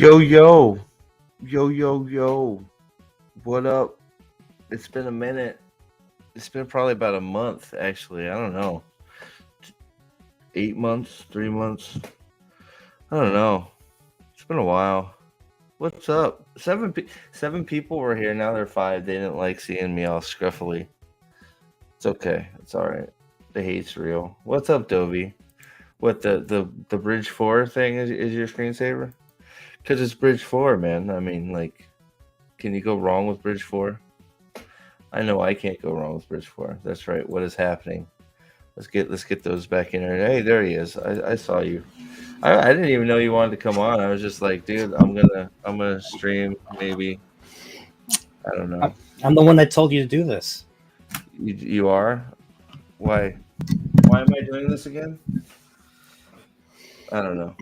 Yo, yo, yo. What up? It's been a minute. It's been probably about a month, actually. I don't know. 8 months, 3 months. I don't know. It's been a while. What's up? Seven people were here. Now they're five. They didn't like seeing me all scruffily. It's okay. It's all right. The hate's real. What's up, Dovey? What the Bridge 4 thing is your screensaver? Because it's Bridge 4, man. I mean, like, can you go wrong with Bridge 4? I know I can't go wrong with Bridge 4. That's right. What is happening? Let's get those back in there. Hey, there he is. I saw you. I didn't even know you wanted to come on. I was just like, dude, I'm gonna stream maybe. I don't know. I'm the one that told you to do this. You are? Why? Why am I doing this again? I don't know.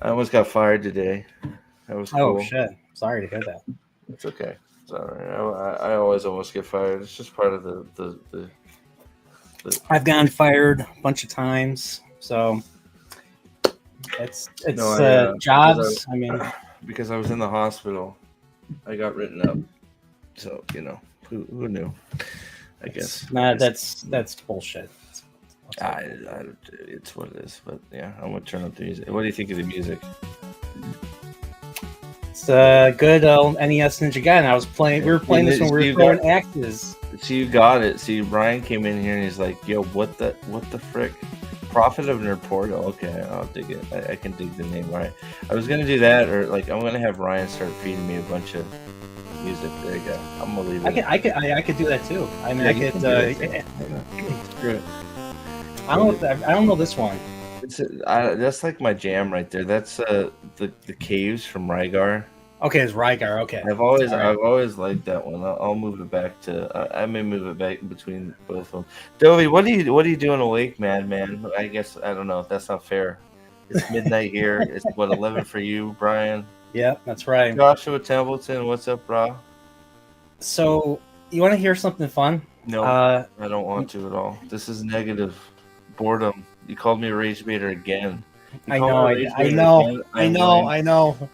I almost got fired today. That was cool. Oh shit! Sorry to hear that. It's okay. It's all right. I always almost get fired. It's just part of the I've gotten fired a bunch of times, so it's No, jobs. because I was in the hospital, I got written up. So who knew? I guess. That's bullshit. It's what it is. But yeah, I'm gonna turn up the music. What do you think of the music? It's good NES Ninja Gaiden. I was playing. We were playing this when we were throwing axes. So you got it. See, Brian came in here and he's like, "Yo, what the frick? Prophet of Nerporto. Okay, I'll dig it. I can dig the name. All right. I was gonna do that, or like I'm gonna have Ryan start feeding me a bunch of music. There you go. I'm gonna leave it. I could do that too. I mean, Yeah, I could. Screw it. I don't know this one. That's like my jam right there. That's the caves from Rygar. Okay, it's Rygar. Okay, I've always liked that one. I'll move it back to. I may move it back between both of them. Dovey, what are you doing awake, madman? I guess I don't know. That's not fair. It's midnight here. It's what 11 for you, Brian. Yeah, that's right. Joshua Templeton, what's up, bro? So you want to hear something fun? No, I don't want to at all. This is negative. Boredom. You called me a rage baiter again. I know.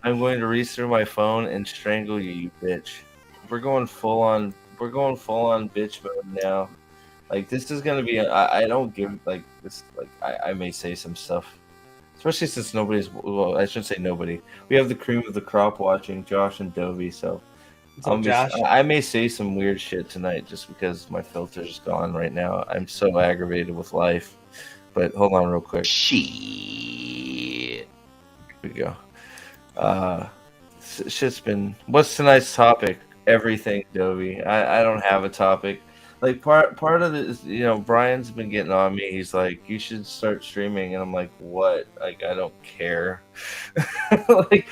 I'm going to reach through my phone and strangle you, you bitch. We're going full on bitch mode now. Like this is gonna be. I don't give like this. Like I may say some stuff, especially since nobody's. Well, I shouldn't say nobody. We have the cream of the crop watching, Josh and Dovey. So Josh? I may say some weird shit tonight just because my filter's gone right now. I'm so aggravated with life. But hold on real quick. Shit. Here we go. Shit's been. What's tonight's topic? Everything, Dovey. I don't have a topic. Like part of it is, Brian's been getting on me. He's like, you should start streaming, and I'm like, what? Like, I don't care. I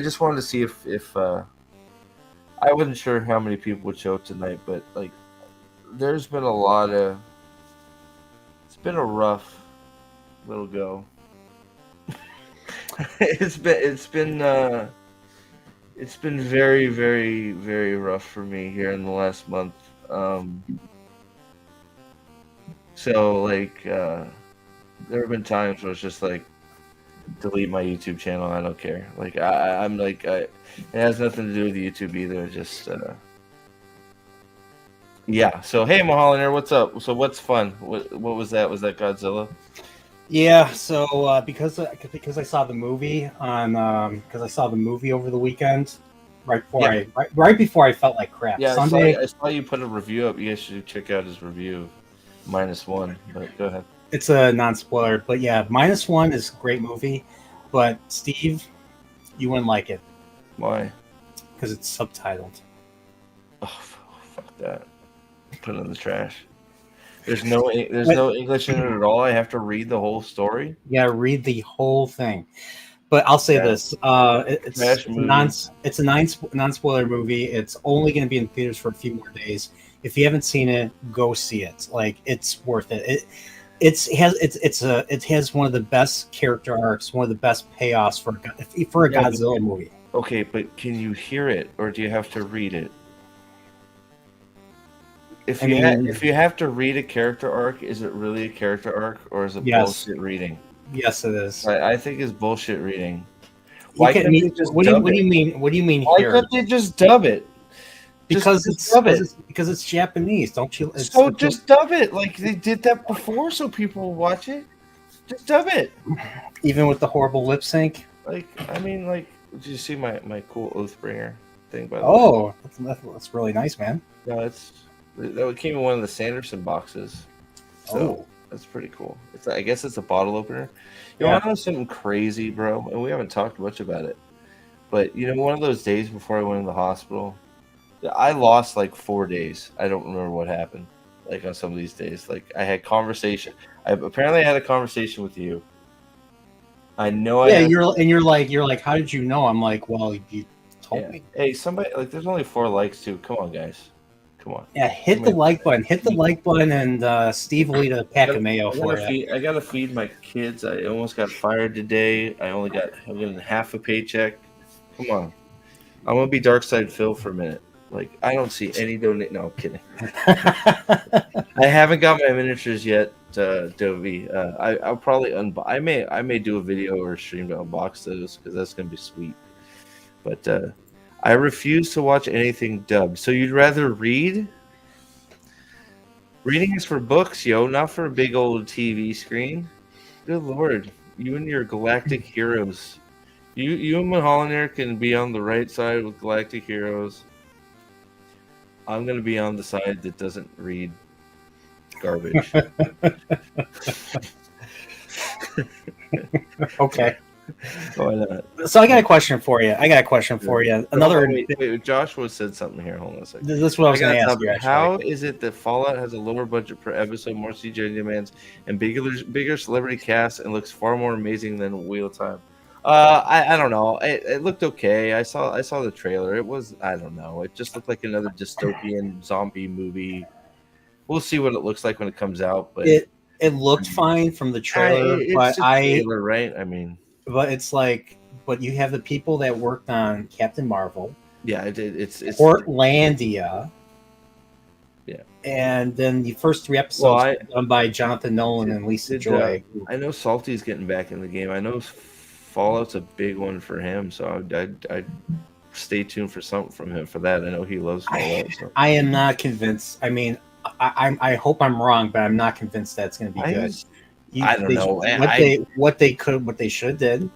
just wanted to see if I wasn't sure how many people would show tonight, but like, there's been a lot of. It's been a rough little go. It's been very, very, very rough for me here in the last month. So like there have been times where it's just like delete my YouTube channel. I don't care. Like I'm like it has nothing to do with YouTube either. Just yeah. So hey, Mahalander, what's up? So what's fun? What was that? Was that Godzilla? Yeah. So because I saw the movie because I saw the movie over the weekend, right before I felt like crap. Yeah, Sunday. I saw you put a review up. You guys should check out his review. -1. But go ahead. It's a non-spoiler, but yeah, -1 is a great movie. But Steve, you wouldn't like it. Why? Because it's subtitled. Oh, fuck that. Put it in the trash. There's no English in it at all. I have to read the whole story. Yeah, read the whole thing. But I'll say this: it's a non-spoiler movie. It's only going to be in theaters for a few more days. If you haven't seen it, go see it. Like, it's worth it. It has one of the best character arcs, one of the best payoffs for a Godzilla movie. Okay, but can you hear it, or do you have to read it? If you have to read a character arc, is it really a character arc, or is it bullshit reading? Yes, it is. I think is bullshit reading. Why can't they just what do you mean? What do you mean Why here? can't they just dub it? Because it's Japanese, don't you? Just dub it like they did that before, so people will watch it. Just dub it. Even with the horrible lip sync. Like, I mean, like, did you see my cool Oathbringer thing? By the way, that's really nice, man. No, that came in one of the Sanderson boxes. So that's pretty cool. I guess it's a bottle opener. You want to know something crazy, bro? And we haven't talked much about it. But one of those days before I went to the hospital, I lost like 4 days. I don't remember what happened. Like on some of these days, like I had conversation. I apparently had a conversation with you. I know. Yeah, you're like, how did you know? I'm like, well, you told me. Hey, somebody, like, there's only 4 likes too. Come on, guys. Come on. Yeah, hit the like button. Hit the like button, and Steve will eat a pack of mayo for you. I gotta feed my kids. I almost got fired today. I'm getting half a paycheck. Come on. I'm gonna be Dark Side Phil for a minute. Like, I don't see any donate. No, I'm kidding. I haven't got my miniatures yet, Dovey. I'll probably I may do a video or a stream to unbox those because that's gonna be sweet. But I refuse to watch anything dubbed. So you'd rather read? Reading is for books, yo, not for a big old TV screen. Good Lord, you and your galactic heroes. You and Mulholland can be on the right side with galactic heroes. I'm gonna be on the side that doesn't read garbage. Okay. Why not? So I got a question for you. Another. Wait, Joshua said something here. Hold on a second. This is what I was going to ask you. How is it that Fallout has a lower budget per episode, more CGI demands, and bigger celebrity cast, and looks far more amazing than Wheel of Time? I don't know. It looked okay. I saw the trailer. It was, I don't know. It just looked like another dystopian zombie movie. We'll see what it looks like when it comes out. But it looked fine from the trailer. But trailer, right? I mean. But it's like, but you have the people that worked on Captain Marvel. Yeah, it's Portlandia. Yeah, and then the first 3 episodes done by Jonathan Nolan and Lisa Joy. I know Salty's getting back in the game. I know Fallout's a big one for him, so I'd stay tuned for something from him for that. I know he loves Fallout. So. I am not convinced. I mean, I hope I'm wrong, but I'm not convinced that's going to be good. I don't know. What they should have did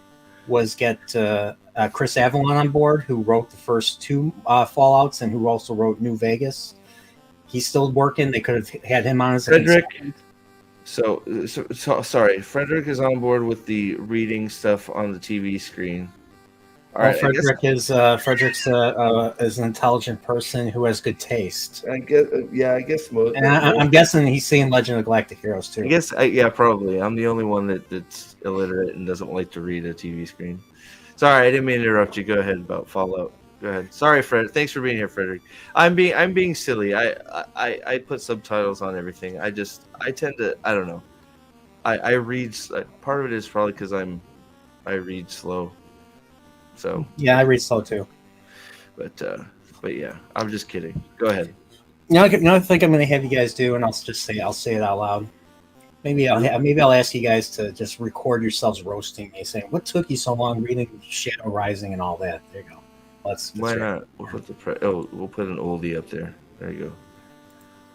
was get Chris Avellone on board, who wrote the first 2 Fallouts and who also wrote New Vegas. He's still working. They could have had him on as a Frederick. So sorry, Frederick is on board with the reading stuff on the TV screen. All right, Frederick's an intelligent person who has good taste. I guess most. And I'm guessing he's seeing Legend of Galactic Heroes too. I guess, probably. I'm the only one that's illiterate and doesn't like to read a TV screen. Sorry, I didn't mean to interrupt you. Go ahead about Fallout. Go ahead. Sorry, Fred. Thanks for being here, Frederick. I'm being silly. I put subtitles on everything. I tend to. I don't know. I read. Part of it is probably because I read slow. So yeah, I read slow too. But yeah, I'm just kidding. Go ahead. I think I'm going to have you guys do, and I'll say it out loud. Maybe I'll ask you guys to just record yourselves roasting me, saying, "What took you so long reading Shadow Rising and all that?" There you go. Why not? We'll put we'll put an oldie up there. There you go.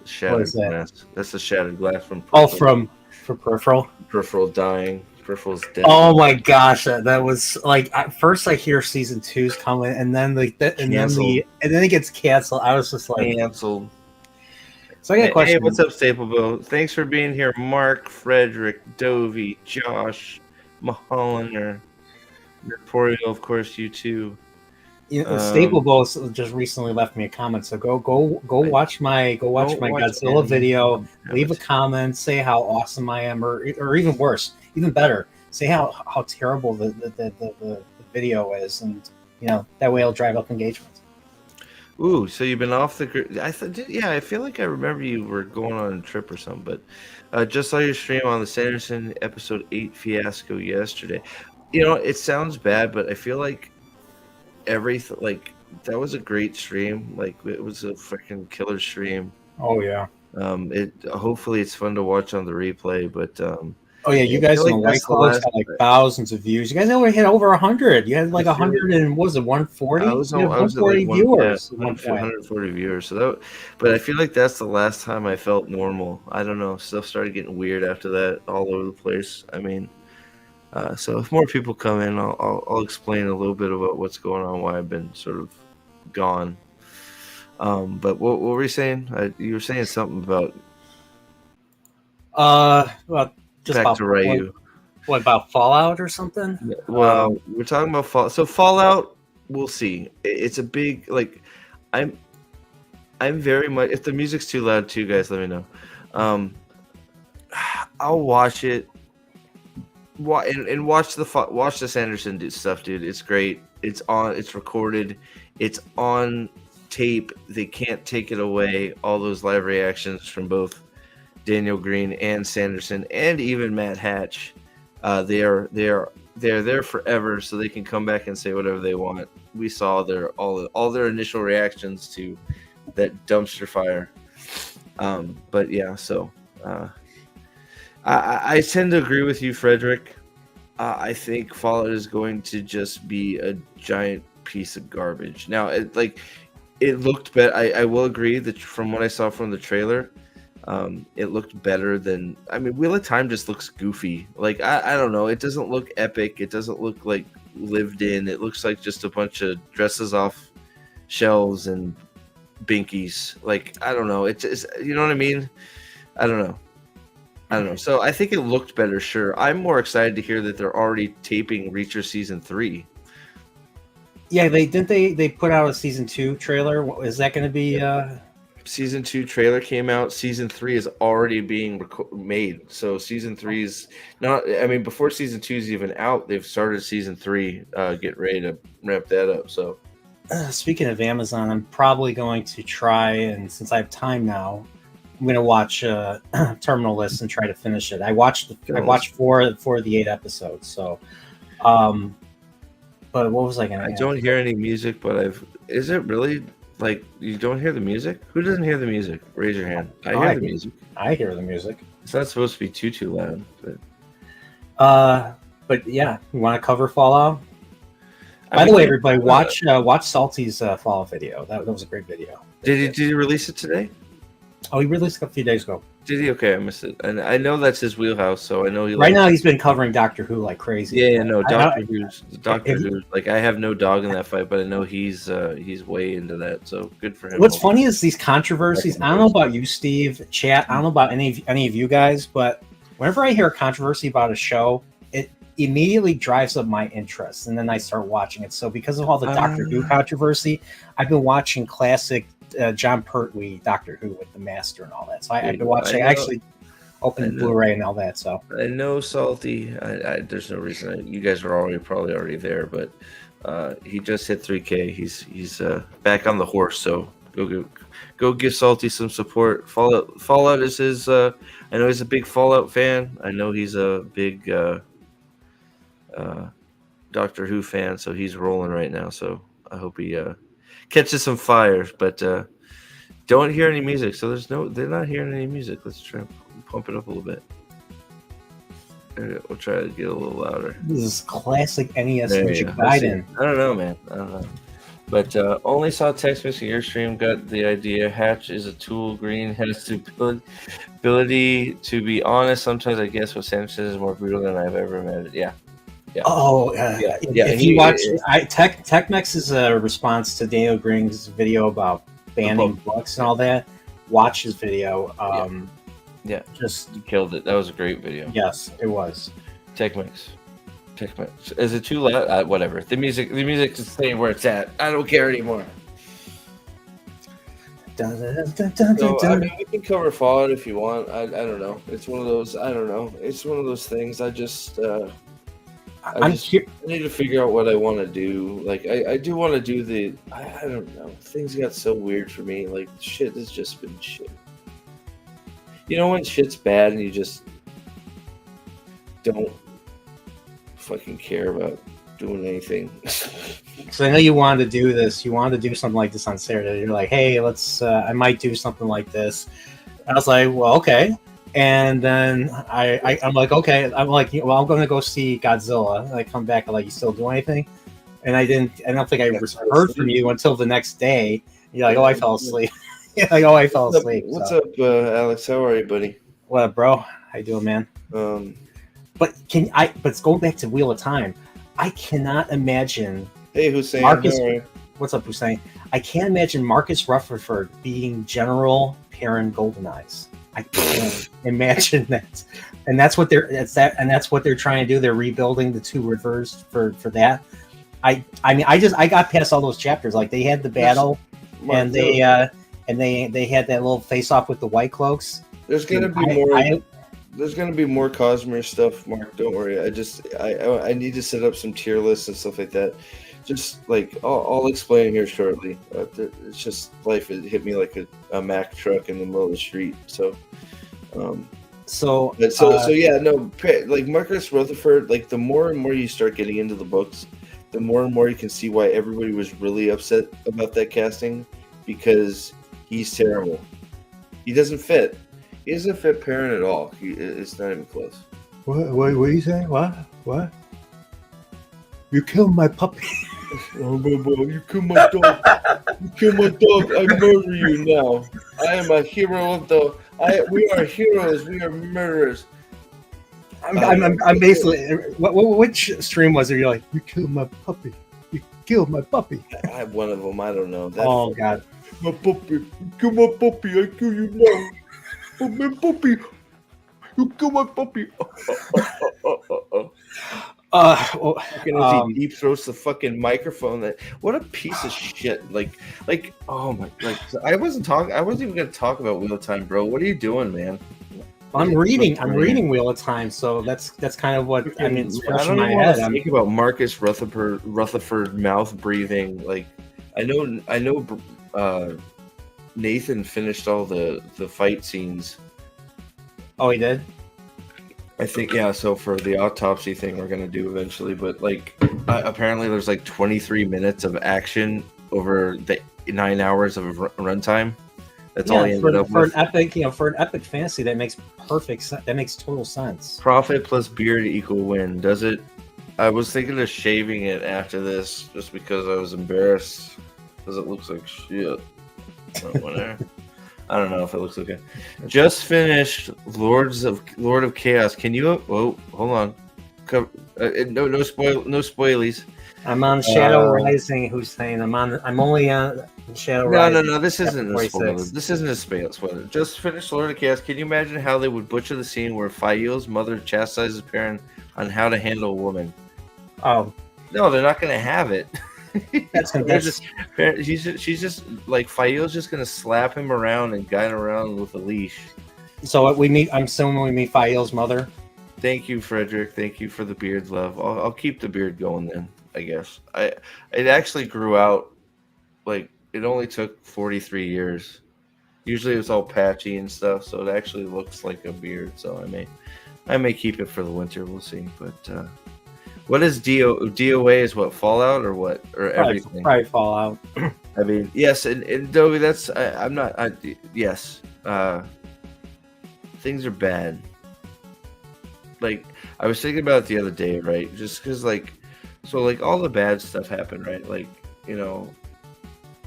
Shattered glass. That's the shattered glass from. From Peripheral. Peripheral dying. Peripheral's dead. Oh my gosh, that was like at first I hear season 2's coming, and then then it gets canceled. I was just like canceled. So I got a question. Hey, what's up, Stapleville? Thanks for being here, Mark, Frederick, Dovey, Josh, Mahalander, Merporio, of course, you too. Stapleville just recently left me a comment, so go watch my Godzilla video. Leave a comment, say how awesome I am, or even worse, even better, say how terrible the video is, and that way it'll drive up engagement. Ooh, so you've been off the grid. I feel like I remember you were going on a trip or something, but just saw your stream on the Sanderson episode 8 fiasco yesterday. It sounds bad, but I feel like everything, like, that was a great stream. Like, it was a freaking killer stream. Oh yeah. Hopefully it's fun to watch on the replay, but Oh yeah, you guys in the White Clouds had like thousands of views. You guys only hit over 100. You had like 100 and what was it, 140? I was at 140 like viewers. 140 viewers. So that, but I feel like that's the last time I felt normal. I don't know. Stuff started getting weird after that, all over the place. I mean, so if more people come in, I'll explain a little bit about what's going on, why I've been sort of gone. But what were you saying? You were saying something about. Well, just back about to Ryu. What about Fallout or something? Well, we're talking about Fallout. So Fallout, we'll see. It's a big like. I'm very much. If the music's too loud, too, guys, let me know. I'll watch it. And watch the Sanderson stuff, dude. It's great. It's on. It's recorded. It's on tape. They can't take it away. All those live reactions from both Daniel Green and Sanderson, and even Matt Hatch, they're there forever, so they can come back and say whatever they want. We saw all their initial reactions to that dumpster fire. But yeah, so I tend to agree with you, Frederick. I think Fallout is going to just be a giant piece of garbage. Now, it looked better. I will agree that from what I saw from the trailer, it looked better than. I mean, Wheel of Time just looks goofy. Like I don't know. It doesn't look epic. It doesn't look like lived in. It looks like just a bunch of dresses off shelves and binkies. Like I don't know. It's you know what I mean. I don't know. So I think it looked better. Sure. I'm more excited to hear that they're already taping Reacher season 3. Yeah, they put out a season 2 trailer. Is that going to be? Season 2 trailer came out. Season 3 is already being made. So season 3 is not. I mean, before season 2 is even out, they've started season 3. Get ready to ramp that up. So, speaking of Amazon, I'm probably going to try, and since I have time now, I'm going to watch Terminal List and try to finish it. I watched 4 of the 8 episodes. So, but what was I going to? I don't hear any music, but is it really? Like, you don't hear the music? Who doesn't hear the music? Raise your hand. I hear the music. I hear the music. It's not supposed to be too loud. But yeah, you want to cover Fallout? By the way, everybody, watch Salty's Fallout video. That was a great video. Did he release it today? Oh, he released it a few days ago. Did he? Okay, I missed it. And I know that's his wheelhouse, so I know he. Right now, he's been covering Doctor Who like crazy. Yeah, no, Doctor Who. Like, I have no dog in that fight, but I know he's way into that. So good for him. What's funny is these controversies. I don't know about you, Steve, chat. I don't know about any of you guys, but whenever I hear a controversy about a show, it immediately drives up my interest, and then I start watching it. So because of all the Doctor Who controversy, I've been watching classic. John Pertwee, Doctor Who with the Master and all that. So I've been watching. I actually opened Blu-ray and all that. So I know Salty. There's no reason. You guys are probably already there, but he just hit 3K. He's back on the horse. So go give Salty some support. Fallout is his. I know he's a big Fallout fan. I know he's a big Doctor Who fan. So he's rolling right now. So I hope he. Catches some fires, but don't hear any music. So they're not hearing any music. Let's try and pump it up a little bit. We'll try to get a little louder. This is classic NES Magic Gaiden. I don't know, man. I don't know. But only saw text messaging Airstream. Got the idea. Hatch is a tool. Green has the ability to be honest. Sometimes I guess what Sam says is more brutal than I've ever imagined. Yeah. Yeah. Oh, yeah. If you watch, TechMex is a response to Daniel Green's video about banning books and all that. Watch his video. Just you killed it. That was a great video. Yes, it was. TechMex. Is it too loud? Whatever. The music is staying where it's at. I don't care anymore. I mean, we can cover Fallout if you want. I don't know. It's one of those. I don't know. It's one of those things. I need to figure out what I want to do. Like, I do want to do the. I don't know. Things got so weird for me. Like, shit has just been shit. You know when shit's bad and you just don't fucking care about doing anything. So I know you wanted to do this. You wanted to do something like this on Saturday. You're like, hey, let's. I might do something like this. And I was like, well, okay. And then I'm like, okay. I'm like, well, I'm going to go see Godzilla. And I come back, I'm like, you still do anything? And I don't think I heard from you until the next day. You're like, oh, I fell asleep. You're like, oh, I fell asleep. What's up, Alex? How are you, buddy? What up, bro? How you doing, man? But it's going back to Wheel of Time. I cannot imagine. Hey, Hussein. Marcus, what's up, Hussein? I can't imagine Marcus Rutherford being General Perrin Goldeneyes. I can't imagine that. And that's what they're trying to do. They're rebuilding the two rivers for that. I mean, I got past all those chapters. Like they had the battle, and they had that little face off with the White Cloaks. There's gonna be more. There's gonna be more Cosmere stuff, Mark. Don't worry. I need to set up some tier lists and stuff like that. Just like I'll explain here shortly. It's just life. It hit me like a Mack truck in the middle of the street. So yeah, no. Like Marcus Rutherford. Like the more and more you start getting into the books, the more and more you can see why everybody was really upset about that casting, because he's terrible. He doesn't fit. He doesn't fit Perrin at all. It's not even close. What are you saying? What? You killed my puppy. Oh, you killed my dog. You killed my dog. I murder you now. I am a hero of the. We are heroes. We are murderers. I'm basically. Which stream was it? You're like, you killed my puppy. You killed my puppy. I have one of them. I don't know. Oh God. My puppy. You kill my puppy. I kill you now. Oh, my puppy. You kill my puppy. He deep throats the fucking microphone. What a piece of shit! Like, oh my! Like, I wasn't even gonna talk about Wheel of Time, bro. What are you doing, man? I'm reading Wheel of Time, so that's kind of what I mean. It's fresh in my head. I'm thinking about Marcus Rutherford mouth breathing. Like, I know. Nathan finished all the fight scenes. Oh, he did? I think, yeah, so for the autopsy thing we're going to do eventually, but like apparently there's like 23 minutes of action over the 9 hours of runtime. That's all he ended up with. For an epic fantasy, that makes that makes total sense. Profit plus beard equal win. Does it? I was thinking of shaving it after this just because I was embarrassed because it looks like shit. Whatever. I don't know if it looks okay. Just finished Lord of Chaos. Can you? Oh, hold on. No spoilies. I'm on Shadow Rising. Who's saying I'm only on Shadow Rising. No. This isn't a spoiler. This isn't a spoiler. Just finished Lord of Chaos. Can you imagine how they would butcher the scene where Fael's mother chastises Perrin on how to handle a woman? Oh no, they're not going to have it. She's just like Fael's just gonna slap him around and guide him around with a leash. So I'm assuming we meet Fael's mother. Thank you, Frederick. Thank you for the beard love. I'll keep the beard going then. I guess it actually grew out. Like it only took 43 years. Usually it's all patchy and stuff, so it actually looks like a beard. So I may keep it for the winter. We'll see, but. What is DOA? Is what, Fallout or what, or everything? Probably Fallout. I mean, yes, and Dobie, that's I'm not. Yes, things are bad. Like I was thinking about it the other day, right? Just because, like, so like all the bad stuff happened, right? Like like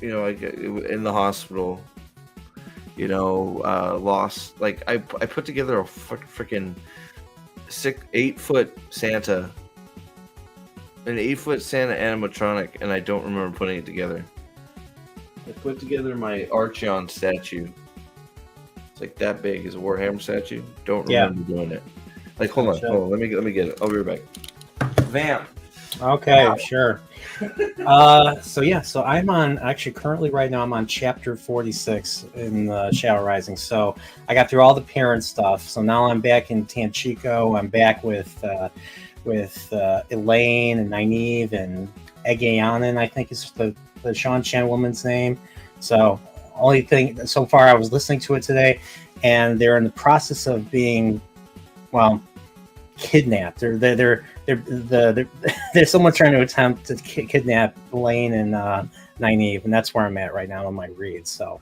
in the hospital, lost. Like I put together a freaking 8-foot Santa. An 8-foot Santa animatronic, and I don't remember putting it together. I put together my Archeon statue. It's like that big. Is a Warhammer statue. Don't remember doing it. Like, hold on. Let me get it. I'll be right back. Vamp. Okay, sure. So I'm on currently right now. I'm on chapter 46 in Shadow Rising. So I got through all the parent stuff. So now I'm back in Tanchico. I'm back with Elaine and Nynaeve and Egayanan, I think is the Sean Chan woman's name. So only thing so far, I was listening to it today, and they're in the process of being, kidnapped. There's someone trying to attempt to kidnap Elaine and Nynaeve, and that's where I'm at right now on my read. So,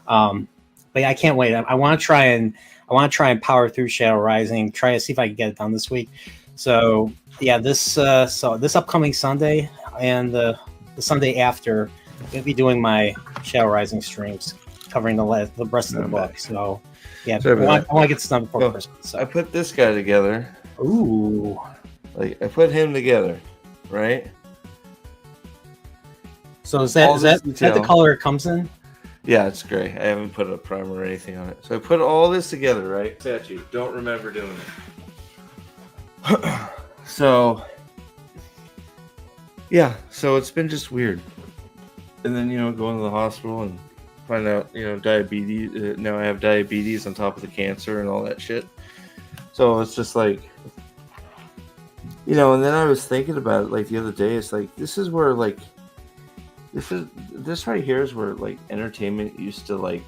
but yeah, I can't wait. I want to try and I want to try and power through Shadow Rising, try to see if I can get it done this week. So yeah, this upcoming Sunday and the Sunday after, I'm gonna be doing my Shadow Rising streams, covering the rest of the book. So yeah, I want to get this done before Christmas. So. I put this guy together. Ooh, like I put him together, right? So is that the color it comes in? Yeah, it's gray. I haven't put a primer or anything on it. So I put all this together, right? Statue. Don't remember doing it. So yeah, so it's been just weird. And then, going to the hospital and find out, diabetes. Now I have diabetes on top of the cancer and all that shit. So it's just like, and then I was thinking about it like the other day. It's like, this is where like, this right here is where like entertainment used to like,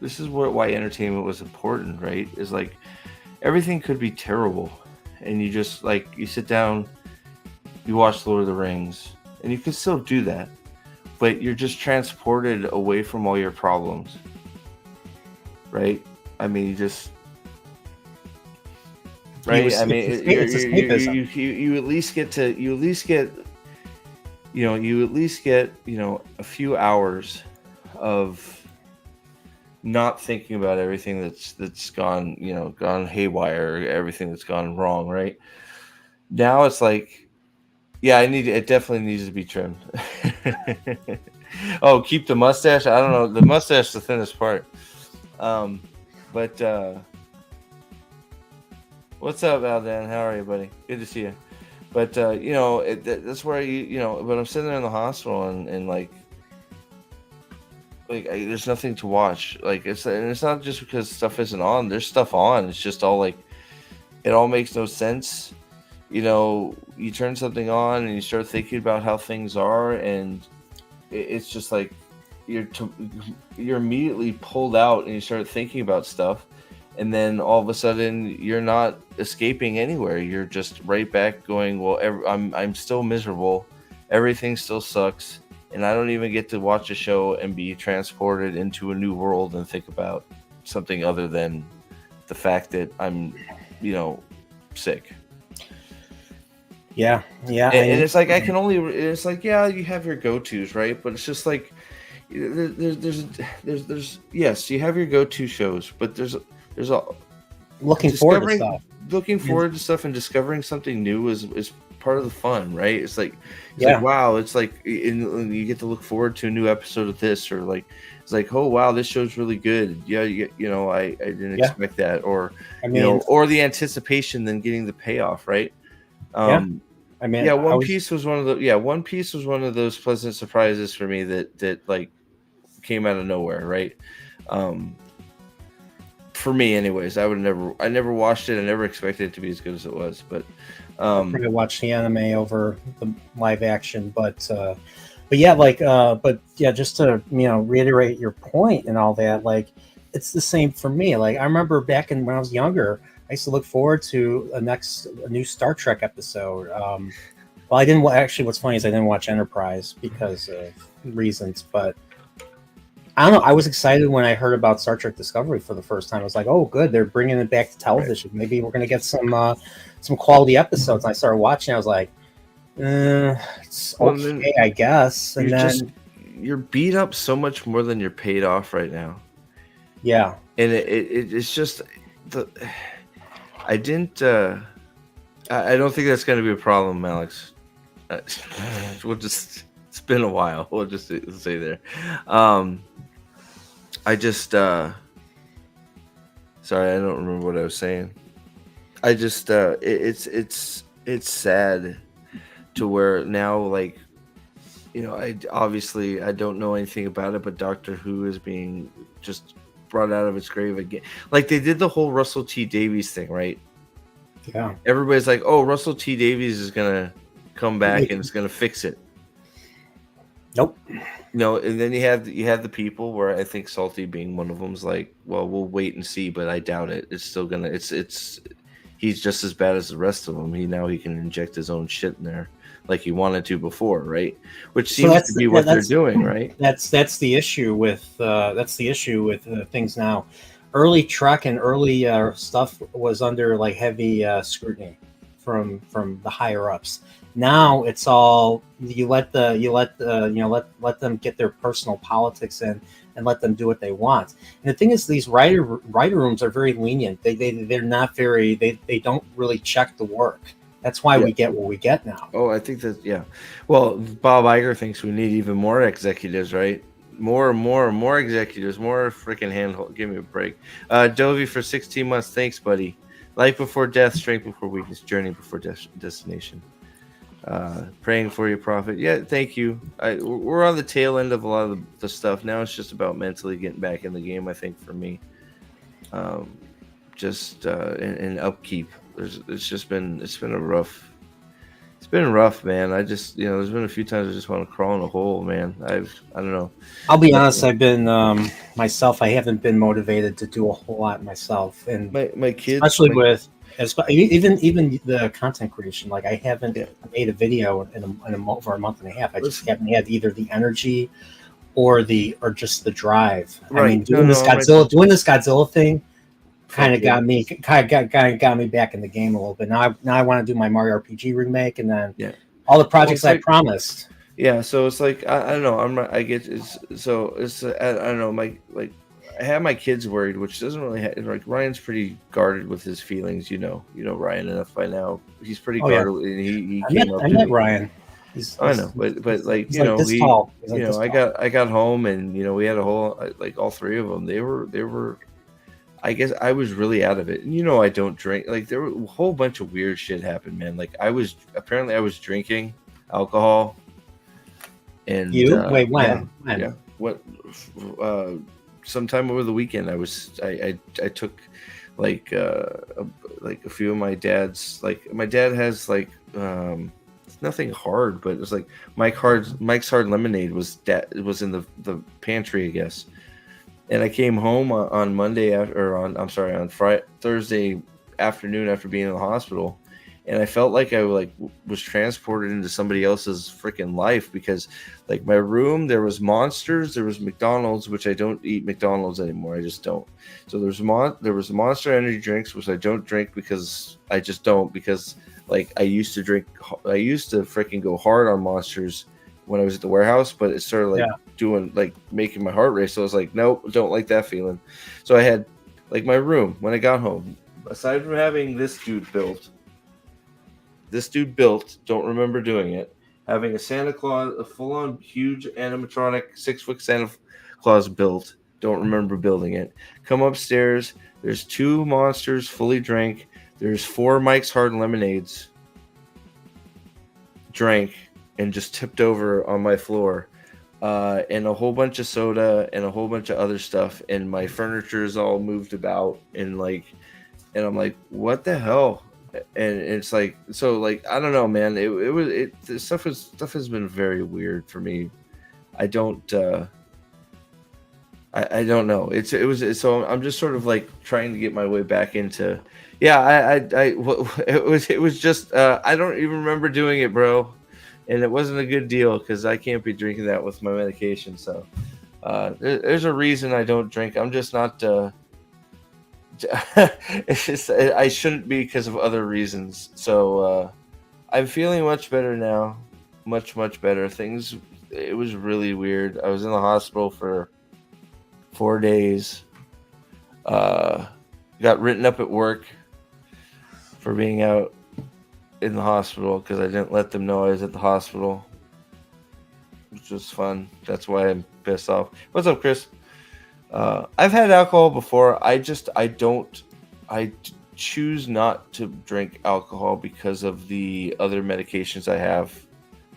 this is why entertainment was important, right? Is like everything could be terrible. And you just like, you sit down, you watch Lord of the Rings, and you can still do that. But you're just transported away from all your problems. Right? I mean, you just... Right? I mean, you at least get to... You at least get, a few hours of not thinking about everything that's gone, gone haywire, everything that's gone wrong, right? Now it's like, yeah, it definitely needs to be trimmed. Oh, keep the mustache? I don't know. The mustache is the thinnest part. But what's up, Aldan? How are you, buddy? Good to see you. But that's where but I'm sitting there in the hospital and like there's nothing to watch. Like it's not just because stuff isn't on. There's stuff on. It's just all like it all makes no sense. You turn something on and you start thinking about how things are, and it's just like you're immediately pulled out and you start thinking about stuff, and then all of a sudden you're not escaping anywhere. You're just right back going, well, I'm still miserable. Everything still sucks, and I don't even get to watch a show and be transported into a new world and think about something other than the fact that I'm, sick. Yeah. And it's like it's like, yeah, you have your go-tos, right? But it's just like there's yes, you have your go-to shows, but there's a looking forward to stuff and discovering something new is part of the fun, right? It's like like, wow, it's like you get to look forward to a new episode of this, or like it's like, oh wow, this show's really good. Yeah, I didn't expect that, or or the anticipation, then getting the payoff, right? One Piece was one of those pleasant surprises for me that like came out of nowhere, right? For me anyways. I never watched it. I never expected it to be as good as it was, but I watched the anime over the live action, but just to reiterate your point and all that, like it's the same for me. Like I remember back when I was younger, I used to look forward to a new Star Trek episode. Well, I didn't actually. What's funny is I didn't watch Enterprise because of reasons, but I don't know. I was excited when I heard about Star Trek Discovery for the first time. I was like, "Oh, good! They're bringing it back to television. Right. Maybe we're going to get some quality episodes." And I started watching. I was like, "It's okay, I guess." And then you're beat up so much more than you're paid off right now. Yeah, and it's just I didn't. I don't think that's going to be a problem, Alex. We'll just. It's been a while. We'll just say there. I just. Sorry, I don't remember what I was saying. I just. It's sad to where now, like, I don't know anything about it, but Doctor Who is being just brought out of its grave again. Like they did the whole Russell T Davies thing, right? Yeah. Everybody's like, "Oh, Russell T Davies is gonna come back and it's gonna fix it." Nope. And then you have the people where I think Salty being one of them's like, "Well, we'll wait and see," but I doubt it. It's still gonna. It's he's just as bad as the rest of them. He can inject his own shit in there like he wanted to before, right? Which seems to be what they're doing, right? That's the issue with things now. early Trek and early stuff was under like heavy scrutiny from the higher ups. Now it's all let them get their personal politics in and let them do what they want. And the thing is, these writer rooms are very lenient. They're not very they don't really check the work. That's why we get what we get now. Oh, I think that, yeah. Well, Bob Iger thinks we need even more executives, right? More executives, more freaking handhold. Give me a break. Dovey for 16 months. Thanks, buddy. Life before death, strength before weakness, journey before destination. Praying for your prophet. Yeah, thank you. We're on the tail end of a lot of the stuff. Now it's just about mentally getting back in the game, I think, for me. Just in upkeep. It's been rough, man. I just, there's been a few times I just want to crawl in a hole, man. I don't know. I'll be honest. I've been myself. I haven't been motivated to do a whole lot myself, and my kids, especially with even the content creation. Like I haven't made a video over a month and a half. I just haven't had either the energy or just the drive. Right. I mean, doing this Godzilla thing kind of got me back in the game a little bit. Now I want to do my Mario RPG remake, and then all the projects I promised. Yeah, so it's like I don't know. I don't know. I have my kids worried, which doesn't really like Ryan's pretty guarded with his feelings. You know Ryan enough by now. He's pretty guarded. And I met Ryan. I know, but like I got home and we had a whole like all three of them. They were. I guess I was really out of it. And I don't drink. Like there were a whole bunch of weird shit happened, man. Like I was drinking alcohol. And wait, when? Yeah. What sometime over the weekend I took like a few of my dad's, like my dad has like nothing hard, but it was like Mike's Hard Lemonade was in the pantry, I guess. And I came home on Thursday afternoon after being in the hospital, and I felt like I was transported into somebody else's freaking life, because like my room, there was Monsters, there was McDonald's, which I don't eat McDonald's anymore. I just don't. So there was Monster energy drinks, which I don't drink because I just don't, because like I used to freaking go hard on Monsters when I was at the warehouse, but it started making my heart race. So I was like, nope, don't like that feeling. So I had like my room when I got home, aside from having this dude built, don't remember doing it, having a Santa Claus, a full-on huge animatronic 6-foot Santa Claus built, don't remember building it. Come upstairs, there's 2 Monsters fully drank, there's 4 Mike's Hard Lemonades drank and just tipped over on my floor, and a whole bunch of soda and a whole bunch of other stuff, and my furniture is all moved about, and I'm like, what the hell? And it's like, so like, I don't know, man. The stuff has been very weird for me. I don't know. So I'm just sort of like trying to get my way back into. Yeah, it was just I don't even remember doing it, bro. And it wasn't a good deal because I can't be drinking that with my medication. So there's a reason I don't drink. I'm just not. It's just I shouldn't be because of other reasons. So I'm feeling much better now. Much better. It was really weird. I was in the hospital for 4 days. Got written up at work for being out in the hospital because I didn't let them know I was at the hospital, which was fun. That's why I'm pissed off. What's up, Chris? I've had alcohol before. I choose not to drink alcohol because of the other medications I have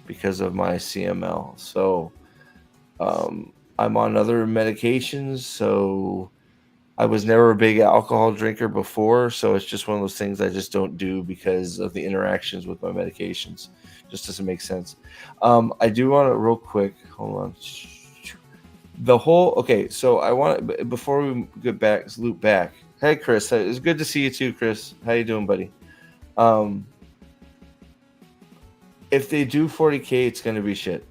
because of my CML. So I'm on other medications, so I was never a big alcohol drinker before, so it's just one of those things I just don't do because of the interactions with my medications. Just doesn't make sense. I do want to real quick. Hold on. So I want, before we loop back. Hey, Chris. It's good to see you too, Chris. How you doing, buddy? If they do 40K, it's going to be shit.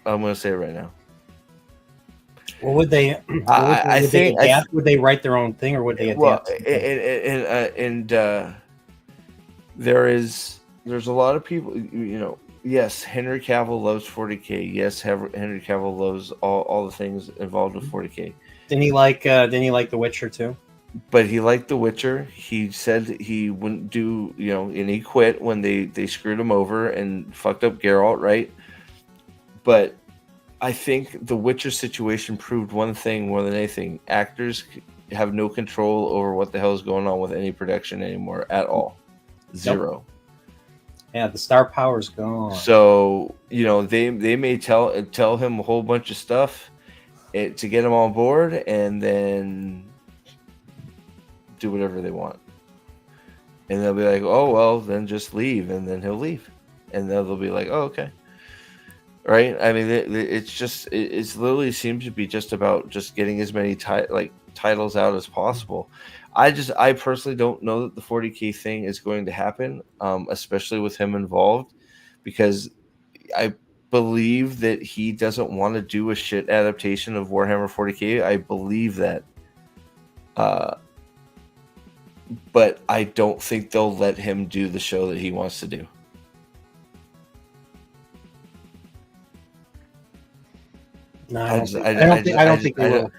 I'm going to say it right now. What would they? I think would they write their own thing, or would they adapt? There's a lot of people. Yes, Henry Cavill loves 40K. Yes, Henry Cavill loves all the things involved with 40K. Didn't he like The Witcher too? But he liked The Witcher. He said he wouldn't do, and he quit when they screwed him over and fucked up Geralt, right? But I think the Witcher situation proved one thing more than anything: actors have no control over what the hell is going on with any production anymore at all. Zero. Nope. Yeah, the star power's gone. So they may tell him a whole bunch of stuff to get him on board, and then do whatever they want, and they'll be like, "Oh well, then just leave," and then he'll leave, and then they'll be like, "Oh okay." Right? I mean, it's literally seems to be just about just getting as many titles out as possible. I personally don't know that the 40K thing is going to happen, especially with him involved, because I believe that he doesn't want to do a shit adaptation of Warhammer 40K. I believe that, but I don't think they'll let him do the show that he wants to do. No, I don't think they will.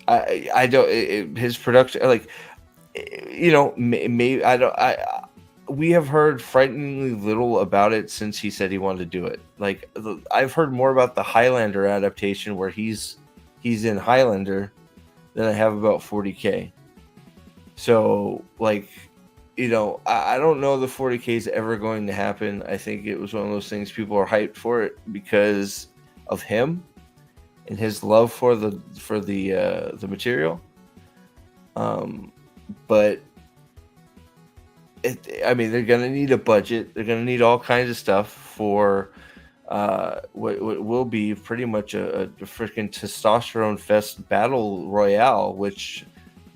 I don't. His production, maybe I don't. We have heard frighteningly little about it since he said he wanted to do it. Like, I've heard more about the Highlander adaptation where he's in Highlander than I have about 40K. So, I don't know the 40K is ever going to happen. I think it was one of those things people are hyped for it because of him and his love for the material. But they're gonna need a budget. They're gonna need all kinds of stuff for what will be pretty much a freaking testosterone fest battle royale. Which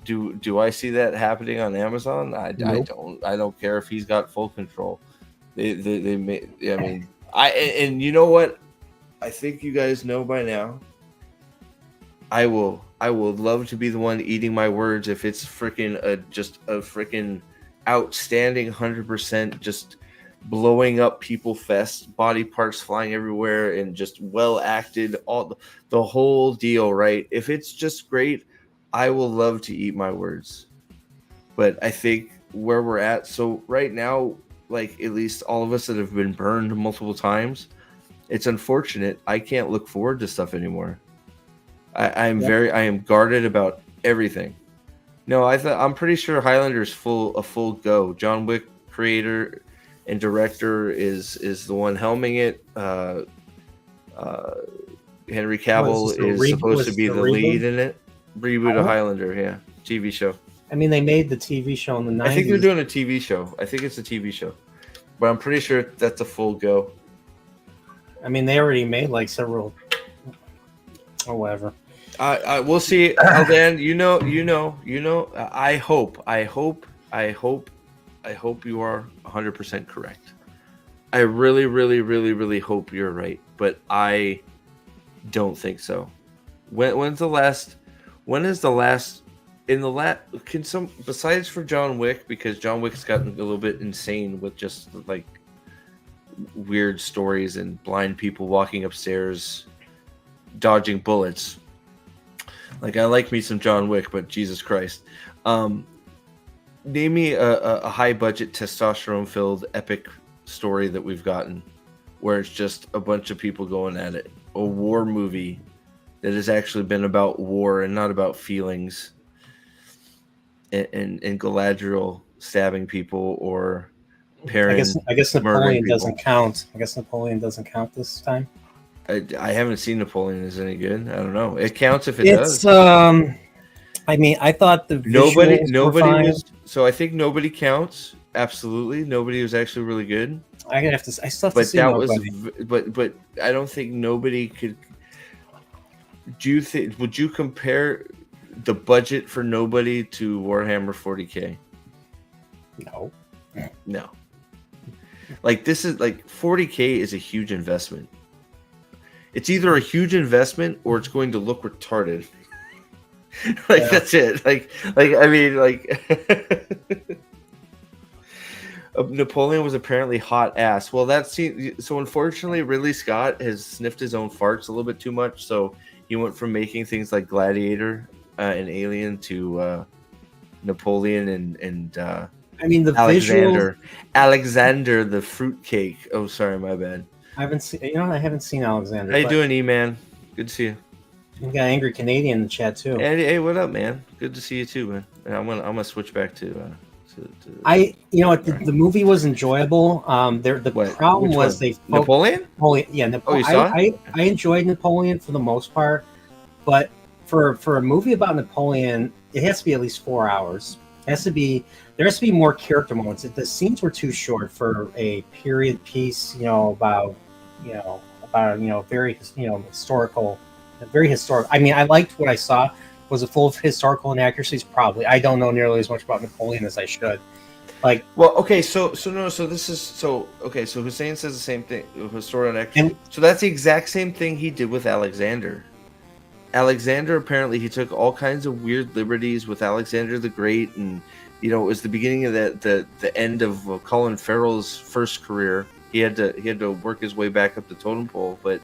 do I see that happening on Amazon? Nope. I don't care if he's got full control. They may. I mean, and you know what? I think you guys know by now. I will love to be the one eating my words if it's just a freaking outstanding 100% just blowing up people fest, body parts flying everywhere, and just well acted, all the whole deal, right? If it's just great, I will love to eat my words. But I think where we're at, so right now, at least all of us that have been burned multiple times, it's unfortunate. I can't look forward to stuff anymore. I am guarded about everything. No, I'm pretty sure Highlander's a full go. John Wick creator and director is the one helming it. Henry Cavill is supposed to be the lead in it. Reboot of Highlander, yeah, TV show. I mean, they made the TV show in the 90s. I think they're doing a TV show. I think it's a TV show, but I'm pretty sure that's a full go. I mean, they already made several. Or whatever. We'll see. Dan, you know. I hope you are 100% correct. I really, really, really, really hope you're right, but I don't think so. When is the last? Besides for John Wick, because John Wick's gotten a little bit insane with just weird stories and blind people walking upstairs dodging bullets. I like me some John Wick, but Jesus Christ. Name me a high budget testosterone filled epic story that we've gotten where it's just a bunch of people going at it. A war movie that has actually been about war and not about feelings and Galadriel stabbing people or Perrin. I guess Napoleon doesn't count. I guess Napoleon doesn't count this time. I haven't seen Napoleon is any good. I don't know. It counts if it does. I mean, I thought nobody was. So I think nobody counts. Absolutely, nobody was actually really good. I still have to see nobody. But I don't think nobody could. Would you compare the budget for Nobody to Warhammer 40K? No. This is 40K is a huge investment. It's either a huge investment or it's going to look retarded. Like that's it. Like I mean, like Napoleon was apparently hot ass. Well, so unfortunately, Ridley Scott has sniffed his own farts a little bit too much. So he went from making things like Gladiator and Alien to Napoleon and I mean, the Alexander, visuals. Alexander the fruitcake. Oh, sorry, my bad. I haven't seen. I haven't seen Alexander. How you doing, E-Man? Good to see you. We got Angry Canadian in the chat too. Hey, what up, man? Good to see you too, man. And I'm gonna switch back to the movie was enjoyable. The problem was Napoleon. Yeah, Napoleon. Oh, you saw it? I enjoyed Napoleon for the most part, but for a movie about Napoleon, it has to be at least 4 hours. There has to be more character moments. The scenes were too short for a period piece. About very historical, very historic. I mean, I liked what I saw. Was it full of historical inaccuracies? Probably. I don't know nearly as much about Napoleon as I should. So Hussein says the same thing. Historical inaccuracy. So that's the exact same thing he did with Alexander. Alexander, apparently, he took all kinds of weird liberties with Alexander the Great, and it was the beginning of the end of Colin Farrell's first career. He had to work his way back up the totem pole, but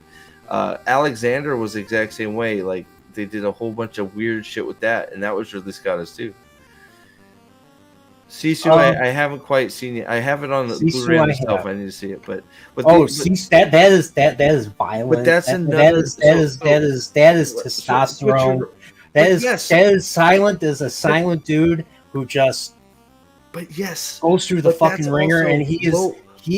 Alexander was the exact same way. Like, they did a whole bunch of weird shit with that, and that was Ridley Scott's too. Sisu, I haven't quite seen it. I have it on the Blu-ray myself. I need to see it, but that is violent. But that's that is testosterone. That is silent. Is a silent dude who just. But yes, goes through the fucking ringer, and he is.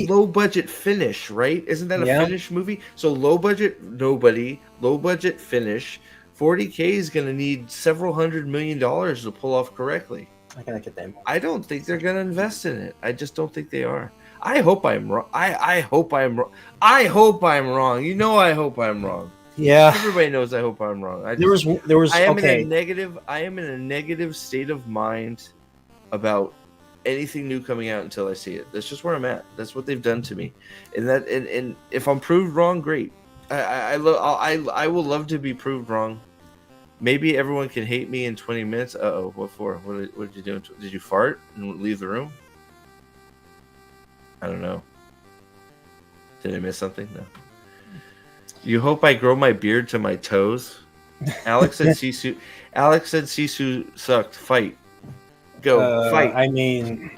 Low budget finish, right? Isn't that a Finnish movie? So low budget, nobody. Low budget Finnish. 40K is going to need several $100 million to pull off correctly. I gotta get that. I don't think they're going to invest in it. I just don't think they are. I hope I'm wrong. I hope I'm wrong. I hope I'm wrong. I hope I'm wrong. Yeah. Everybody knows I hope I'm wrong. There was. I am in a negative state of mind about anything new coming out until I see it. That's just where I'm at. That's what they've done to me. And if I'm proved wrong, great. I will love to be proved wrong. Maybe everyone can hate me in 20 minutes. Uh-oh, what for? What did you do? Did you fart and leave the room? I don't know. Did I miss something? No. You hope I grow my beard to my toes? Alex said Sisu sucked. Fight. Go, fight. I mean...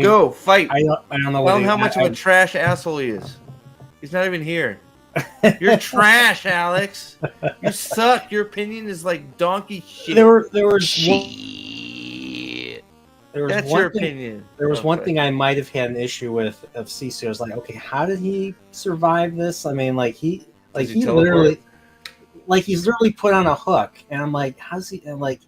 Go, fight. I don't know. Tell him how much of a trash asshole he is. He's not even here. You're trash, Alex. You suck. Your opinion is like donkey shit. There was your opinion. There was one thing I might have had an issue with of Sisu. I was like, okay, how did he survive this? I mean, he's literally put on a hook, and I'm like, how's he? I'm like,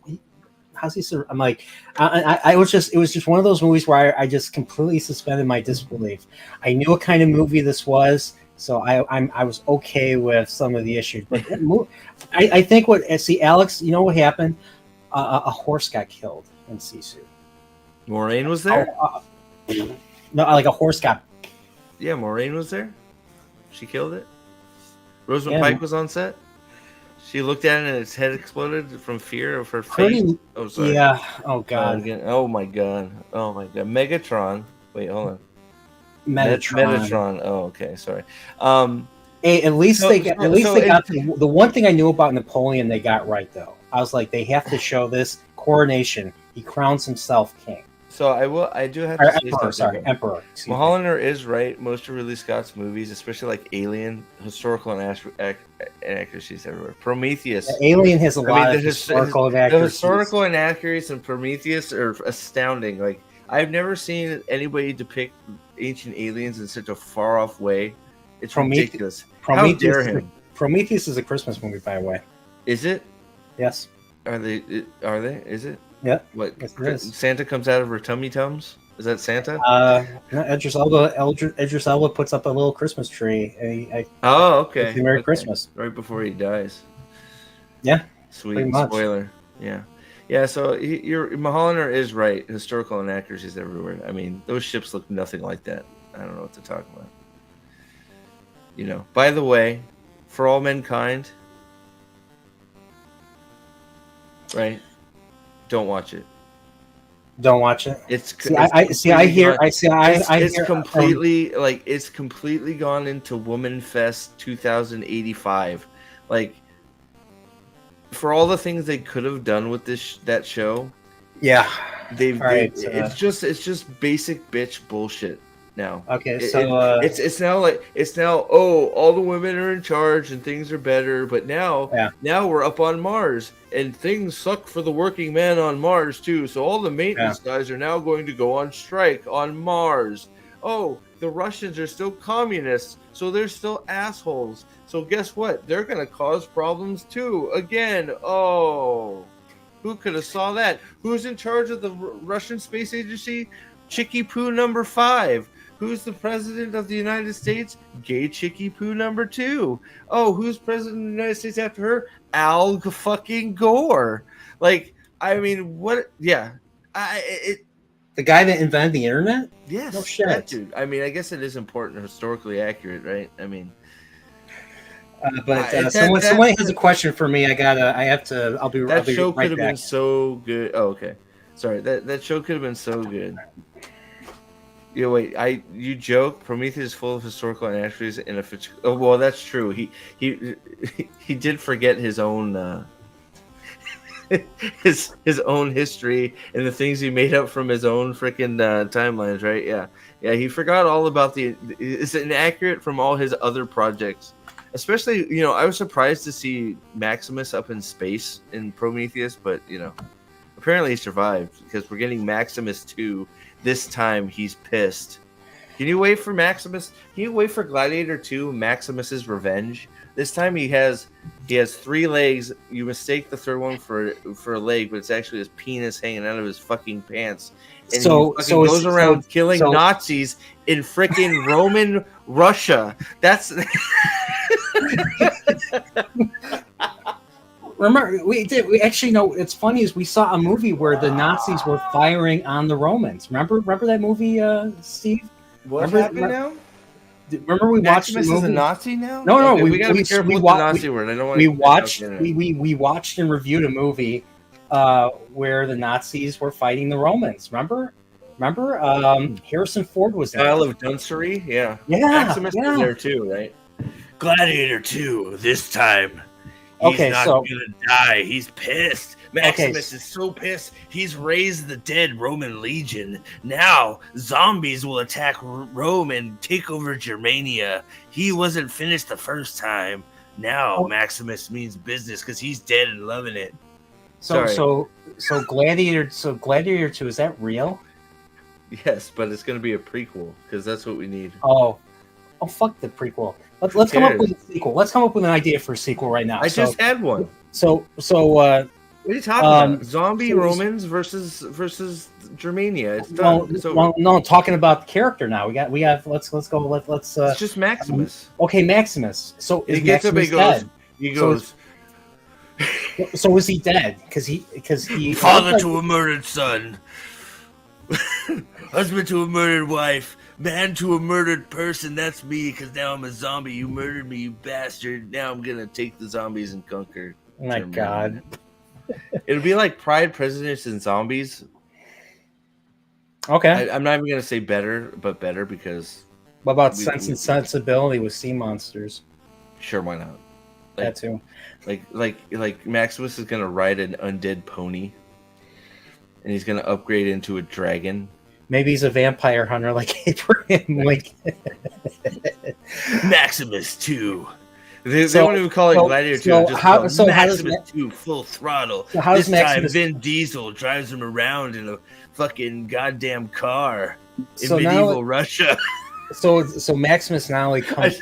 I'm like, it was just one of those movies where I just completely suspended my disbelief. I knew what kind of movie this was. So I was okay with some of the issues, but I think Alex, you know what happened? A horse got killed in Sisu. Maureen was there? No, like a horse got. Yeah, Maureen was there. She killed it. Rosamund Pike was on set. She looked at it and its head exploded from fear of her face. Oh, sorry. Yeah. Oh god. Oh my god. Oh my god. Megatron. Wait, hold on. Metatron. Oh, okay. Sorry. Hey, at least they got the one thing I knew about Napoleon. They got right though. I was like, they have to show this coronation. He crowns himself king. So I do have to say Emperor. Sorry, Emperor. Mulholland is right. Most of Ridley Scott's movies, especially like Alien, historical inaccuracies everywhere. Prometheus. Alien has a lot of historical inaccuracies. The historical inaccuracies in Prometheus are astounding. Like, I've never seen anybody depict ancient aliens in such a far off way. It's ridiculous. How dare him? Prometheus is a Christmas movie, by the way. Is it? Yes. Are they? Is it? Yeah. What? Yes, Santa comes out of her tummy tums? Is that Santa? Idris Elba puts up a little Christmas tree. Okay. Merry Christmas. Right before he dies. Yeah. Sweet spoiler. Yeah. Yeah, so your Mulholland is right. Historical inaccuracies everywhere. I mean, those ships look nothing like that. I don't know what to talk about. By the way, For All Mankind. right? Don't watch it. Don't watch it. It's completely gone into Woman Fest 2085. Like, for all the things they could have done with that show, yeah, it's just basic bitch bullshit now. Okay, it's now all the women are in charge and things are better, but now we're up on Mars and things suck for the working man on Mars too. So all the maintenance guys are now going to go on strike on Mars. Oh, the Russians are still communists, so they're still assholes. So guess what? They're going to cause problems too. Again, oh, who could have saw that? Who's in charge of the Russian Space Agency? Chicky Poo number 5. Who's the president of the United States? Gay Chicky Poo number 2. Oh, who's president of the United States after her? Al fucking Gore. Like, I mean, what? Yeah. The guy that invented the internet? Yes. No shit. That dude. I mean, I guess it is important, historically accurate, right? I mean. Someone has a question for me. I'll be that show right could have been so good. Oh, okay. Sorry. That show could have been so good. Yeah, wait. You joke. Prometheus is full of historical inaccuracies and oh, well, that's true. He did forget his own his own history and the things he made up from his own freaking timelines, right? Yeah. He forgot all about it's inaccurate from all his other projects. Especially, I was surprised to see Maximus up in space in Prometheus, but apparently he survived because we're getting Maximus 2. This time he's pissed. Can you wait for Maximus? Can you wait for Gladiator 2, Maximus's Revenge? This time he has 3 legs. You mistake the third one for a leg, but it's actually his penis hanging out of his fucking pants. And he goes around killing Nazis in freaking Roman Russia. That's Remember, we actually know. It's funny is we saw a movie where the Nazis were firing on the Romans. Remember that movie, Steve? What happened now? Remember we watched the movie? Is a Nazi now? No. Okay, we gotta be careful with the Nazi word. I don't want. We watched and reviewed a movie where the Nazis were fighting the Romans. Remember? Harrison Ford was there. Isle of Dunsery, yeah. Maximus was there too, right? Gladiator 2. This time, he's not gonna die. He's pissed. Maximus is so pissed. He's raised the dead Roman legion. Now zombies will attack Rome and take over Germania. He wasn't finished the first time. Now Maximus means business because he's dead and loving it. So Gladiator 2, is that real? Yes, but it's going to be a prequel because that's what we need. Oh, fuck the prequel. Let's come up with a sequel. Let's come up with an idea for a sequel right now. I just had one. What are you talking about? Zombie Romans versus Germania. It's done. No, talking about the character now. We have. Let's go. Let's. It's just Maximus. Okay, Maximus. So he gets Maximus dead? He goes. So is he dead? Because he father to a murdered son, husband to a murdered wife, man to a murdered person. That's me. Because now I'm a zombie. You murdered me, you bastard. Now I'm gonna take the zombies and conquer. Oh my God. It'll be like Pride, Prejudice, and Zombies. Okay. I'm not even going to say better, but better because... What about Sense and Sensibility with sea monsters? Sure, why not? That too. Like Maximus is going to ride an undead pony. And he's going to upgrade into a dragon. Maybe he's a vampire hunter like Abraham Lincoln. Maximus 2. They won't even call it Gladiator 2. Maximus 2 full throttle. So this time Vin Diesel drives him around in a fucking goddamn car in medieval Russia. So Maximus not only comes...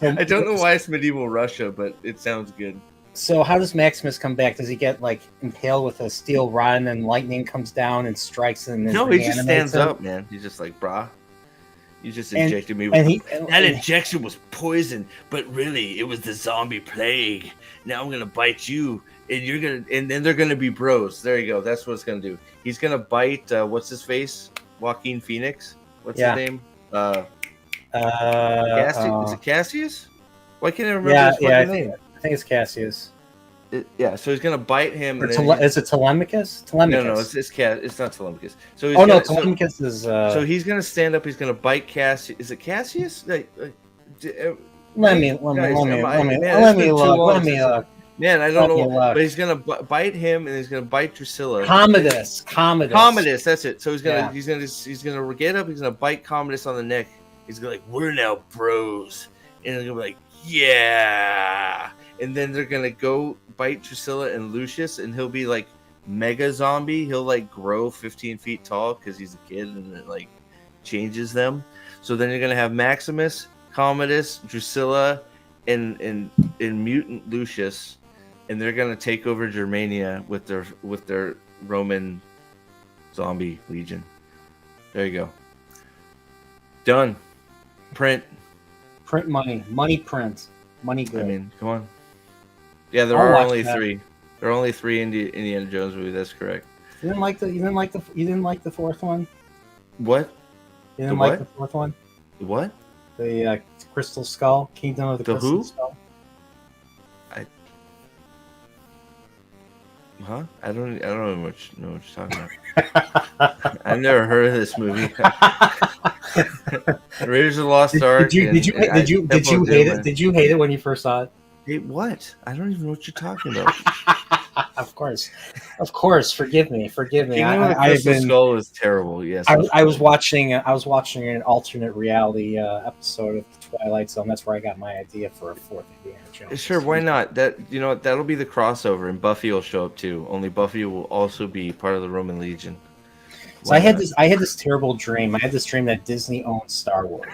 I don't know why it's medieval Russia, but it sounds good. So how does Maximus come back? Does he get impaled with a steel rod and then lightning comes down and strikes him? No, he just stands up, man. He's just like, brah. You just injected me with that injection was poison, but really it was the zombie plague. Now I'm gonna bite you, and then they're gonna be bros. There you go. That's what it's gonna do. He's gonna bite what's his face? Joaquin Phoenix. What's his name? Is it Cassius? Why can't I remember his fucking name? I think it's Cassius. So he's gonna bite him. Or And then is it Telemachus? Telemachus. No, it's Cass. It's not Telemachus. So he's Telemachus is. So he's gonna stand up. He's gonna bite Cassius. Is it Cassius? Let me look. Man, I don't know. But he's gonna bite him, and he's gonna bite Drusilla. Commodus. That's it. So he's gonna get up. He's gonna bite Commodus on the neck. He's gonna like, we're now bros, and he's gonna be like, yeah. And then they're gonna go bite Drusilla and Lucius, and he'll be like mega zombie. He'll like grow 15 feet tall because he's a kid, and it like changes them. So then you're gonna have Maximus, Commodus, Drusilla, and mutant Lucius, and they're gonna take over Germania with their Roman zombie legion. There you go. Done. Print money good. I mean, come on. Yeah, there are only three. There are only three Indiana Jones movies. That's correct. You didn't like the fourth one? What? You didn't like the fourth one? What? The Crystal Skull, Kingdom of the Crystal Skull. I don't know what you're talking about. I've never heard of this movie. Raiders of the Lost Ark. Did you hate it? Did you hate it when you first saw it? Hate what? I don't even know what you're talking about. Of course. Forgive me. Crystal Skull is terrible. Yes, I was watching an alternate reality episode of the Twilight Zone. That's where I got my idea for a fourth Indiana Jones. Sure, why not? That'll be the crossover, and Buffy will show up too. Only Buffy will also be part of the Roman Legion. So I had this terrible dream. I had this dream that Disney owned Star Wars.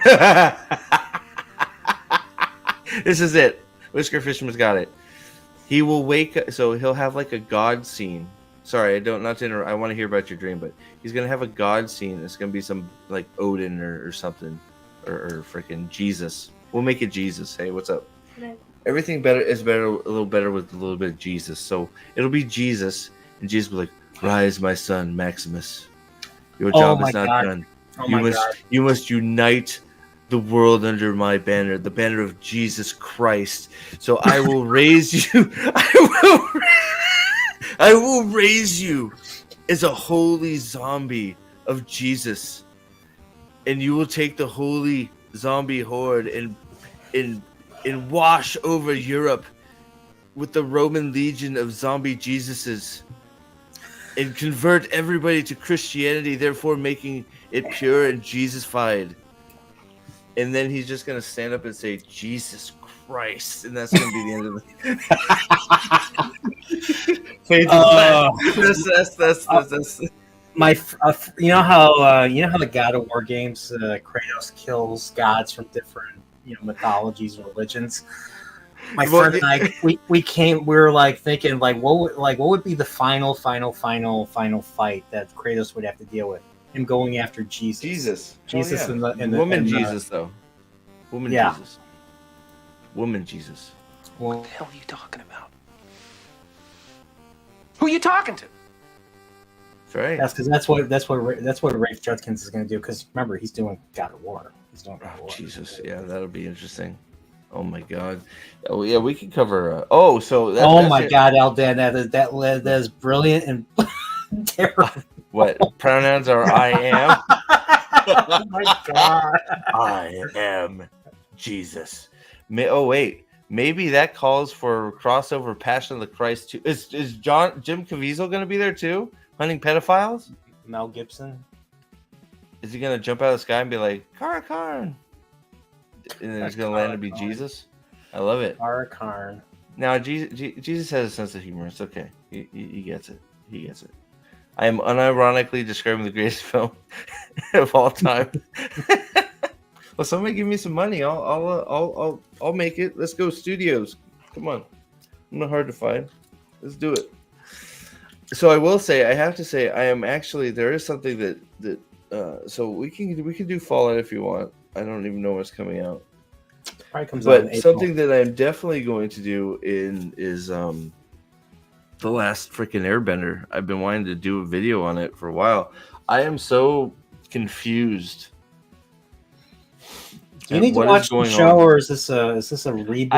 This is it. Whisker Fisherman's got it. He will wake up, so he'll have like a God scene. Sorry, not to interrupt. I want to hear about your dream, but he's gonna have a God scene. It's gonna be some like Odin or something, or freaking Jesus. We'll make it Jesus. Hey, what's up? Everything is better, a little better with a little bit of Jesus. So it'll be Jesus, and Jesus will be like, "Rise, my son, Maximus. Your job is not done. You must unite the world under my banner, the banner of Jesus Christ. So I will raise you. I will raise you as a holy zombie of Jesus, and you will take the holy zombie horde and wash over Europe with the Roman legion of zombie Jesuses, and convert everybody to Christianity, therefore making it pure and Jesus-fied." And then he's just going to stand up and say, "Jesus Christ." And that's going to be the end of the... You know how the God of War games, Kratos kills gods from different mythologies and religions. My friend and I, we were like thinking like what would be the final fight that Kratos would have to deal with? Him going after Jesus. And the woman Jesus though. Woman Jesus. What the hell are you talking about? Who are you talking to? That's right. That's because that's what Rafe Judkins is going to do. Because remember, he's doing God of War. He's doing God of War. Jesus, yeah, that'll be interesting. Oh my God. Oh yeah, we can cover. My God, Aldan, that is brilliant and terrible. What pronouns are I am? Oh my God. I am Jesus. Maybe that calls for crossover Passion of the Christ too. Is Jim Caviezel going to be there too, hunting pedophiles? Mel Gibson. Is he going to jump out of the sky and be like Karn? And then he's going to land and be Jesus? I love it. Karn. Now Jesus has a sense of humor. It's okay. He gets it. He gets it. I am unironically describing the greatest film of all time. Well, somebody give me some money. I'll make it. Let's go studios. Come on. I'm not hard to find. Let's do it. So I have to say, I am actually, there is something that so we can do Fallout if you want. I don't even know what's coming out. Probably comes out in April. Something that I'm definitely going to do is The Last Freaking Airbender. I've been wanting to do a video on it for a while. I am so confused Do you need to watch the show, or is this a reboot?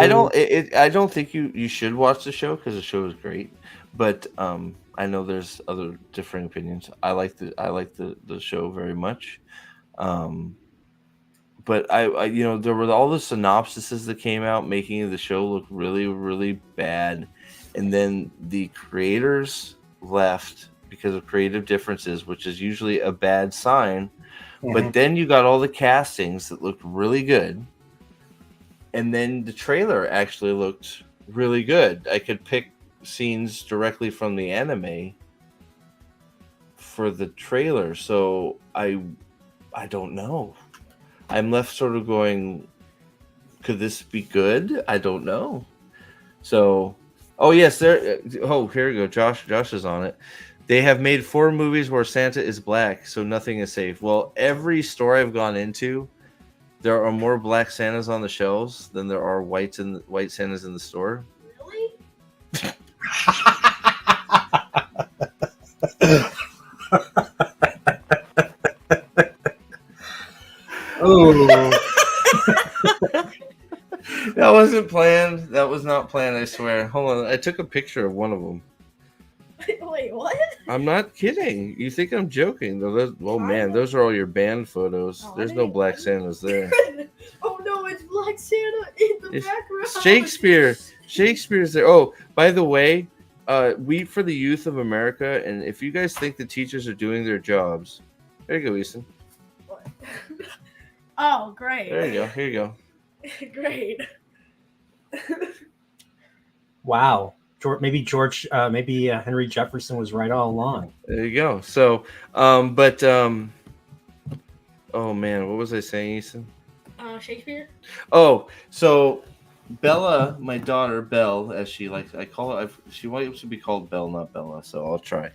I don't think you should watch the show because the show is great, but I know there's other differing opinions. I like the show very much, but I there were all the synopsises that came out making the show look really really bad, and then the creators left because of creative differences, which is usually a bad sign. But then you got all the castings that looked really good. And then the trailer actually looked really good. I could pick scenes directly from the anime for the trailer. So I don't know. I'm left sort of going, could this be good? I don't know. So, here we go. Josh is on it. They have made 4 movies where Santa is black, so nothing is safe. Well, every store I've gone into, there are more black Santas on the shelves than there are white Santas in the store. Really? Oh. That wasn't planned. That was not planned, I swear. Hold on. I took a picture of one of them. Wait, what? I'm not kidding. You think I'm joking? Man, those are all your band photos. Oh, There's no black Santas there. Oh no, it's Black Santa in the background. Shakespeare's there. Oh, by the way, we for the youth of America, and if you guys think the teachers are doing their jobs, there you go, Easton. What? Oh, great. There you go. Here you go. Great. Wow. Maybe Henry Jefferson was right all along. There you go. So, oh man, what was I saying, Easton? Shakespeare. Oh, so Bella, my daughter, Belle, as she likes, I call her. She wants to be called Belle, not Bella. So I'll try.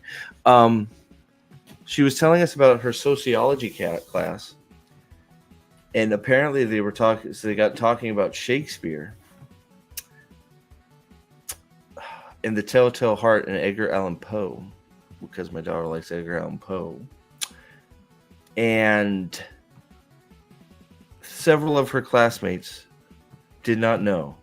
She was telling us about her sociology class, and apparently they were talking. So they got talking about Shakespeare. And the Telltale Heart and Edgar Allan Poe, because my daughter likes Edgar Allan Poe. And several of her classmates did not know.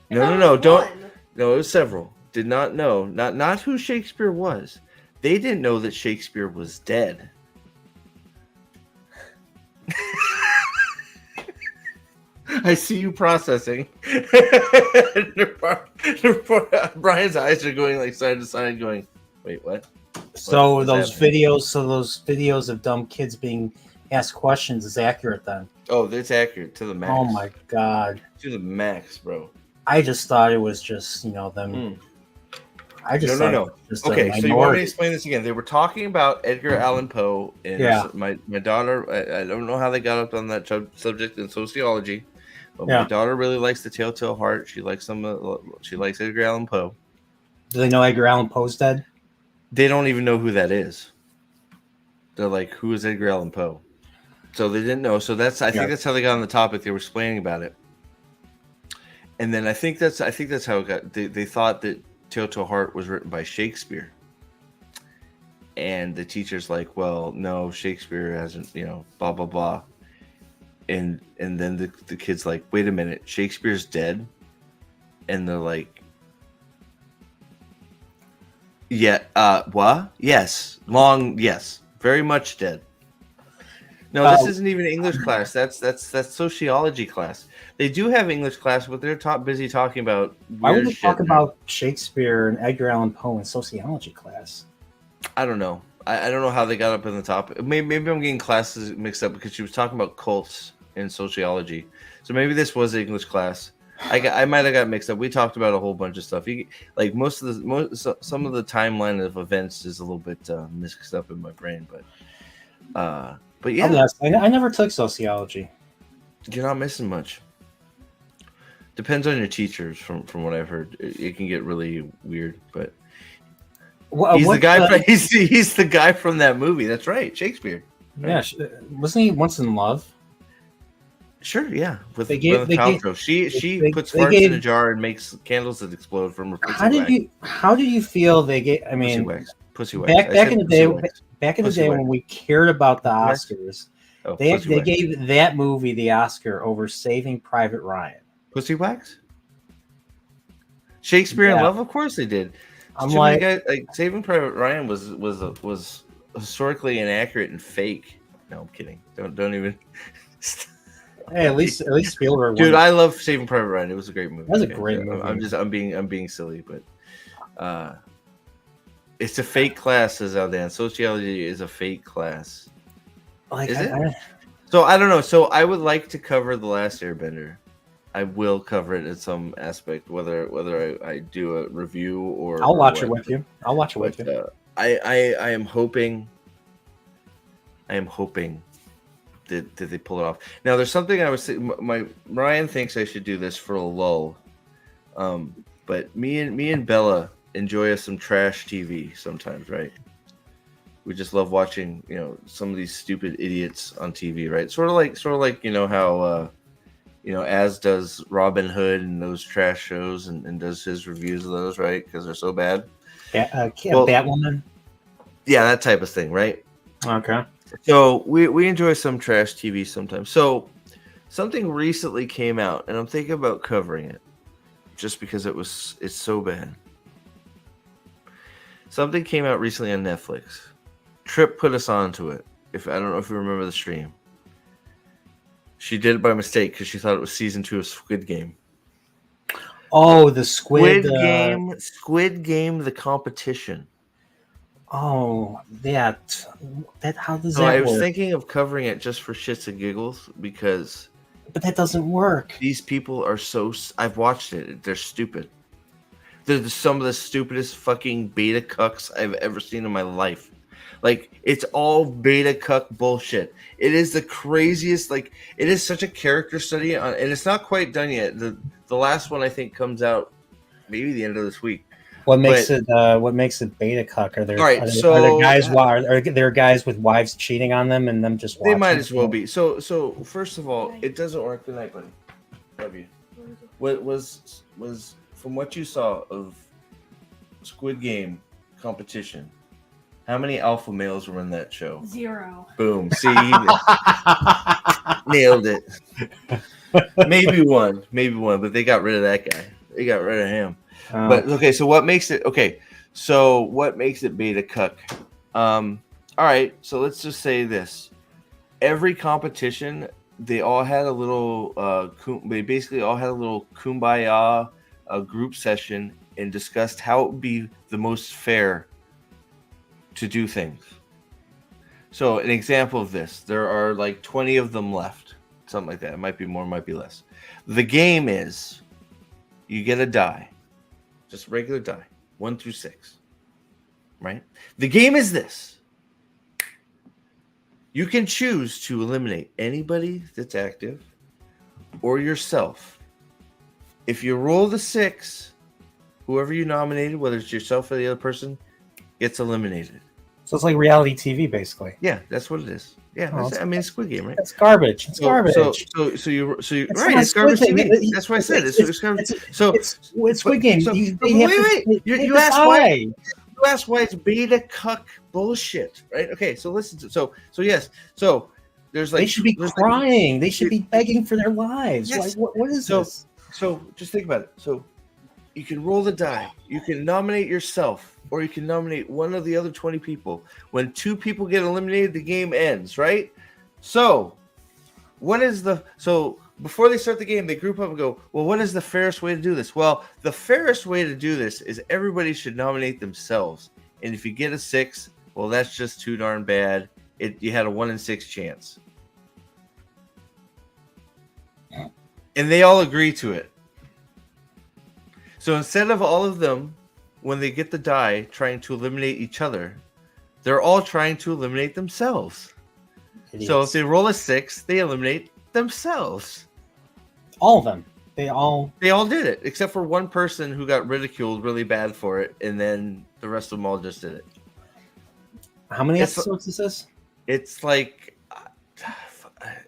No, it was several. Did not know. Not who Shakespeare was. They didn't know that Shakespeare was dead. I see you processing. Brian's eyes are going like side to side, going, "Wait, what?" So those videos of dumb kids being asked questions is accurate then? Oh, that's accurate to the max. Oh my god, to the max, bro. I just thought it was just them. I just no. Okay, so you want me to explain this again? They were talking about Edgar Allan Poe, and my daughter. I don't know how they got up on that subject in sociology. But my daughter really likes the Telltale Heart. She likes She likes Edgar Allan Poe. Do they know Edgar Allan Poe's dead? They don't even know who that is. They're like, "Who is Edgar Allan Poe?" So they didn't know. So I think that's how they got on the topic. They were explaining about it, and then I think that's how it got. They thought that Telltale Heart was written by Shakespeare, and the teacher's like, "Well, no, Shakespeare hasn't. Blah blah blah." And then the kid's like, wait a minute, Shakespeare's dead? And they're like, yeah, what? Yes, very much dead. No, this isn't even English class. That's sociology class. They do have English class, but they're busy talking about weird why would they shit talk about Shakespeare and Edgar Allan Poe in sociology class? I don't know. I don't know how they got up in the topic. Maybe I'm getting classes mixed up because she was talking about cults in sociology. So maybe this was English class. I might have got mixed up. We talked about a whole bunch of stuff. Some of the timeline of events is a little bit mixed up in my brain, but yeah. I never took sociology. You're not missing much. Depends on your teachers. From what I've heard, it can get really weird. But he's the guy from that movie. That's right, Shakespeare. Right? Yeah, wasn't he once in love? Sure, yeah. With Gwyneth Paltrow. She puts farts in a jar and makes candles that explode from her pussy wax. How did you feel they gave? I mean, pussy wax. Back in the day when we cared about the Oscars, Oh, They Pussy Wax. gave that movie the Oscar over Saving Private Ryan. Pussy Wax? Shakespeare in Yeah. Love, of course they did. I'm Too like, many guys, like Saving Private Ryan was historically inaccurate and fake. No, I'm kidding. Don't even. hey, at least Spielberg. Dude, won. I love Saving Private Ryan. It was a great movie. That was a great movie. I'm being silly, but it's a fake class, says Aldan. Sociology is a fake class. Like, Is it? So I don't know. So I would like to cover The Last Airbender. I will cover it in some aspect, whether I do a review or I'll watch or it with you. I'll watch it with you. I am hoping. That they pull it off. Now, there's something I was saying. My Ryan thinks I should do this for a lull, but me and Bella enjoy us some trash TV sometimes, right? We just love watching, some of these stupid idiots on TV, right? Sort of like how as does Robin Hood and those trash shows and does his reviews of those, right? Because they're so bad. Batwoman. Yeah, that type of thing, right? Okay. So we enjoy some trash TV sometimes. So something recently came out, and I'm thinking about covering it, just because it's so bad. Something came out recently on Netflix. Trip put us onto it. I don't know if you remember the stream. She did it by mistake because she thought it was season 2 of Squid Game. Oh, the Squid Game. Squid Game, the competition. Oh, that how does So that I was work? thinking of covering it just for shits and giggles because. But that doesn't work. These people are so. I've watched it. They're stupid. They're some of the stupidest fucking beta cucks I've ever seen in my life. Like, it's all beta cuck bullshit. It is the craziest. Like, it is such a character study, and it's not quite done yet. The last one I think comes out maybe the end of this week. What makes it beta cuck? Are there are there guys with wives cheating on them and them just watching? They might as well be. So first of all, it doesn't work. Good night, buddy. Love you. What was from what you saw of Squid Game competition? How many alpha males were in that show? 0. Boom. See, nailed it. Maybe one, but they got rid of that guy. They got rid of him. But okay, so what makes it beta cuck? All right, so let's just say this: every competition, they all had a little. They basically all had a little kumbaya group session and discussed how it would be the most fair to do things. So, an example of this: there are like 20 of them left, something like that. It might be more, might be less. The game is, you get a die. Just a regular die, 1 through 6, right? The game is this. You can choose to eliminate anybody that's active or yourself. If you roll the 6, whoever you nominated, whether it's yourself or the other person, gets eliminated. So it's like reality TV, basically. Yeah, that's what it is. Yeah, it's Squid Game, right? It's garbage. It's garbage. So you right? It's garbage TV. That's what I said. It's garbage. It's Squid Game. Wait. You asked why? You asked why it's beta cuck bullshit, right? Okay, so listen to so yes. So there's like they should be crying. They should be begging for their lives. Yes. Like what is this? So just think about it. So you can roll the die. You can nominate yourself, or you can nominate one of the other 20 people. When 2 people get eliminated, the game ends, right? So before they start the game, they group up and go, well, what is the fairest way to do this? Well, the fairest way to do this is everybody should nominate themselves. And if you get a 6, well, that's just too darn bad. You had a 1 in 6 chance. And they all agree to it. So instead of all of them, when they get the die, trying to eliminate each other, they're all trying to eliminate themselves. Idiots. So if they roll a 6, they eliminate themselves. All of them. They all did it, except for one person who got ridiculed really bad for it, and then the rest of them all just did it. How many episodes is this? It's like,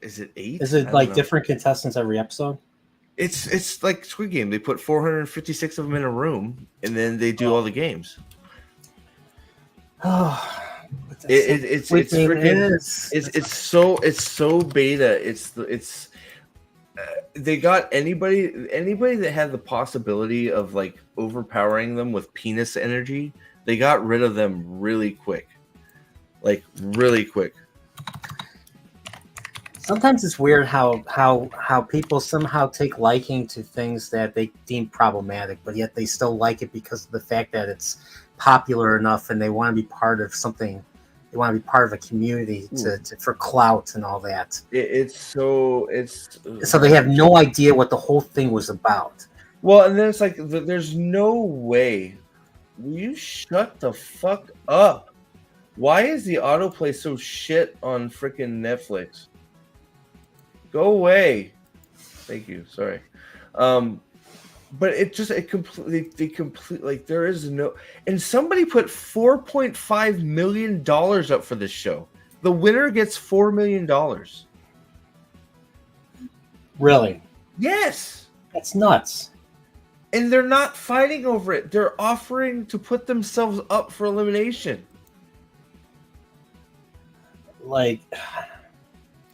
is it 8? Is it like different contestants every episode? It's like Squid Game. They put 456 of them in a room, and then they do all the games. Oh, It's freaking it's so beta. They got anybody that had the possibility of like overpowering them with penis energy. They got rid of them really quick, like really quick. Sometimes it's weird how people somehow take liking to things that they deem problematic, but yet they still like it because of the fact that it's popular enough and they want to be part of something. They want to be part of a community for clout and all that. So they have no idea what the whole thing was about. Well, and then it's like, there's no way. Will you shut the fuck up? Why is the autoplay so shit on freaking Netflix? Go away. Thank you. Sorry. But it completely like there is no, and somebody put $4.5 million up for this show. The winner gets $4 million. Really? Yes. That's nuts. And they're not fighting over it. They're offering to put themselves up for elimination. Like,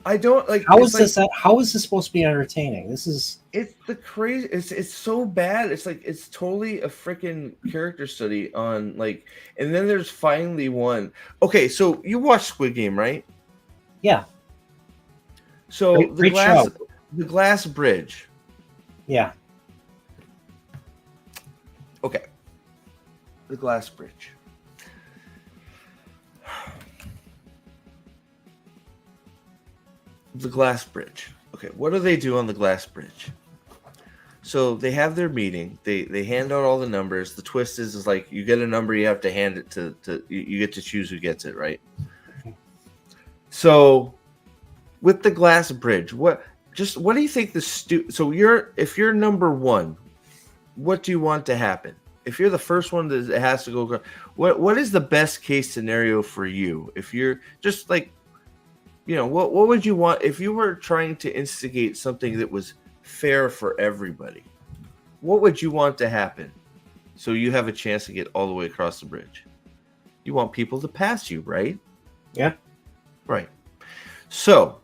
I don't like. How is this? How is this supposed to be entertaining? It's the crazy. It's so bad. It's like it's totally a freaking character study on like. And then there's finally one. Okay, so you watched Squid Game, right? Yeah. So the glass bridge. Yeah. Okay. The glass bridge. The glass bridge. Okay, what do they do on the glass bridge? So they have their meeting. They hand out all the numbers. The twist is like you get a number, you have to hand it to you get to choose who gets it, right? So with the glass bridge, what do you think so if you're number one, what do you want to happen? If you're the first one that has to go, what is the best case scenario for you? If you're just like, you know, what would you want if you were trying to instigate something that was fair for everybody? What would you want to happen so you have a chance to get all the way across the bridge? You want people to pass you, right? Yeah. Right. So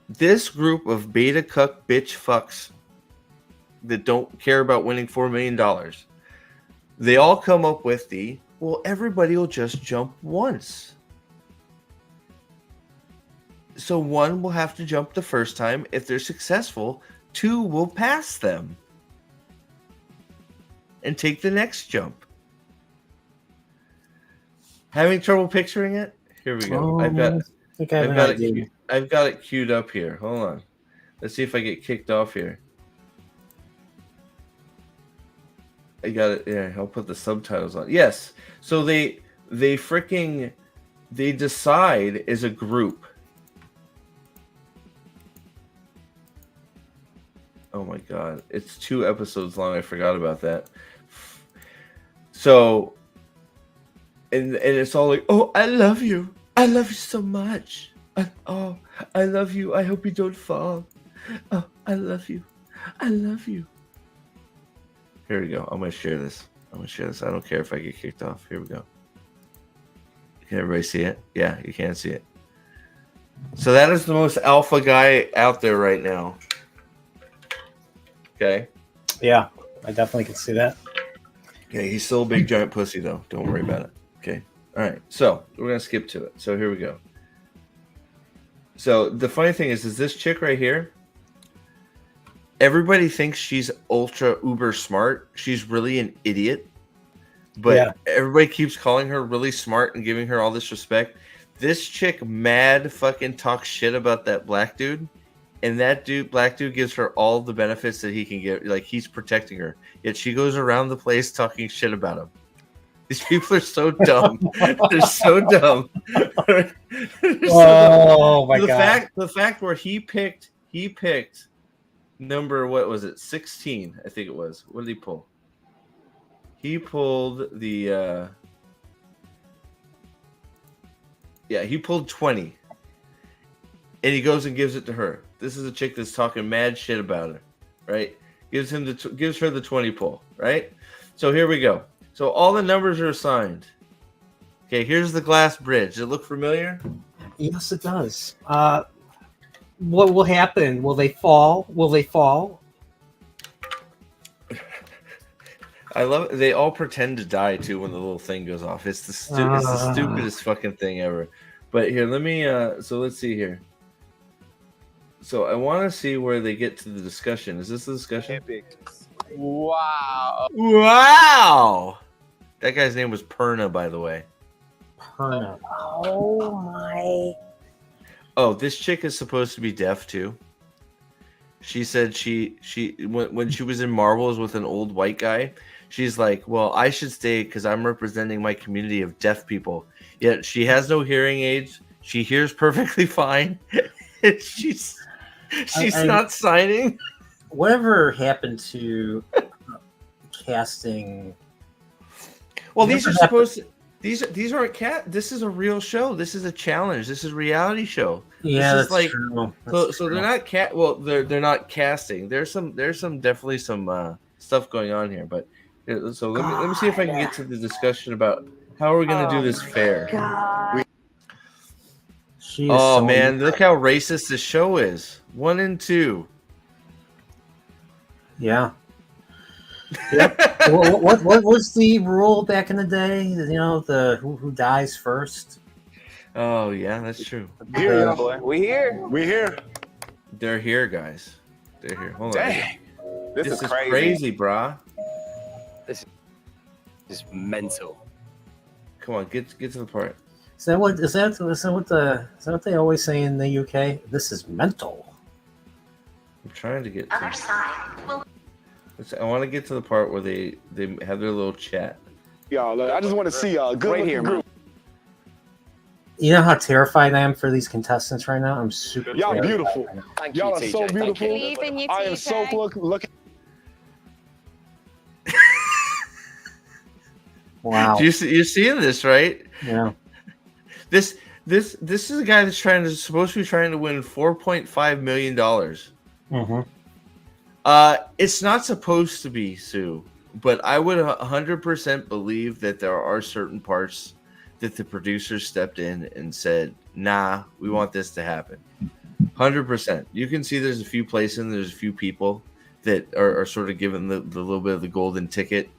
this group of beta cuck bitch fucks that don't care about winning $4 million, they all come up with everybody will just jump once. So one will have to jump the first time. If they're successful, two will pass them and take the next jump. Having trouble picturing it? Here we go. I've got it queued up here. Hold on. Let's see if I get kicked off here. I got it. Yeah, I'll put the subtitles on. Yes. So they decide as a group. Oh my god, it's 2 episodes long. I forgot about that. So, and it's all like, oh, I love you so much. I love you. I hope you don't fall. Oh, I love you. Here we go. I'm gonna share this. I don't care if I get kicked off. Here we go. Can everybody see it? Yeah, you can see it. So that is the most alpha guy out there right now. Okay. Yeah, I definitely can see that. Okay, he's still a big giant pussy though. Don't worry about it. Okay. All right. So we're gonna skip to it. So here we go. So the funny thing is this chick right here, everybody thinks she's ultra uber smart. She's really an idiot. But everybody keeps calling her really smart and giving her all this respect. This chick mad fucking talks shit about that black dude. And that black dude gives her all the benefits that he can get. Like, he's protecting her. Yet she goes around the place talking shit about him. These people are so dumb. They're so dumb. Oh my god. The fact where he picked number, what was it? 16, I think it was. What did he pull? He pulled the he pulled 20. And he goes and gives it to her. This is a chick that's talking mad shit about her, right? Gives her the 20 pull, right? So here we go. So all the numbers are assigned. Okay, here's the glass bridge. Does it look familiar? Yes, it does. What will happen? Will they fall? Will they fall? I love it. They all pretend to die too when the little thing goes off. It's the stupidest fucking thing ever. But here, let me. So let's see here. So I want to see where they get to the discussion. Is this the discussion? Epic. Wow. Wow. That guy's name was Perna, by the way. Perna. Oh my. Oh, this chick is supposed to be deaf too. She said she when she was in Marvels with an old white guy, she's like, well, I should stay because I'm representing my community of deaf people. Yet she has no hearing aids. She hears perfectly fine. she's not signing. Whatever happened to casting? Well, these are supposed to. These aren't This is a real show. This is a challenge. This is a reality show. Yeah, this is that's true. That's so true. they're not Well, they're not casting. There's definitely some stuff going on here. But so let me see if I can get to the discussion about how we're gonna do this fair. God. Oh man, look how racist this show is. 1 and 2. Yeah. Yep. what was the rule back in the day? You know, the who dies first. Oh yeah, that's true. Here, boy. We here. We here. They're here, guys. They're here. Hold on. Dang. This is crazy, brah. This is mental. Come on, get to the part. Is that what they always say in the UK? This is mental. I'm trying to get to. I want to get to the part where they have their little chat. Y'all, I just want to see y'all. Good right here, group. You know how terrified I am for these contestants right now? I'm super. Y'all terrified beautiful. right now. Thank you, Y'all are TJ. so Thank beautiful. you. Believe in you, I am TJ. so looking. Wow. You're seeing this, right? Yeah. This is a guy that's supposed to be trying to win $4.5 million. Mm-hmm. It's not supposed to be, Sue, but I would 100% believe that there are certain parts that the producers stepped in and said, nah, we want this to happen. 100%. You can see there's a few places and there's a few people that are sort of given the little bit of the golden ticket.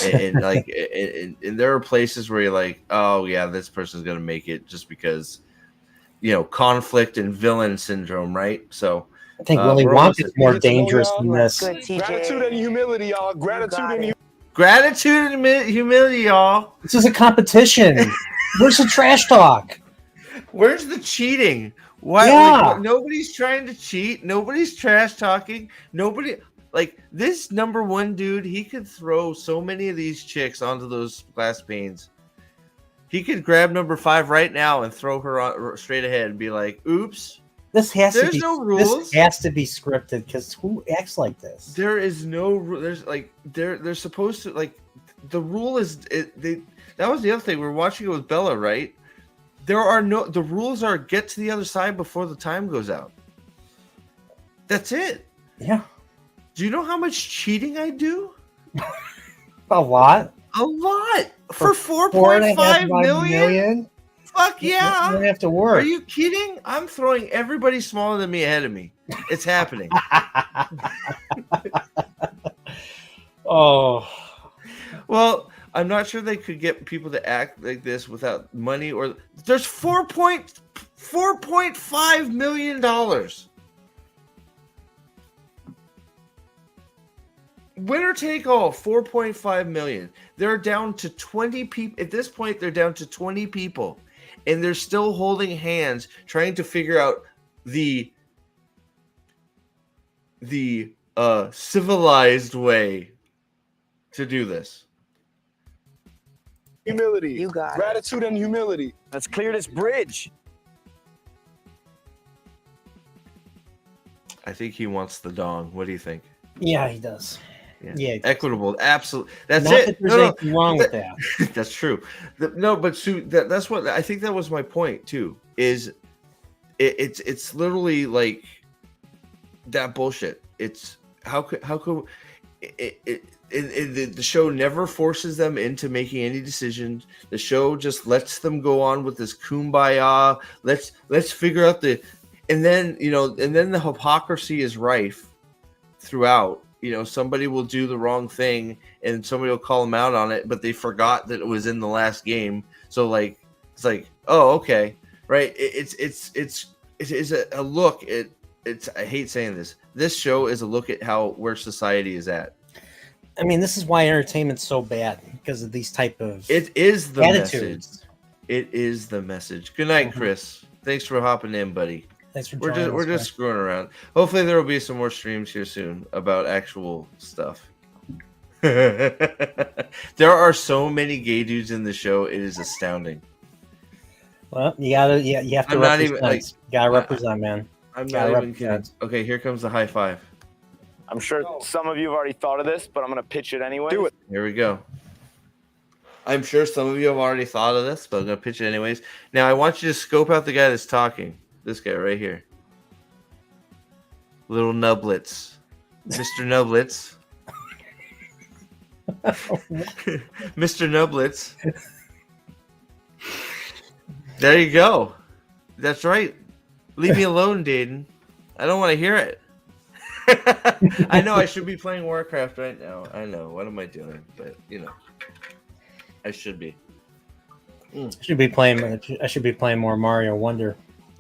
And like, and there are places where you're like, oh yeah, this person's going to make it just because, conflict and villain syndrome, right? So, I think Willy Wonka is more Get to know dangerous y'all. than this. Good, TJ. Gratitude and humility, y'all. Gratitude and humility, y'all. This is a competition. Where's the trash talk? Where's the cheating? Why? Yeah. Like, nobody's trying to cheat. Nobody's trash talking. Nobody. Like, this number one dude, he could throw so many of these chicks onto those glass panes. He could grab number 5 right now and throw her on, straight ahead and be like, oops. This has There's to be no rules. This has to be scripted because who acts like this? There is no. There's like they're supposed to, like, the rule is that was the other thing. We were watching it with Bella, right? The rules are get to the other side before the time goes out. That's it. Yeah. Do you know how much cheating I do? A lot. A lot for $4.5 $4.5 million. million? Fuck yeah! You don't have to work. Are you kidding? I'm throwing everybody smaller than me ahead of me. It's happening. Oh. Well, I'm not sure they could get people to act like this without money, or there's $4.5 million. Winner take all, $4.5 million. They're down to 20 people. At this point, they're down to 20 people. And they're still holding hands, trying to figure out the civilized way to do this. Humility. You got it. Gratitude and humility. Let's clear this bridge. I think he wants the dong. What do you think? Yeah, he does. Yeah, equitable, absolute. That's Not it. that there's anything wrong with that. That's true. But Sue, that's what I think. That was my point too. Is it's literally like that bullshit. It's how could the show never forces them into making any decisions. The show just lets them go on with this kumbaya. Let's figure out and then the hypocrisy is rife throughout. Somebody will do the wrong thing and somebody will call them out on it, but they forgot that it was in the last game. So it's like, oh, okay, right? It's a look at it's. I hate saying this. This show is a look at where society is at. I mean, this is why entertainment's so bad, because of these type of It is the attitudes. message. It is the message. Good night, Chris. Thanks for hopping in, buddy. Thanks for We're joining just us, screwing around. Hopefully there will be some more streams here soon about actual stuff. There are so many gay dudes in the show. It is astounding. Well, you have to I'm not represent. even, like, You gotta represent, man. I'm Gotta not even kidding. represent. Okay, here comes the high five. I'm sure some of you have already thought of this, but I'm going to pitch it anyway. Do it. Here we go. I'm sure some of you have already thought of this, but I'm going to pitch it anyways. Now, I want you to scope out the guy that's talking. This guy right here. Little Nublets. Mr. Nublets. Mr. Nublets. There you go. That's right. Leave me alone, Dayton. I don't want to hear it. I know I should be playing Warcraft right now. I know. What am I doing? But I should be. I should be playing more Mario Wonder.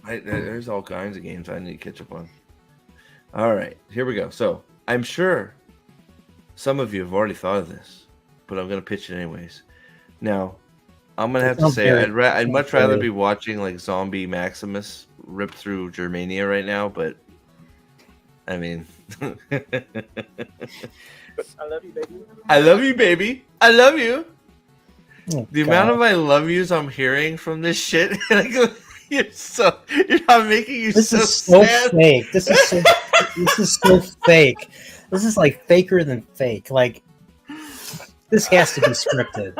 There's all kinds of games I need to catch up on. All right, here we go. So I'm sure some of you have already thought of this, but I'm going to pitch it anyways. Now, I'm going to have to say I'd much rather be watching like Zombie Maximus rip through Germania right now, but I mean, I love you, baby. I love you, baby. I love you. Oh, The God. amount of I love yous I'm hearing from this shit, you're not making you This so is so sad. fake. This is so fake. This is like faker than fake. Like this has to be scripted.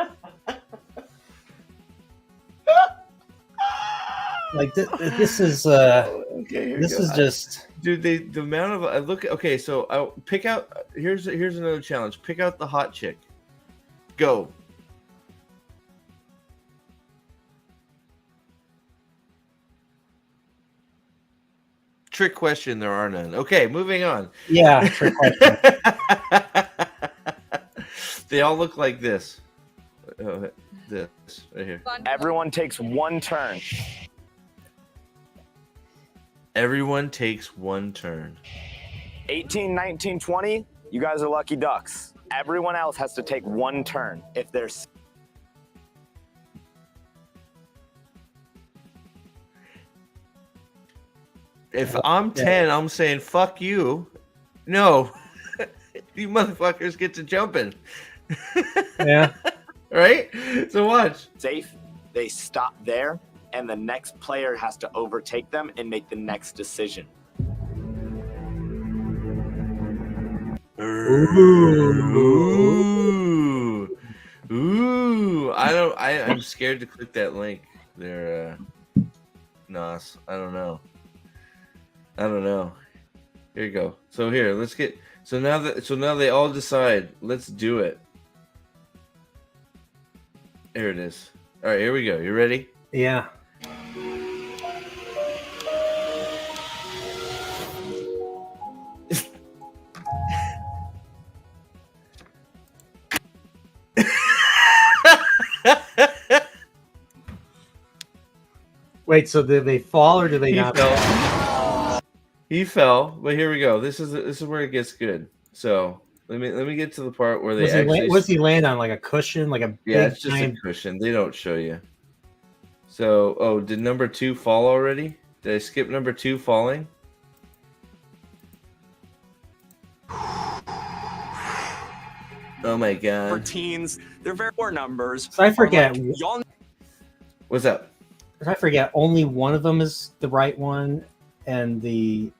Like this is Okay, here this we is go. just Dude, the amount of I look. Okay, so I'll pick out. Here's another challenge. Pick out the hot chick. Go. Trick question. There are none. Okay, moving on. yeah. Trick question. They all look like this. This right here. Everyone takes one turn. Everyone takes one turn. 18, 19, 20, you guys are lucky ducks. Everyone else has to take one turn. If there's If I'm 10, I'm saying fuck you. No, you motherfuckers get to jumping. Yeah. Right? So watch. safe, they stop there, and the next player has to overtake them and make the next decision. Ooh. I'm scared to click that link there, Nos. I don't know. Here you go. So here, let's get so now they all decide. Let's do it. There it is. All right, here we go. You ready? Yeah. Wait, so did they fall or did they He not? fell. He fell, but here we go. This is where it gets good. So let me get to the part where they Was he land on like a cushion, like a yeah, big it's just a giant? cushion. They don't show you. So did number 2 fall already? Did I skip number 2 falling? Oh my For god. teens, they're very poor numbers. So I forget. Y'all What's up? I forget. Only one of them is the right one, and the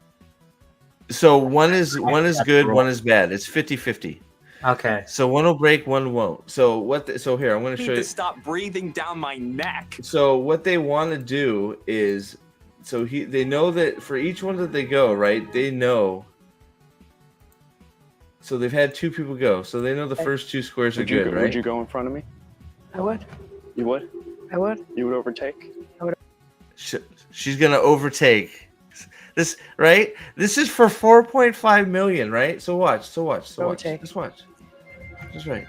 So one is good, one is bad. It's 50-50. okay. So one will break, one won't. So so here, I'm going to need show to you. stop breathing down my neck. So what they want to do is, they know that for each one that they go, right? They know So they've had 2 people go. So they know the first 2 squares are good, right? Would you go in front of me? I would. You would? I would. You would overtake? She's gonna overtake this, right? This is for 4.5 million, right? So watch. Overtake. Just watch. Just right.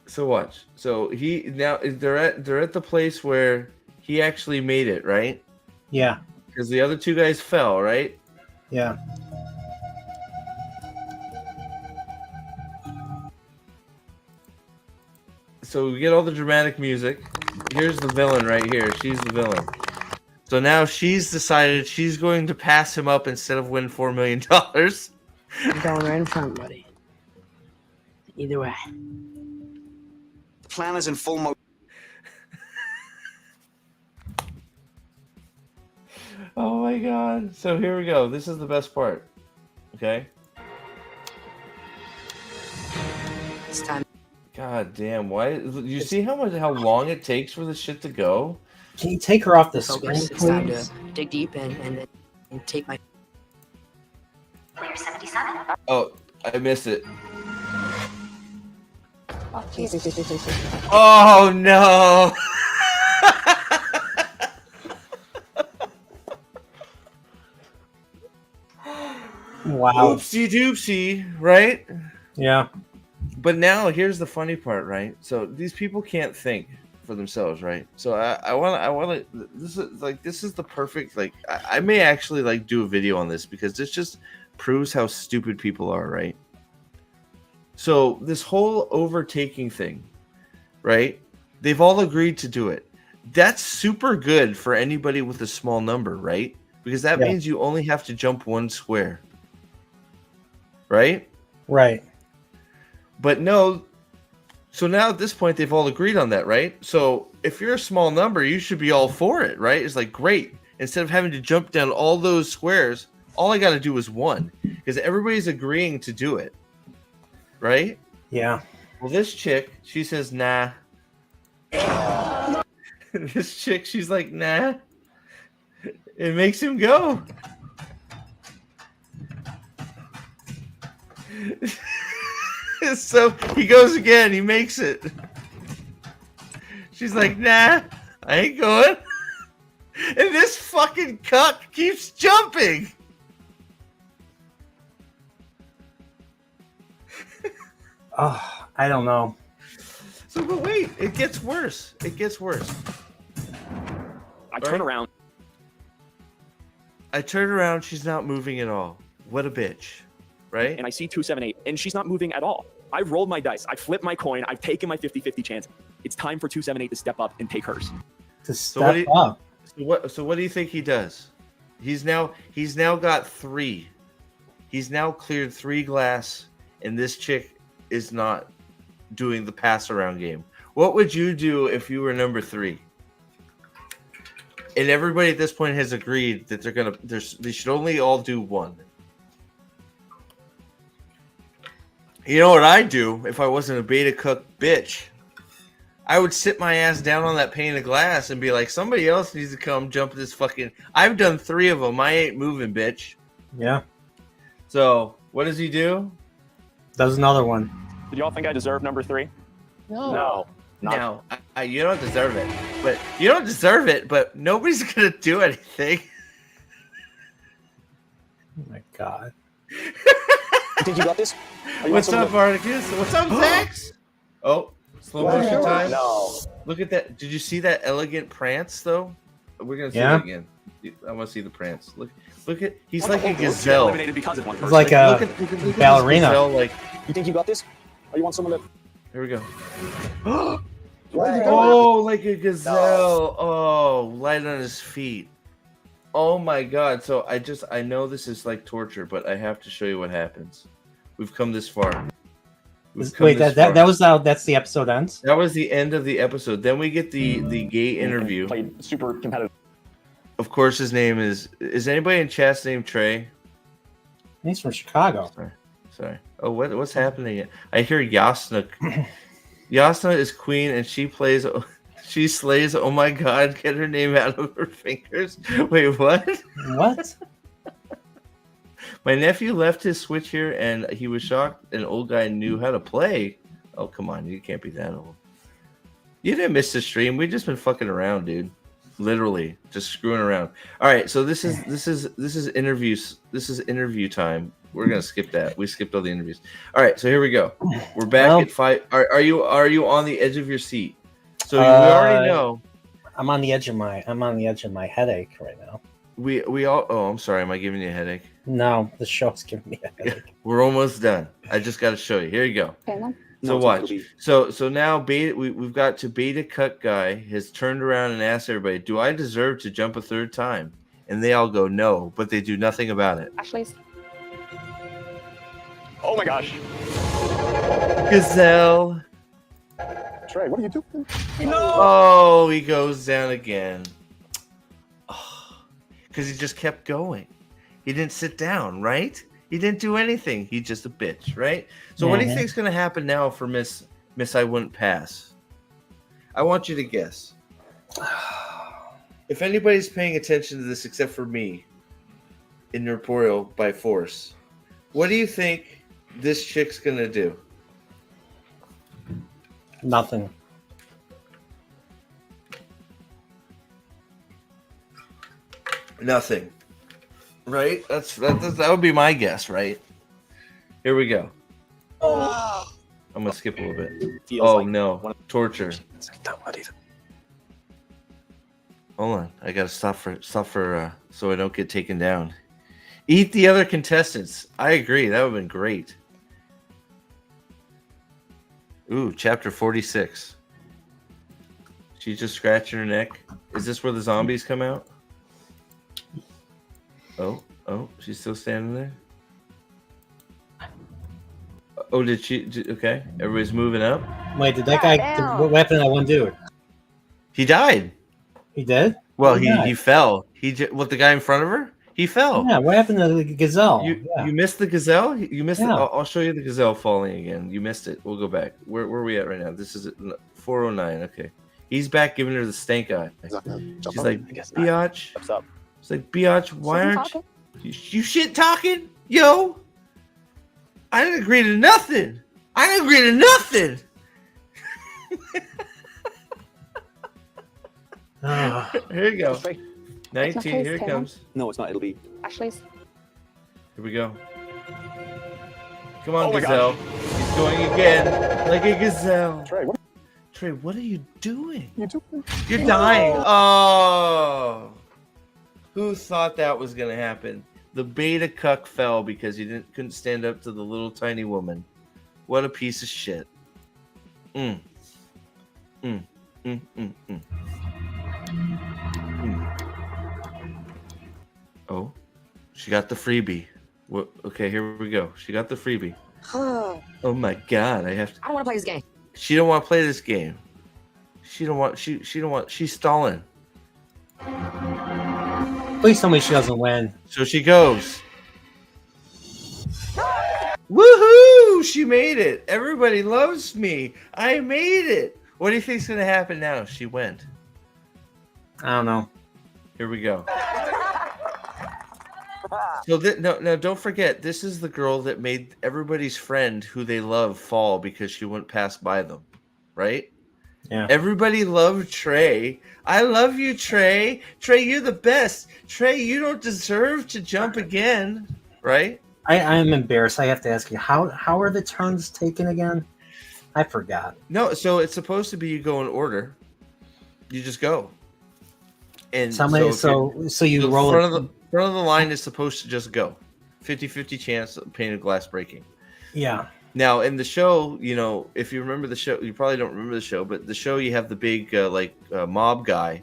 So watch. So they're at the place where he actually made it, right? Yeah. Because the other 2 guys fell, right? Yeah. So we get all the dramatic music. Here's the villain right here. She's the villain. So now she's decided she's going to pass him up instead of win $4 million. I'm going right in front, buddy. Either way. The plan is in full motion. Oh my god. So here we go. This is the best part. Okay? It's time. God damn. Why? You see how long it takes for this shit to go? Can you take her off the screen, Focus. It's time please? to dig deep and take my. Player 77. Oh, I missed it. Oh no. Wow. Oopsie doopsie, right? Yeah. But now here's the funny part, right? So these people can't think for themselves, right? So I want to. This is the perfect. Like I may actually like do a video on this because this just proves how stupid people are, right? So this whole overtaking thing, right? They've all agreed to do it. That's super good for anybody with a small number, right? Because that means you only have to jump 1 square, right? Right. But no, so now at this point, they've all agreed on that, right? So if you're a small number, you should be all for it, right? It's like, great. Instead of having to jump down all those squares, all I got to do is 1 because everybody's agreeing to do it, right? Yeah. Well, this chick, she says, nah. This chick, she's like, nah. It makes him go. So he goes again. He makes it. She's like, nah, I ain't going. And this fucking cuck keeps jumping. Oh, I don't know. So, but wait, it gets worse. It gets worse. I turn around. I turn around. She's not moving at all. What a bitch. Right? And I see 278, and she's not moving at all. I rolled my dice. I flipped my coin. I've taken my 50-50 chance. It's time for 278 to step up and take hers. To step up. So what do you think he does? He's now got 3. He's now cleared 3 glass, and this chick is not doing the pass around game. What would you do if you were number 3? And everybody at this point has agreed that they should only all do 1. You know what I'd do if I wasn't a beta cook bitch? I would sit my ass down on that pane of glass and be like, somebody else needs to come jump this fucking... I've done 3 of them. I ain't moving, bitch. Yeah. So, what does he do? Does another one. Did y'all think I deserve number 3? No. No, you don't deserve it. But you don't deserve it, but nobody's going to do anything. Oh my god. You think you got this? What's up, Articus? What's up, Zax? Oh, slow motion time. No. Look at that. Did you see that elegant prance, though? We're going to see it again. I want to see the prance. Look at, he's like a gazelle. Eliminated because of one person. It's like a look at ballerina. Gazelle, like, You think you got this? Or you want someone to... here we go. Oh, like a gazelle. Oh, light on his feet. Oh my god. So I know this is like torture, but I have to show you what happens. We've come this far. Wait, that's the episode ends? That was the end of the episode. Then we get the gay interview. Played super competitive. Of course, his name is anybody in chat's name Trey? He's from Chicago. Sorry. Oh, what's happening? I hear Yasna. Yasna is queen, and she slays. Oh my god! Get her name out of her fingers. Wait, what? What? My nephew left his Switch here, and he was shocked an old guy knew how to play. Oh, come on. You can't be that old. You didn't miss the stream. We've just been fucking around, dude. Literally, just screwing around. All right, so this is interviews. This is interview time. We're gonna skip that. We skipped all the interviews. All right, so here we go. We're back at 5. Are you on the edge of your seat? So we already know. I'm on the edge of my headache right now. We all. Oh, I'm sorry. Am I giving you a headache? No, the show's giving me a headache. We're almost done. I just got to show you. Here you go. So watch. So now beta. We've got to beta cut guy has turned around and asked everybody, "Do I deserve to jump a third time?" And they all go no, but they do nothing about it. Ashley's. Oh my gosh. Gazelle. Trey, what are you doing? Oh, he goes down again. Because he just kept going. He didn't sit down, right? He didn't do anything. He's just a bitch, right? So what do you think's going to happen now for Miss I Wouldn't Pass? I want you to guess. If anybody's paying attention to this except for me, incorporeal by force, what do you think this chick's going to do? Nothing. Nothing. Right? That would be my guess, right? Here we go. I'm gonna skip a little bit. Oh no. Torture. Hold on. I gotta stop for so I don't get taken down. Eat the other contestants. I agree. That would have been great. Ooh, chapter 46. She's just scratching her neck. Is this where the zombies come out? Oh, she's still standing there. Oh, did she? Okay, everybody's moving up. Wait, did that guy? What happened to that one dude? He died. He did? Well, he fell. What, the guy in front of her? He fell. Yeah. What happened to the gazelle? You missed the gazelle. You missed it. I'll show you the gazelle falling again. You missed it. We'll go back. Where are we at right now? This is 409. Okay, he's back giving her the stank eye. She's like, biatch. What's up? It's like, biatch, why aren't you shit talking? Yo, I didn't agree to nothing. Here you go. 19, here it comes. No, it's not. It'll be Ashley's. Here we go. Come on, gazelle. He's going again, like a gazelle. Trey, what are you doing? You're dying. Oh. Who thought that was going to happen? The beta cuck fell because he couldn't stand up to the little tiny woman. What a piece of shit. Oh, she got the freebie. What? Okay, here we go. She got the freebie. Oh my god, I don't want to play this game. She don't want to play this game. She don't want. She's stalling. Please tell me she doesn't win. So she goes. Woohoo! She made it. Everybody loves me. I made it. What do you think's gonna happen now? She went. I don't know. Here we go. So no, don't forget. This is the girl that made everybody's friend who they love fall because she wouldn't pass by them, right? Yeah. Everybody loved Trey. I love you, Trey. Trey, you're the best. Trey, you don't deserve to jump again, right? I am embarrassed. I have to ask you, how are the turns taken again? I forgot. No, so it's supposed to be you go in order. You just go. And so you roll front of the line is supposed to just go. 50-50 chance of pane of glass breaking. Yeah. Now in the show, if you remember the show, you probably don't remember the show, but the show you have the big mob guy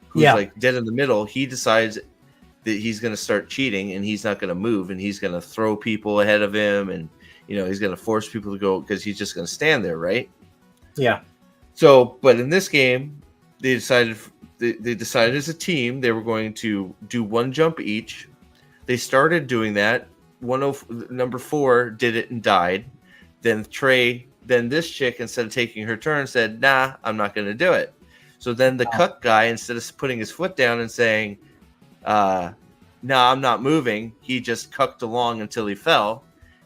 who's like dead in the middle. He decides that he's going to start cheating and he's not going to move and he's going to throw people ahead of him and he's going to force people to go because he's just going to stand there, right? Yeah. So, but in this game, they decided as a team they were going to do one jump each. They started doing that. Number 4 did it and died. Then this chick, instead of taking her turn, said, "Nah, I'm not going to do it." So then the cuck guy, instead of putting his foot down and saying, "No, no, I'm not moving. He just cucked along until he fell,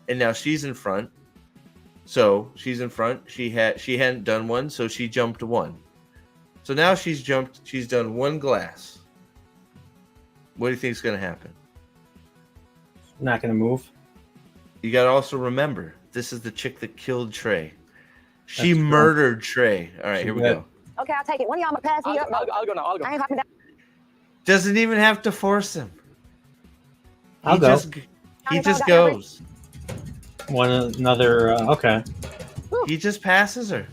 and now she's in front. So she's in front. She hadn't done one, so she jumped one. So now she's jumped. She's done one glass. What do you think is going to happen? Not going to move. You got to also remember, this is the chick that killed Trey. She That's murdered Trey. All right, here we go. Okay, I'll take it. One of y'all gonna pass me up. I'll go now. I'll go. I ain't hopping down. Doesn't even have to force him. I'll go. He just goes. Another. Okay. He just passes her.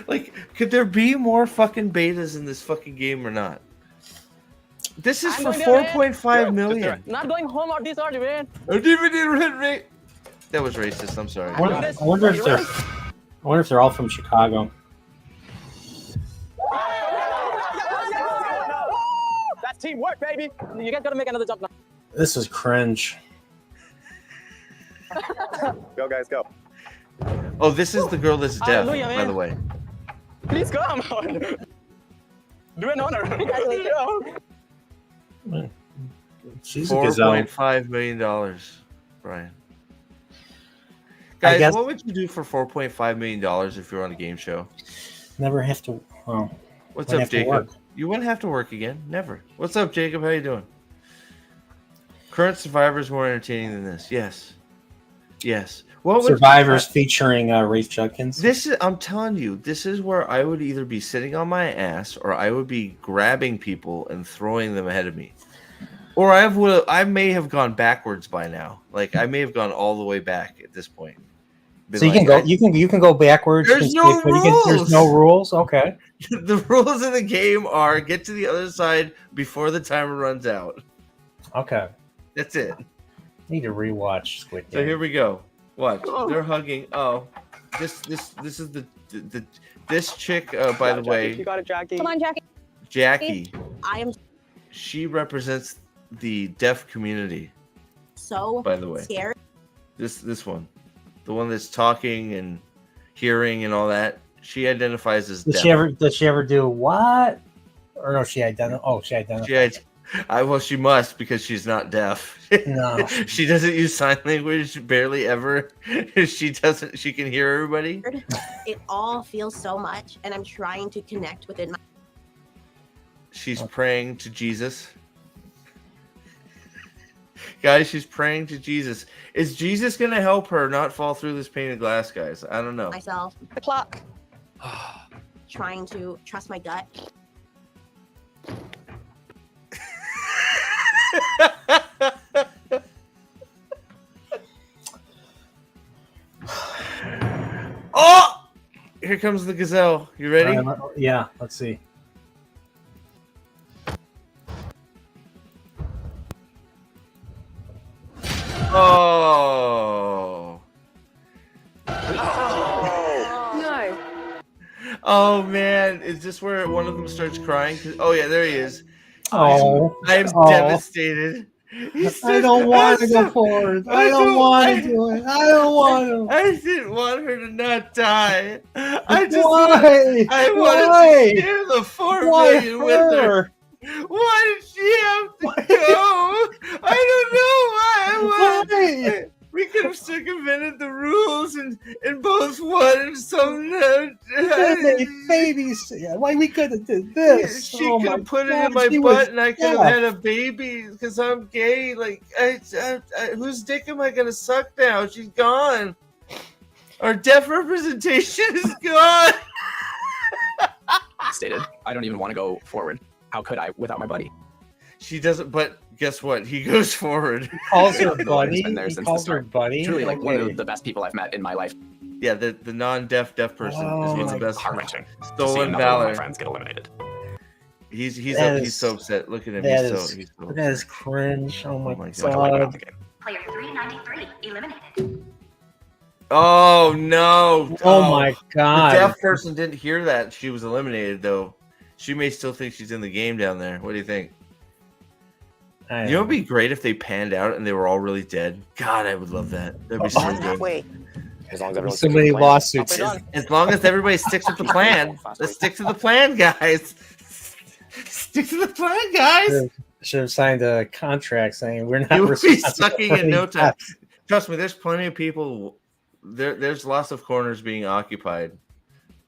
Like, could there be more fucking betas in this fucking game or not? This is for 4.5 million. Not going home out this early, man. That was racist. I'm sorry. I wonder if they're all from Chicago. That's teamwork, baby. You guys gotta make another jump now. This is cringe. Go, guys, go. Oh, this is the girl that's deaf, Hallelujah, by man. the way. Please come on. Do an honor. She's a gazelle. $4.5 million, Brian. Guys, guess- what would you do for $4.5 million if you're on a game show? Never have to. Well, What's wouldn't up, have to Jacob? work. You wouldn't have to work again. Never. What's up, Jacob? How you doing? Current Survivor is more entertaining than this. Yes. Yes. What would Survivors featuring Rafe Judkins. This is, I'm telling you, this is where I would either be sitting on my ass or I would be grabbing people and throwing them ahead of me. Or I may have gone backwards by now. Like I may have gone all the way back at this point. So you can go. You can go backwards. There's no rules. There's no rules. Okay. The rules of the game are get to the other side before the timer runs out. Okay. That's it. Need to rewatch Squid Game. So here we go. Watch. They're hugging. Oh, this is the this chick. By the way, You got it, Jackie. Come on, Jackie. Jackie. I am She represents the deaf community. so By the way, scared. this one, the one that's talking and hearing and all that. She identifies as deaf. Did she ever do what? Or no, she identified. Oh, she identified. Well, she must because she's not deaf. No. She doesn't use sign language barely ever. She doesn't. She can hear everybody. It all feels so much, and I'm trying to connect within my. She's praying to Jesus. Guys, she's praying to Jesus. Is Jesus going to help her not fall through this pane of glass, guys? I don't know. Myself. The clock. Trying to trust my gut. Oh! Here comes the gazelle. You ready? Yeah, let's see. Oh. No. Oh man, is this where one of them starts crying? Oh yeah, there he is. Oh, I'm devastated. I don't want to go forward. I don't want to do it. I don't want to. I didn't want her to not die. Why? I wanted to share the 4 million with her. Why did she have to go? I don't know why. We could have circumvented the rules and both won some. Babies. Why we could have did this? She could have put it in my butt and I could have had a baby because I'm gay. Like, whose dick am I gonna suck now? She's gone. Our deaf representation is gone. Stated, I don't even want to go forward. How could I without my buddy? She doesn't, but guess what? He goes forward. He calls her It's buddy. been there He since calls the her start. buddy. Truly, like one Okay. of the best people I've met in my life. Yeah, the non-deaf person is one of the best. Heart-wrenching. Stolen My valor. friends get eliminated. He's That so is- upset. Look at him. That He's is so that is cringe. Oh my my So I like god. the game. Player 393 eliminated. Oh no! Oh my The god. deaf person didn't hear that she was eliminated though. She may still think she's in the game down there. What do you think? You know, it'd be great if they panned out and they were all really dead. God, I would love that. That'd be so good. Wait. As long as everyone So many lawsuits. As long as everybody sticks with the plan. Let's stick to the plan, guys. Stick to the plan, guys. Should have signed a contract saying we're not You'll be responsible sucking for in any no time. deaths. Trust me, there's plenty of people. There's lots of corners being occupied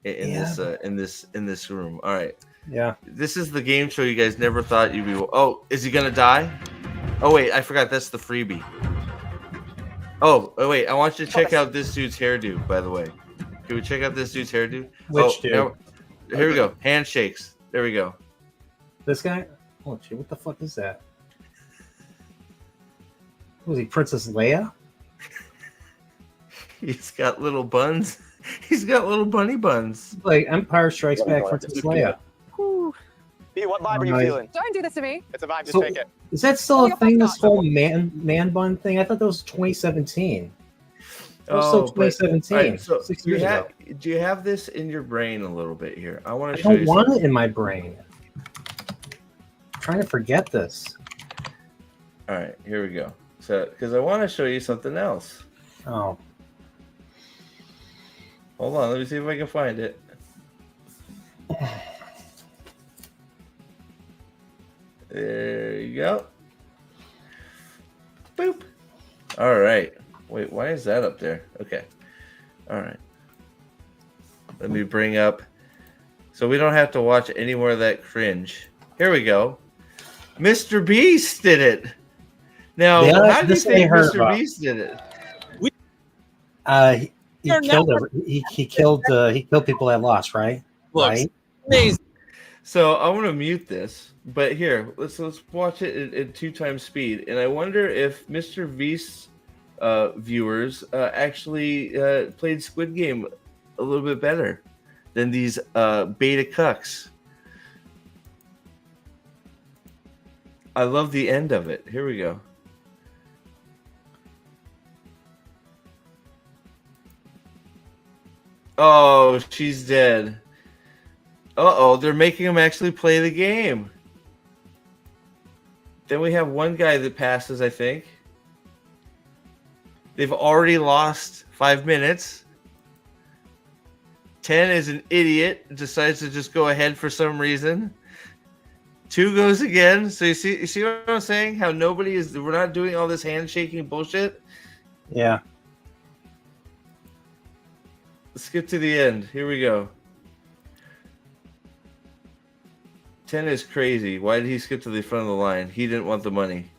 in this room. All right. Yeah. This is the game show you guys never thought you'd be. Oh, is he gonna die? Oh wait, I forgot. That's the freebie. Oh wait, I want you to check out this dude's hairdo. By the way, can we check out this dude's hairdo? Which dude? Now, here we go. Handshakes. There we go. This guy? Oh shit! What the fuck is that? Was he Princess Leia? He's got little buns. He's got little bunny buns. Like Empire Strikes Back, Princess Leia. B, what vibe are you feeling? Don't do this to me. It's a vibe. Just So, take it. is that still a thing? This whole man bun thing? I thought that was 2017. That was still 2017. All right, so 6 years ago. do you have this in your brain a little bit here? I want I to show you. don't want something. it in my brain. I'm trying to forget this. All right, here we go. So, because I want to show you something else. Oh. Hold on, let me see if I can find it. There you go. Boop. All right. Wait, why is that up there? Okay. All right. Let me bring up. So we don't have to watch any more of that cringe. Here we go. Mr. Beast did it. Now, Yeah, how do you this I think heard Mr. about. Beast did it? He killed he killed people that lost, right? Looks Right. amazing. So I want to mute this, but here let's watch it at 2 times speed, and I wonder if Mr. Beast's viewers actually played Squid Game a little bit better than these beta cucks. I love the end of it. Here we go. Oh, she's dead. Uh-oh, they're making him actually play the game. Then we have one guy that passes, I think. They've already lost 5 minutes. 10 is an idiot, decides to just go ahead for some reason. 2 goes again. So you see what I'm saying? How we're not doing all this handshaking bullshit. Yeah. Let's get to the end. Here we go. 10 is crazy. Why did he skip to the front of the line? He didn't want the money.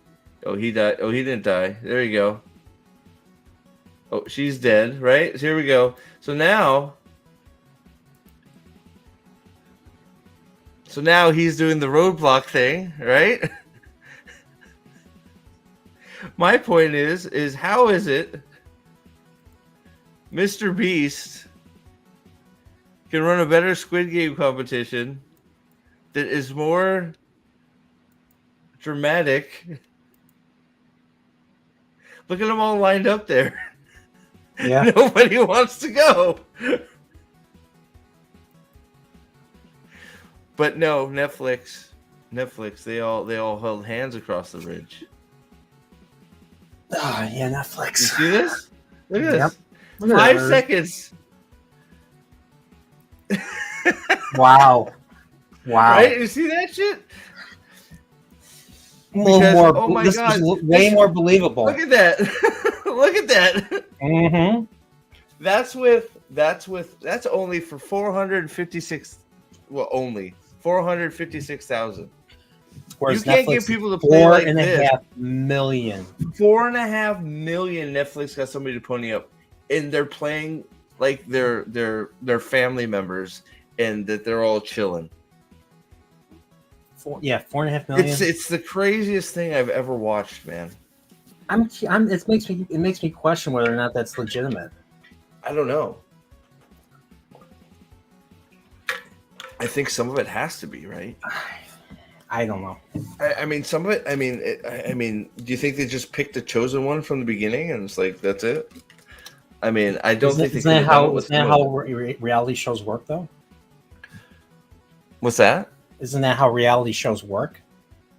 Oh, he died. Oh, he didn't die. There you go. Oh, she's dead, right? So here we go. So now he's doing the roadblock thing, right? My point is how is it Mr. Beast can run a better Squid Game competition that is more dramatic? Look at them all lined up there. Yeah. Nobody wants to go. But no, Netflix, they all held hands across the ridge. Oh, yeah, Netflix. You see this? Look at Yep. this. Look at 5 her. seconds. Wow. Wow. Right? You see that shit? Oh my this God. is way more believable. Look at that. Look at that. Mm-hmm. That's only for 456. Well, only 456,000. Whereas You can't Netflix get people to play like this. 4.5 million. 4.5 million. Netflix got somebody to pony up, and they're playing like they're family members, and that they're all chilling. 4.5 million. It's the craziest thing I've ever watched, man. It makes me question whether or not that's legitimate. I don't know. I think some of it has to be, right? I don't know. I mean, some of it. I mean, do you think they just picked the chosen one from the beginning and it's like that's it? I mean, I don't think Isn't that how reality shows work, though? What's that? Isn't that how reality shows work?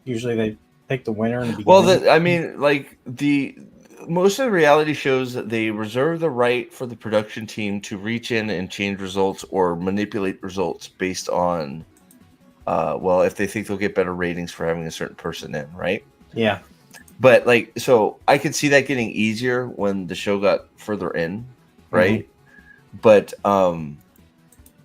Usually, they pick the winner in the beginning. Well, I mean, like most of the reality shows, they reserve the right for the production team to reach in and change results or manipulate results based on, well, if they think they'll get better ratings for having a certain person in, right? Yeah. But like, so I could see that getting easier when the show got further in, right? But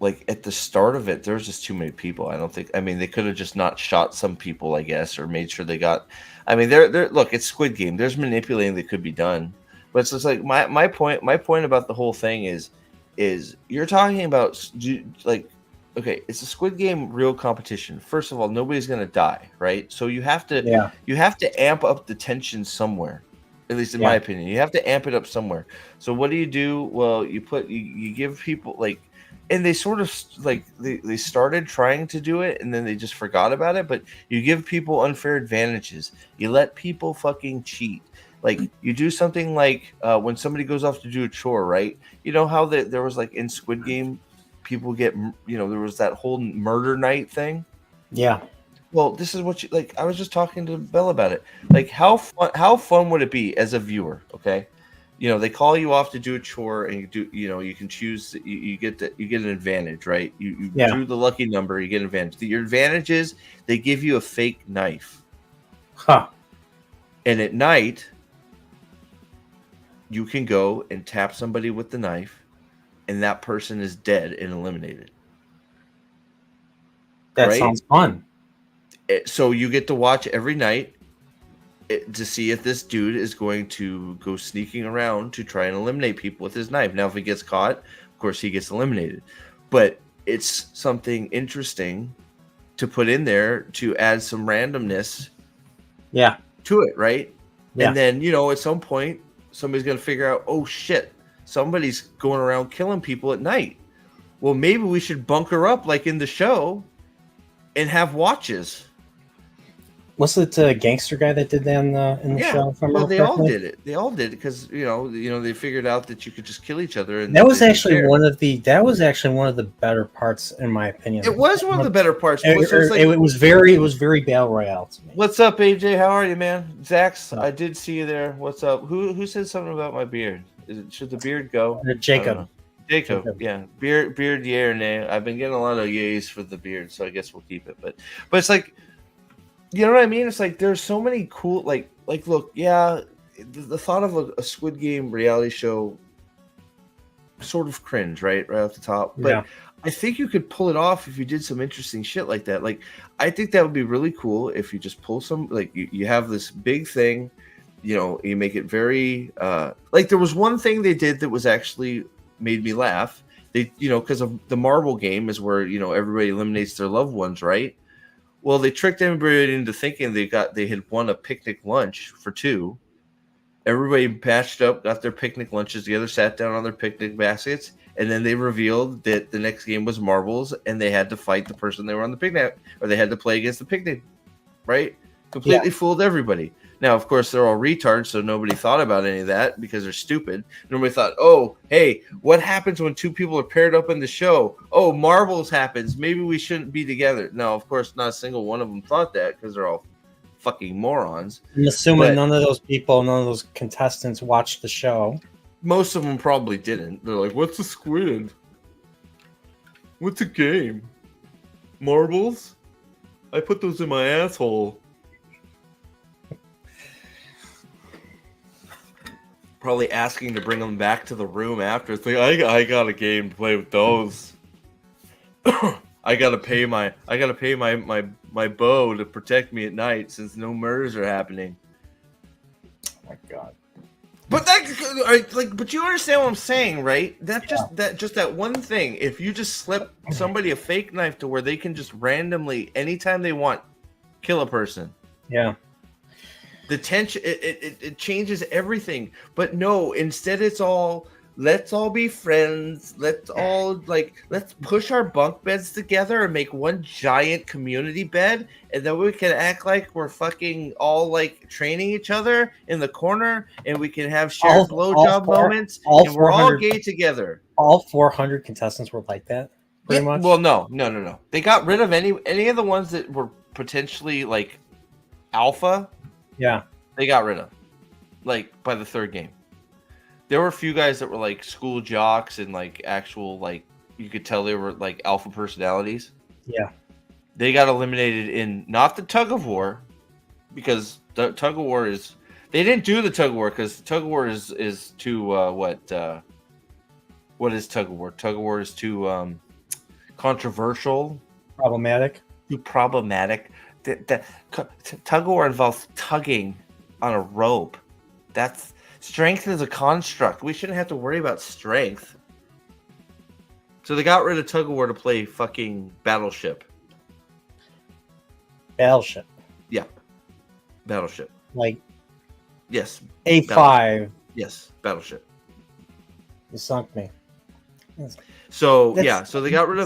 like at the start of it, there was just too many people. I don't think. I mean, they could have just not shot some people, I guess, or made sure they got. I mean, they're look. It's Squid Game. There's manipulating that could be done, but it's just like my point. My point about the whole thing is you're talking about like, okay, it's a Squid Game real competition. First of all, nobody's gonna die, right? So you have to amp up the tension somewhere. At least in my opinion, you have to amp it up somewhere. So what do? Well, you give people like. And they sort of like they started trying to do it and then they just forgot about it. But you give people unfair advantages. You let people fucking cheat. Like you do something like when somebody goes off to do a chore, right? You know how there was like in Squid Game, people get, there was that whole murder night thing. Yeah. Well, this is what you like. I was just talking to Belle about it. Like how fun would it be as a viewer? Okay. They call you off to do a chore, and you can choose. You get an advantage, right? You drew the lucky number, you get an advantage. Your advantage is they give you a fake knife, and at night you can go and tap somebody with the knife, and that person is dead and eliminated. That sounds fun. So you get to watch every night to see if this dude is going to go sneaking around to try and eliminate people with his knife. Now, if he gets caught, of course, he gets eliminated. But it's something interesting to put in there to add some randomness to it, right? Yeah. And then, at some point, somebody's going to figure out, oh, shit, somebody's going around killing people at night. Well, maybe we should bunker up like in the show and have watches. Was it a gangster guy that did that in the show? Well, they all did it. They all did it because they figured out that you could just kill each other. And that was actually one of the better parts, in my opinion. It was one of the better parts. It was very battle royale to me. What's up, AJ? How are you, man? Zax, I did see you there. What's up? Who said something about my beard? Should the beard go? Jacob, yeah. Beard, yeah or nay? I've been getting a lot of yays for the beard, so I guess we'll keep it. But it's like. You know what I mean? It's like there's so many cool like look, the thought of a Squid Game reality show sort of cringe, right off the top. But I think you could pull it off if you did some interesting shit like that. Like I think that would be really cool if you just pull some like you have this big thing, you make it very like there was one thing they did that was actually made me laugh. They because of the marble game is where everybody eliminates their loved ones, right? Well, they tricked everybody into thinking they had won a picnic lunch for two. Everybody patched up, got their picnic lunches together, sat down on their picnic baskets, and then they revealed that the next game was marbles, and they had to fight the person they were on the picnic, or they had to play against the picnic, right? Completely fooled everybody. Now, of course, they're all retards, so nobody thought about any of that because they're stupid. Nobody thought, oh, hey, what happens when two people are paired up in the show? Oh, marbles happens. Maybe we shouldn't be together. No, of course, not a single one of them thought that because they're all fucking morons. I'm assuming none of those contestants watched the show. Most of them probably didn't. They're like, what's a squid? What's a game? Marbles? I put those in my asshole. Probably asking to bring them back to the room after. It's like, I got a game to play with those. I gotta pay my bow to protect me at night since no murders are happening. Oh my god! But but you understand what I'm saying, right? That one thing. If you just slip somebody a fake knife to where they can just randomly, anytime they want, kill a person. Yeah. The tension, it changes everything. But no, instead it's all, let's all be friends. Let's push our bunk beds together and make one giant community bed. And then we can act like we're fucking all like training each other in the corner. And we can have shared blowjob moments. And we're all gay together. All 400 contestants were like that, pretty much? Well, no. They got rid of any of the ones that were potentially like alpha. Yeah, they got rid of. like by the third game. There were a few guys that were like school jocks and like actual like you could tell they were like alpha personalities. Yeah. They got eliminated in not the tug of war, because the tug of war is they didn't do the tug of war because tug of war is too what is tug of war? Tug of war is too controversial, Problematic. too problematic. The tug of war involves tugging on a rope. That's strength is a construct. We shouldn't have to worry about strength. So they got rid of tug of war to play fucking Battleship. Battleship. Yeah, Battleship. Like Yes. A5. Battleship. Yes, Battleship. You sunk me. So That's- so they got rid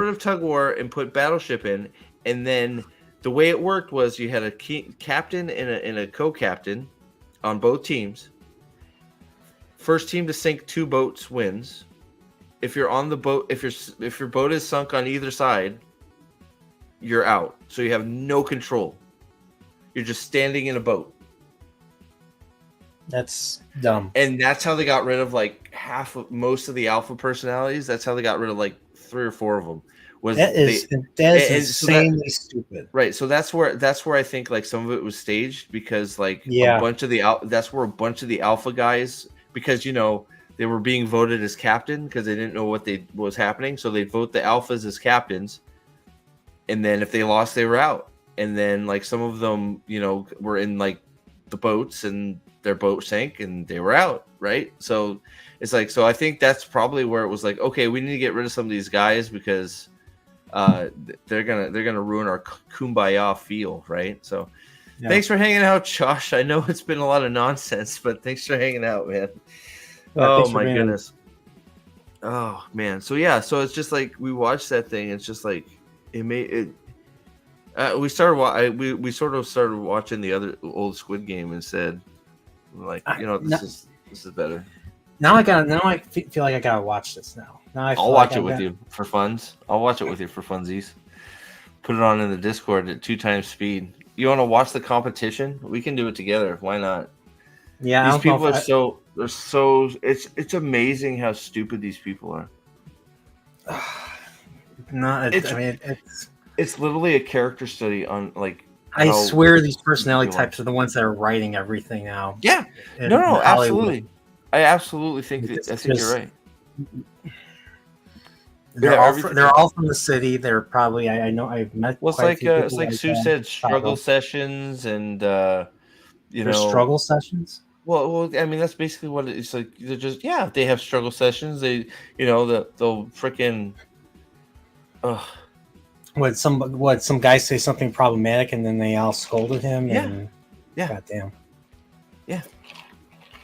of tug of war and put Battleship in, and then the way it worked was you had a captain and a co-captain on both teams. First team to sink 2 boats wins. If you're on the boat, if your boat is sunk on either side, you're out. So you have no control. You're just standing in a boat. That's dumb. And that's how they got rid of like most of the alpha personalities. That's how they got rid of like 3 or 4 of them. That is insanely stupid. Right. So that's where I think like some of it was staged, because like Yeah. a bunch of that's where a bunch of the alpha guys, because they were being voted as captain because they didn't know what was happening. So they'd vote the alphas as captains. And then if they lost, they were out. And then like some of them, were in like the boats and their boat sank and they were out. Right. So it's like, so I think that's probably where it was like, okay, we need to get rid of some of these guys because they're gonna ruin our kumbaya feel. Right. So Yeah. Thanks for hanging out, Josh. I know it's been a lot of nonsense, but thanks for hanging out, man. Oh my goodness. Oh man. So yeah, so it's just like we watched that thing. It's just like it made it. We sort of started watching the other old Squid Game and said, like, this is better. Now I feel like I gotta watch this now. I'll watch it with you for funds. I'll watch it with you for funsies. Put it on in the Discord at 2 times speed. You want to watch the competition? We can do it together. Why not? Yeah, these people are they're so. It's amazing how stupid these people are. No, it's literally a character study on like. I swear these personality types are the ones that are writing everything now. Yeah, no, absolutely. I absolutely think that. I think you're right. They're all from the city. They're probably I know I've met. Well, it's like Sue said, struggle sessions and struggle sessions. Well, I mean that's basically what it's like. They're just they have struggle sessions. They they'll freaking. What some guys say something problematic and then they all scolded him. Yeah. Goddamn. Yeah.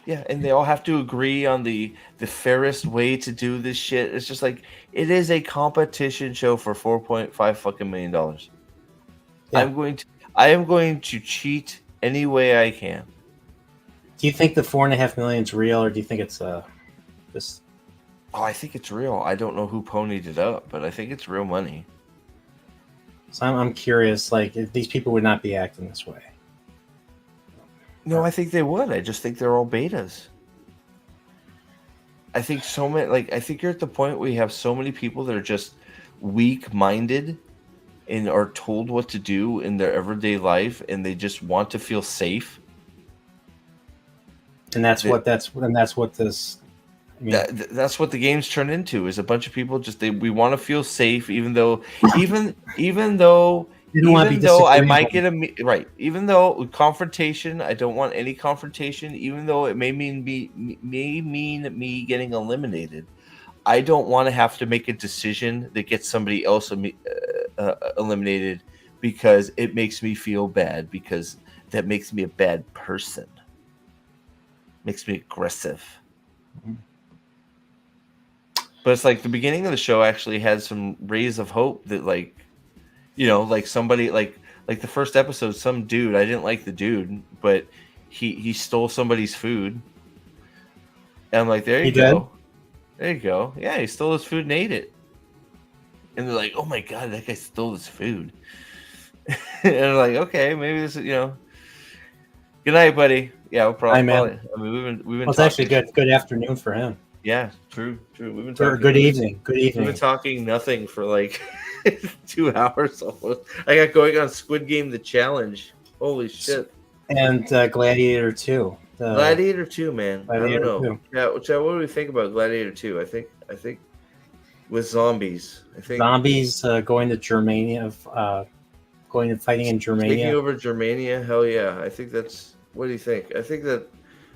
Yeah, and they all have to agree on the fairest way to do this shit. It's just like it is a competition show for $4.5 fucking million. Yeah. I am going to cheat any way I can. Do you think the $4.5 million is real, or do you think it's just? Oh, I think it's real. I don't know who ponied it up, but I think it's real money. So I'm curious, like, if these people would not be acting this way. No, I think they would. I just think they're all betas. I think I think you're at the point where you have so many people that are just weak-minded and are told what to do in their everyday life, and they just want to feel safe. And that's what this. I mean, that's what the game's turned into. Is a bunch of people we want to feel safe, even though I might get even though confrontation, I don't want any confrontation, even though it may mean me getting eliminated. I don't want to have to make a decision that gets somebody else eliminated because it makes me feel bad, because that makes me a bad person. Makes me aggressive. But it's like the beginning of the show actually had some rays of hope that like somebody like the first episode, some dude, I didn't like the dude, but he stole somebody's food. And I'm like, there you go. There you go. Yeah, he stole his food and ate it. And they're like, oh my God, that guy stole his food. And they're like, okay, maybe this is, Good night, buddy. Yeah, we'll probably. Hi, man. I mean, we've been. Well, it's actually good afternoon for him. Yeah, true. We've been Or talking. good evening. Good We've been evening. talking nothing for like 2 hours almost. I got going on Squid Game the challenge. Holy shit! And Gladiator 2. Gladiator 2, man. Gladiator I don't know. 2. Chad, what do we think about Gladiator 2? I think with zombies. I think Zombies going to Germania, going and fighting in taking Germania. over Germania. Hell yeah! I think that's. What do you think? I think that.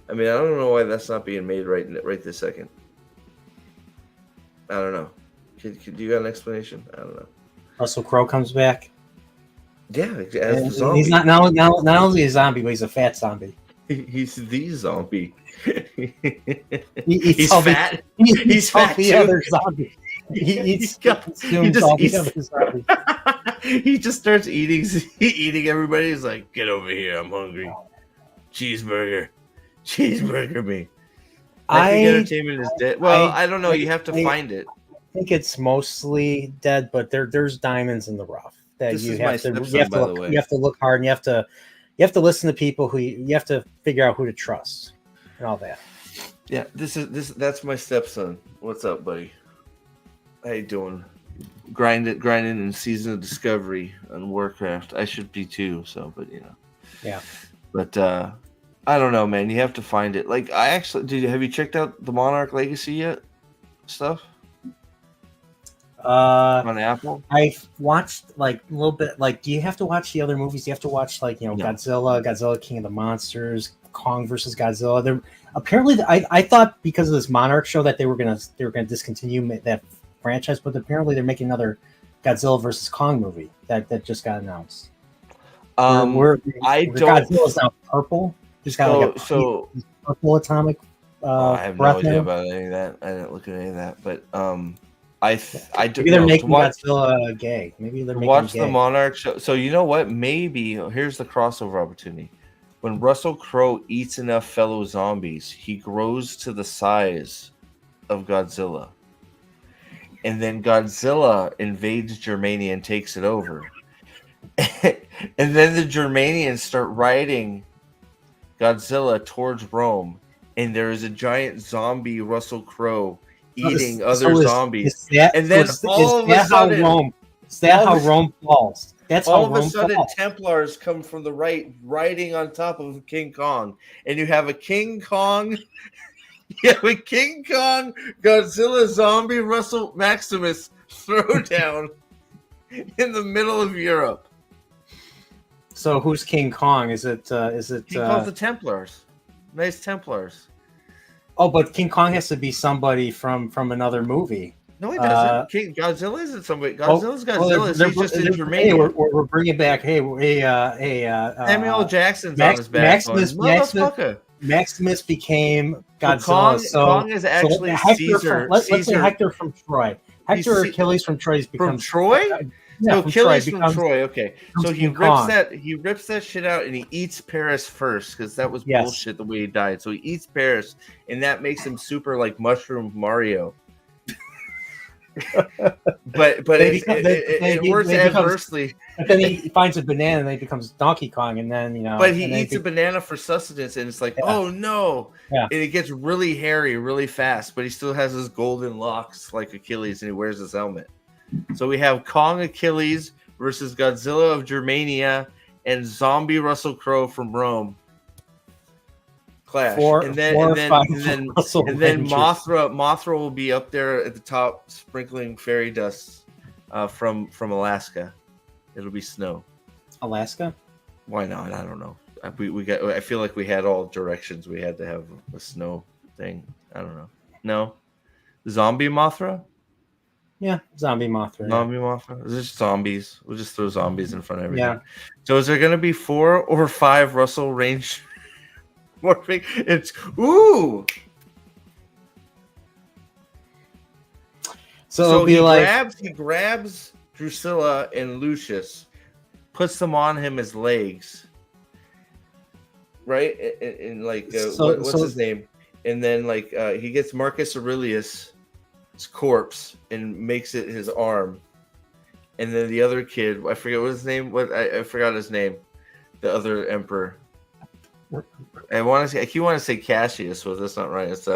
I mean, I don't know why that's not being made right this second. I don't know. Do you got an explanation? I don't know. Russell Crowe comes back. Yeah, as the And zombie. he's not not only a zombie, but he's a fat zombie. He's the zombie. He He's all fat. He He's eats all fat the too. other zombies. He eats, consumes all the other zombies. He just starts eating everybody. He's like, "Get over here! I'm hungry. Cheeseburger me." I think entertainment is dead. Well, I don't know. You have to find it. I think it's mostly dead, but there's diamonds in the rough that This you is my have to stepson, by the way. you have to look hard, and you have to listen to people who you have to figure out who to trust and all that. Yeah, that's my stepson. What's up, buddy? How you doing? Grinding in Season of Discovery on Warcraft. I should be too. So, but Yeah. But I don't know, man. You have to find it. Like, I actually have you checked out the Monarch Legacy yet? Stuff on Apple. I've watched like a little bit. Like, do you have to watch the other movies? Do you have to watch like No. Godzilla, King of the Monsters, Kong versus Godzilla? There apparently, I thought because of this Monarch show that they were gonna discontinue that franchise, but apparently they're making another Godzilla versus Kong movie that just got announced. Where Godzilla's now purple. Just got like a purple atomic. I have no breath idea now. about any of that. I didn't look at any of that, but I do. Maybe they're making to watch, Godzilla gay. Maybe they're to making watch him the gay. Monarch show. So you know what? Maybe here's the crossover opportunity. When Russell Crowe eats enough fellow zombies, he grows to the size of Godzilla, and then Godzilla invades Germania and takes it over. And then the Germanians start riding Godzilla towards Rome, and there is a giant zombie Russell Crowe eating other zombies. And then all of a sudden, how Rome falls? That's all how of a Rome sudden falls. Templars come from the right, riding on top of King Kong, and you have a King Kong. You have a King Kong Godzilla zombie Russell Maximus throwdown in the middle of Europe. So who's King Kong? Is it? He calls the Templars. Nice Templars. Oh, but King Kong has to be somebody from another movie. No, he doesn't. King Godzilla isn't somebody. Godzilla's Godzilla. He's just in Germania. Hey, we're bringing back. Samuel L. Jackson's on his back. Maximus became Godzilla. Kong is actually Caesar. Let's say Hector from Troy. Hector or Achilles from Troy from Troy. Yeah, so Achilles from becomes, Troy. Okay, so he rips that shit out and he eats Paris first because that was bullshit the way he died. So he eats Paris and that makes him super like Mushroom Mario. but it works adversely. But then he finds a banana and then he becomes Donkey Kong, and then But he eats a banana for sustenance, and it's like, oh no! Yeah. And it gets really hairy, really fast. But he still has his golden locks like Achilles, and he wears his helmet. So we have Kong Achilles versus Godzilla of Germania and zombie Russell Crowe from Rome. Clash. And then Mothra will be up there at the top sprinkling fairy dust from Alaska. It'll be snow. Alaska? Why not? I don't know. I feel like we had all directions. We had to have a snow thing. I don't know. No? Zombie Mothra? Yeah, zombie Mothra. Zombie Mothra? It's just zombies. We'll just throw zombies in front of everything. Yeah. So is there going to be 4 or 5 Russell Range morphing? It's ooh. So it'll be he grabs Drusilla and Lucius, puts them on him as legs, right? And like what's his name? And then like he gets Marcus Aurelius' corpse and makes it his arm. And then the other kid, I forget what his name. I forgot his name. The other emperor. I keep wanting to say Cassius, but that's not right. It's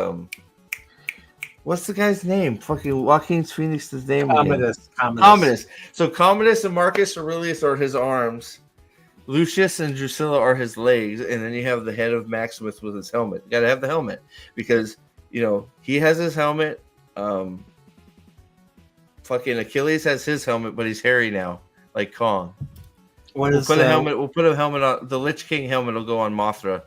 what's the guy's name? Fucking Joaquin Phoenix's name again. Commodus. So Commodus and Marcus Aurelius are his arms. Lucius and Drusilla are his legs, and then you have the head of Maximus with his helmet. You gotta have the helmet because he has his helmet. Fucking Achilles has his helmet, but he's hairy now, like Kong. We'll put a helmet on the Lich King helmet. Will go on Mothra.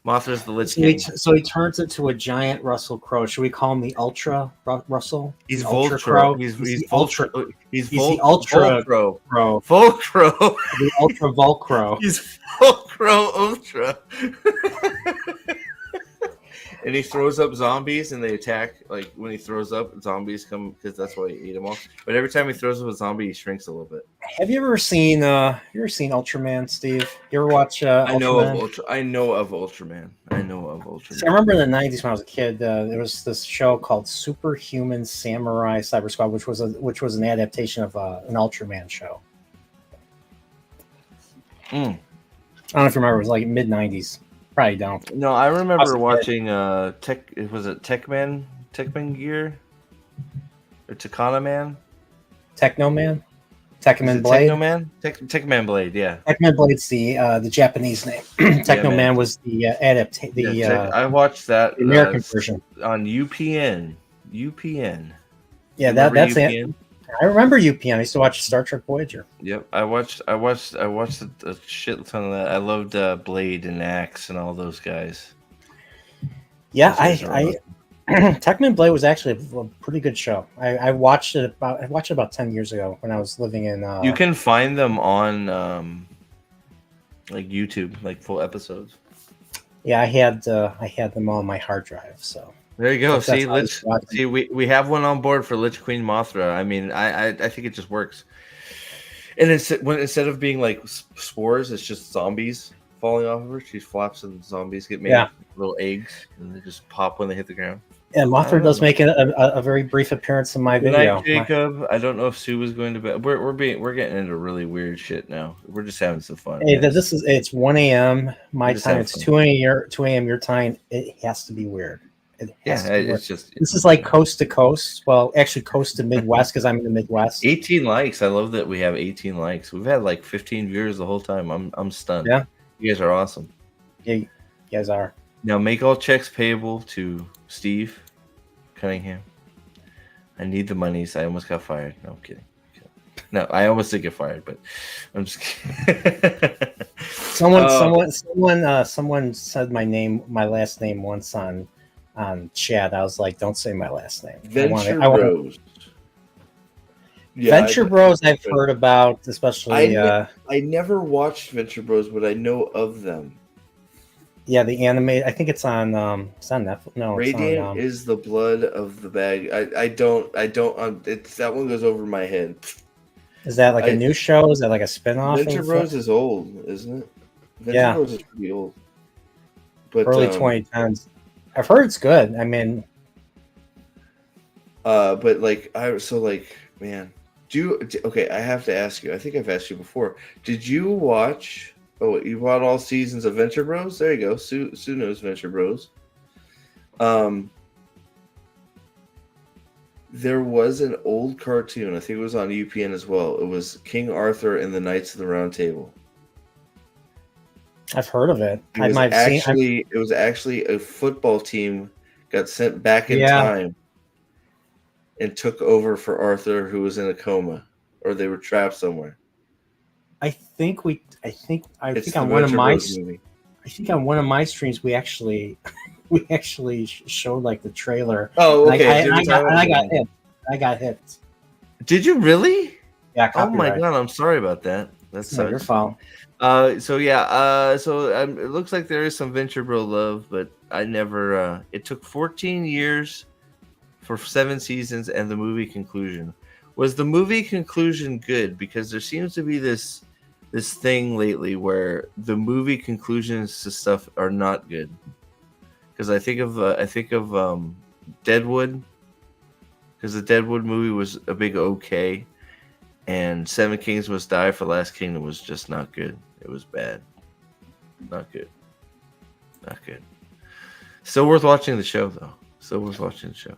Mothra's the Lich King. So he turns into a giant Russell Crowe. Should we call him the Ultra Russell? He's Ultra Voltro. Crow. He's the Ultra. He's the Ultra Volcro. Crow. Volcro. The Ultra Volcro. He's Volcro Ultra. And he throws up zombies, and they attack. Like when he throws up, zombies come because that's why he ate them all. But every time he throws up a zombie, he shrinks a little bit. Have you ever seen Ultraman, Steve? You ever watch? I know of Ultraman. See, I remember in the '90s when I was a kid, there was this show called Superhuman Samurai Cyber Squad, which was an adaptation of an Ultraman show. I don't know if you remember. It was like mid '90s. Probably don't. No, I remember watching Techman Gear or Takana Man? Technoman? Techman Blade? Techman Blade, yeah. Techman Blade's the Japanese name. Technoman was the I watched that the American version on UPN. Yeah, that's UPN? It. I remember UPN. I used to watch Star Trek Voyager. Yep, I watched a shit ton of that. I loved Blade and Axe and all those guys. Yeah, Techman Blade was actually a pretty good show. I watched it about 10 years ago when I was living in. You can find them on like YouTube, like full episodes. Yeah, I had them on my hard drive. So there you go. See, we have one on board for Lich Queen Mothra. I mean, I think it just works. And instead of being like spores, it's just zombies falling off of her. She flops and zombies get made little eggs, and they just pop when they hit the ground. And Mothra does make a very brief appearance in my video. Night, Jacob. I don't know if Sue was going to bed. We're getting into really weird shit now. We're just having some fun. Hey, it's 1 a.m. my time. It's 2 a.m. your time. It has to be weird. It's just this is like coast to coast. Well, actually, coast to Midwest because I'm in the Midwest. 18 likes. I love that we have 18 likes. We've had like 15 viewers the whole time. I'm stunned. Yeah, you guys are awesome. Yeah, you guys are. Now make all checks payable to Steve Cunningham. I need the monies. I almost got fired. No, I'm kidding. No, I almost did get fired, but I'm just kidding. Someone said my last name once on chat. I was like, don't say my last name. Venture Bros. Venture Bros I've heard about, especially I never watched Venture Bros, but I know of them. Yeah, the anime. I think it's on Netflix. No, Radiant is the blood of the bag. I don't. It's that one goes over my head. Is that like a new show? Is that like a spinoff? Venture Bros is old, isn't it? Venture Bros is pretty old. But early 2010s. I've heard it's good. I mean, but man, okay? I have to ask you. I think I've asked you before. Did you watch? Oh, you bought all seasons of Venture Bros? There you go. Sue knows Venture Bros. There was an old cartoon. I think it was on UPN as well. It was King Arthur and the Knights of the Round Table. I've heard of it. It was actually a football team got sent back in time and took over for Arthur, who was in a coma, or they were trapped somewhere. I think on one of my streams we actually showed like the trailer. Oh, okay. I got hit. Did you really? Yeah. Oh my god, I'm sorry about that. That's not your fault. So it looks like there is some Venture Bro love, but I never. It took 14 years for 7 seasons and the movie conclusion. Was the movie conclusion good? Because there seems to be this thing lately where the movie conclusions to stuff are not good. Because I think of Deadwood, because the Deadwood movie was a big okay, and Seven Kings Must Die for Last Kingdom was just not good. It was bad, not good. Not good. Still worth watching the show, though. Still worth watching the show.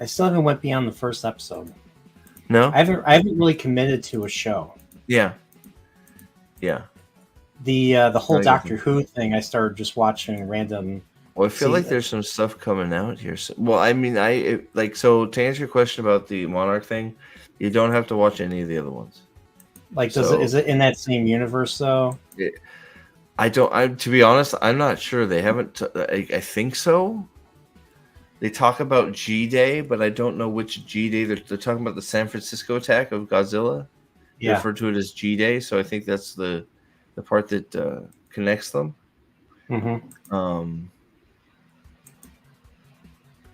I still haven't went beyond the first episode. No? I haven't really committed to a show. Yeah. Yeah. The whole Doctor Who thing, I started just watching random. Well, I feel like there's some stuff coming out here. So, well, I mean, so to answer your question about the Monarch thing, you don't have to watch any of the other ones. Like, is it in that same universe though? To be honest, I'm not sure. They haven't. I think so. They talk about G-Day, but I don't know which G-Day. They're talking about the San Francisco attack of Godzilla. They refer to it as G-Day, so I think that's the part that connects them. Mm-hmm.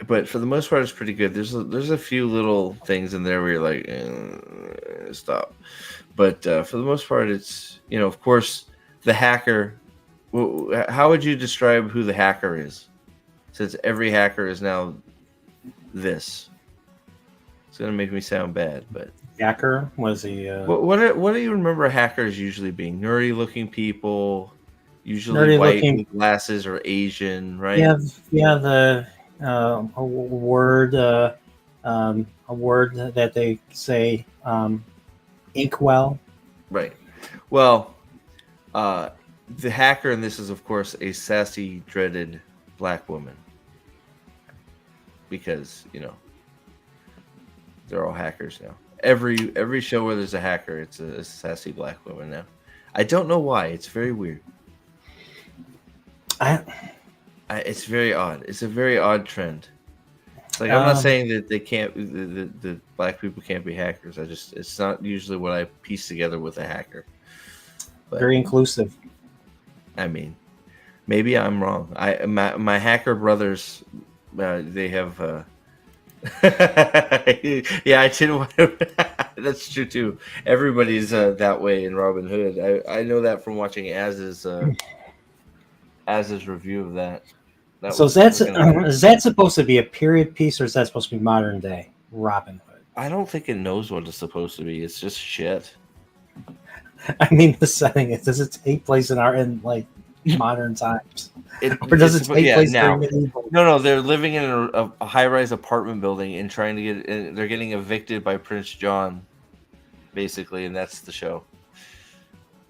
But for the most part, it's pretty good. There's a few little things in there where you're like, stop. But for the most part, it's, of course, the hacker. How would you describe who the hacker is? Since every hacker is now this. It's gonna make me sound bad, but hacker was he? What do you remember hackers usually being? Nerdy looking people, usually white with glasses or Asian, right? Yeah. A word that they say, inkwell. Right. Well, the hacker in this is, of course, a sassy, dreaded black woman. Because, they're all hackers now. Every show where there's a hacker, it's a sassy black woman now. I don't know why. It's very weird. It's very odd. It's a very odd trend. It's like, I'm not saying that they can't, the black people can't be hackers. It's not usually what I piece together with a hacker. But, very inclusive. I mean, maybe I'm wrong. My hacker brothers, they have. Yeah, I didn't want to. That's true too. Everybody's that way in Robin Hood. I know that from watching Az's review of that. So is that supposed to be a period piece, or is that supposed to be modern day Robin Hood? I don't think it knows what it's supposed to be. It's just shit. I mean, the setting. Does it take place in modern times, or does it take place during medieval? No. They're living in a high-rise apartment building and trying to get. They're getting evicted by Prince John, basically, and that's the show.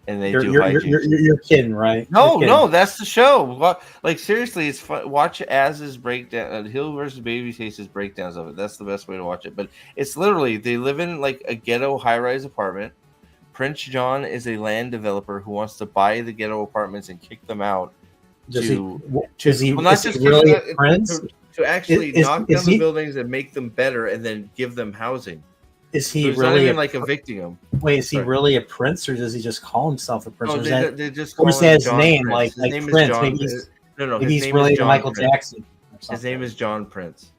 And they do hijinks. You're kidding, right? No, that's the show. Like, seriously, it's fun. Watch Az's breakdown, Hill versus Babyface's breakdowns of it. That's the best way to watch it. But it's literally, they live in like a ghetto high-rise apartment. Prince John is a land developer who wants to buy the ghetto apartments and kick them out. Is he really a prince? To actually knock down the buildings and make them better, and then give them housing. Is he really not even evicting them? Wait, is he really a prince, or does he just call himself a prince? No, they just or is that his John name? Prince. Like name Prince? John, maybe he's related to Michael Jackson. His name is John Prince.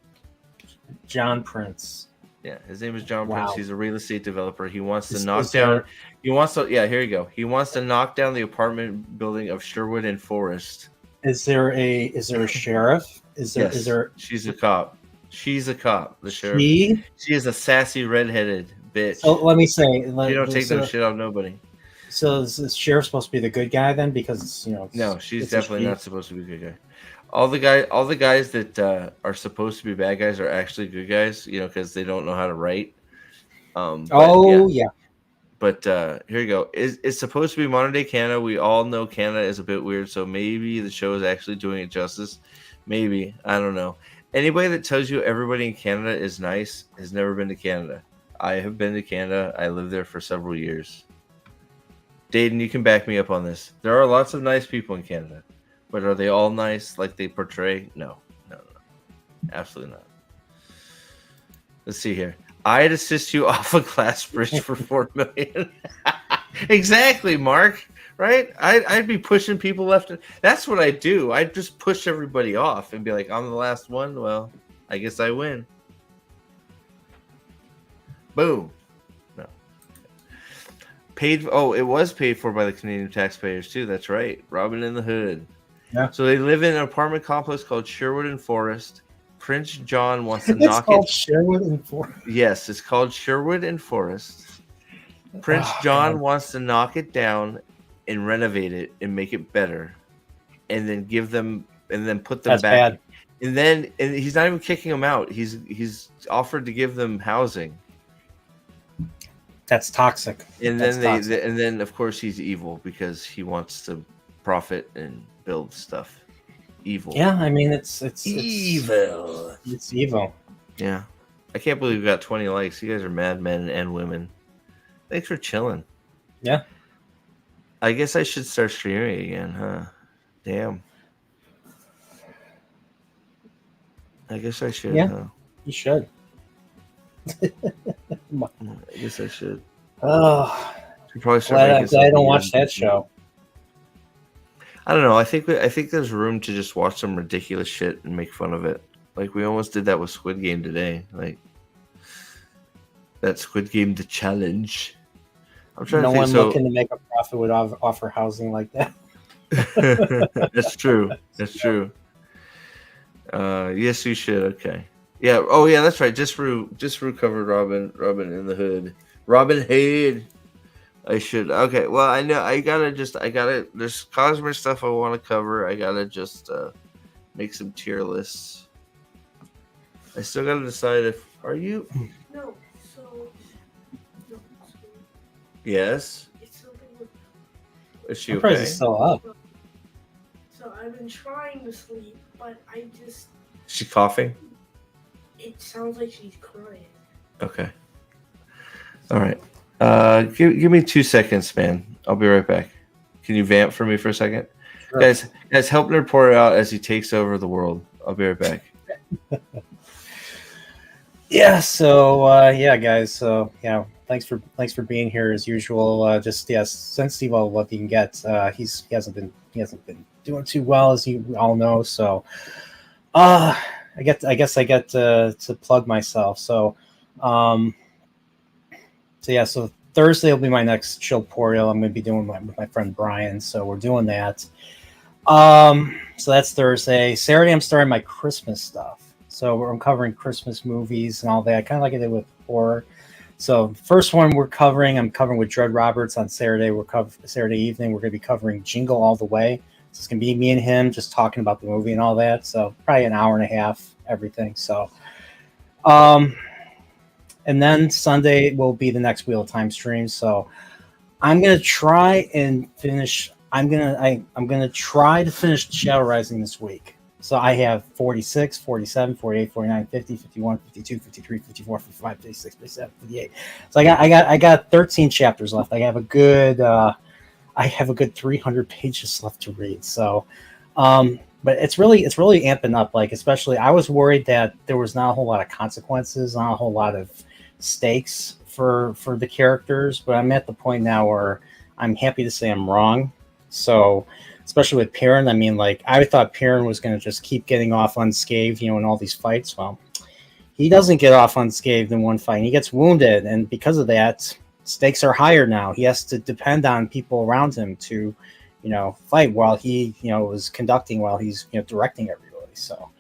John Prince. Yeah, his name is John Prince. He's a real estate developer. He wants to knock down. He wants to. Yeah, here you go. He wants to knock down the apartment building of Sherwood and Forest. Is there a sheriff? Is there? She's a cop. She's a cop. The sheriff. She is a sassy redheaded bitch. So let me say, you don't take no shit off nobody. So is the sheriff supposed to be the good guy then? Because no, she's definitely not supposed to be a good guy. All the guys that are supposed to be bad guys are actually good guys. Because they don't know how to write. Yeah. But here you go. It's supposed to be modern day Canada. We all know Canada is a bit weird, so maybe the show is actually doing it justice. Maybe. I don't know. Anybody that tells you everybody in Canada is nice has never been to Canada. I have been to Canada. I lived there for several years. Dayton, you can back me up on this. There are lots of nice people in Canada, but are they all nice like they portray? No. Absolutely not. Let's see here. I'd assist you off a glass bridge for $4 million. Exactly, Mark. Right? I'd be pushing people left. That's what I do. I'd just push everybody off and be like, I'm the last one. Well, I guess I win. Boom. No. It was paid for by the Canadian taxpayers too. That's right. Robin in the Hood. Yeah. So they live in an apartment complex called Sherwood and Forest. Prince John wants to knock it. It's called Sherwood and Forest. Yes, it's called Sherwood and Forest. Prince John wants to knock it down and renovate it and make it better. and then give them and then put them That's back. bad. And he's not even kicking them out. He's offered to give them housing. That's toxic. And That's then toxic. and then of course he's evil because he wants to profit and build stuff. Evil. Yeah, I mean it's evil. It's evil. Yeah. I can't believe we got 20 likes. You guys are mad men and women. Thanks for chilling. Yeah. I guess I should start streaming again, huh? Damn. I guess I should, Yeah. huh? You should. I guess I should. Oh, Should probably start glad I making something don't watch good. that show. I don't know. I think there's room to just watch some ridiculous shit and make fun of it. Like we almost did that with Squid Game today. Like that Squid Game the challenge. I'm trying No to think. one So looking to make a profit would offer housing like that. that's true. That's true. Yes, you should. Okay. Yeah. Oh, yeah. That's right. Just Rue covered Robin in the Hood. Robin Hood. I should. Okay. Well, I know. I gotta. There's Cosmer stuff I want to cover. I gotta just make some tier lists. I still gotta decide if are you. No, so Yes. it's something with. Is she I'm surprised okay? it's still up. So I've been trying to sleep, but Is she coughing? it sounds like she's crying. Okay. All right. Give me 2 seconds, man. I'll be right back. Can you vamp for me for a second? Sure. Guys, help Nerd pour out as he takes over the world. I'll be right back. Yeah. So yeah, guys. So yeah, thanks for being here as usual. Just sensitive of what he can get. He hasn't been doing too well, as you all know. So I guess I get to plug myself. So so Thursday will be my next Chillporial. I'm going to be doing with my friend Brian. So we're doing that. So that's Thursday. Saturday, I'm starting my Christmas stuff. So I'm covering Christmas movies and all that, kind of like I did with horror. So first one I'm covering with Dread Roberts on Saturday. Saturday evening. We're going to be covering Jingle All the Way. So it's going to be me and him just talking about the movie and all that. So probably an hour and a half, everything. So, and then Sunday will be the next Wheel of Time stream. So I'm going to try and finish. I'm going to try to finish Shadow Rising this week. So I have 46, 47, 48, 49, 50, 51, 52, 53, 54, 55, 56, 57, 58. So I got 13 chapters left. I have a good 300 pages left to read. So but it's really amping up. Like, especially I was worried that there was not a whole lot of consequences, not a whole lot of stakes for the characters, but I'm at the point now where I'm happy to say I'm wrong. So especially with Perrin, I mean, like, I thought Perrin was going to just keep getting off unscathed, in all these fights. Well, he doesn't get off unscathed in one fight. He gets wounded, and because of that, stakes are higher now. He has to depend on people around him to, fight while he, is conducting, while he's, directing everybody. So,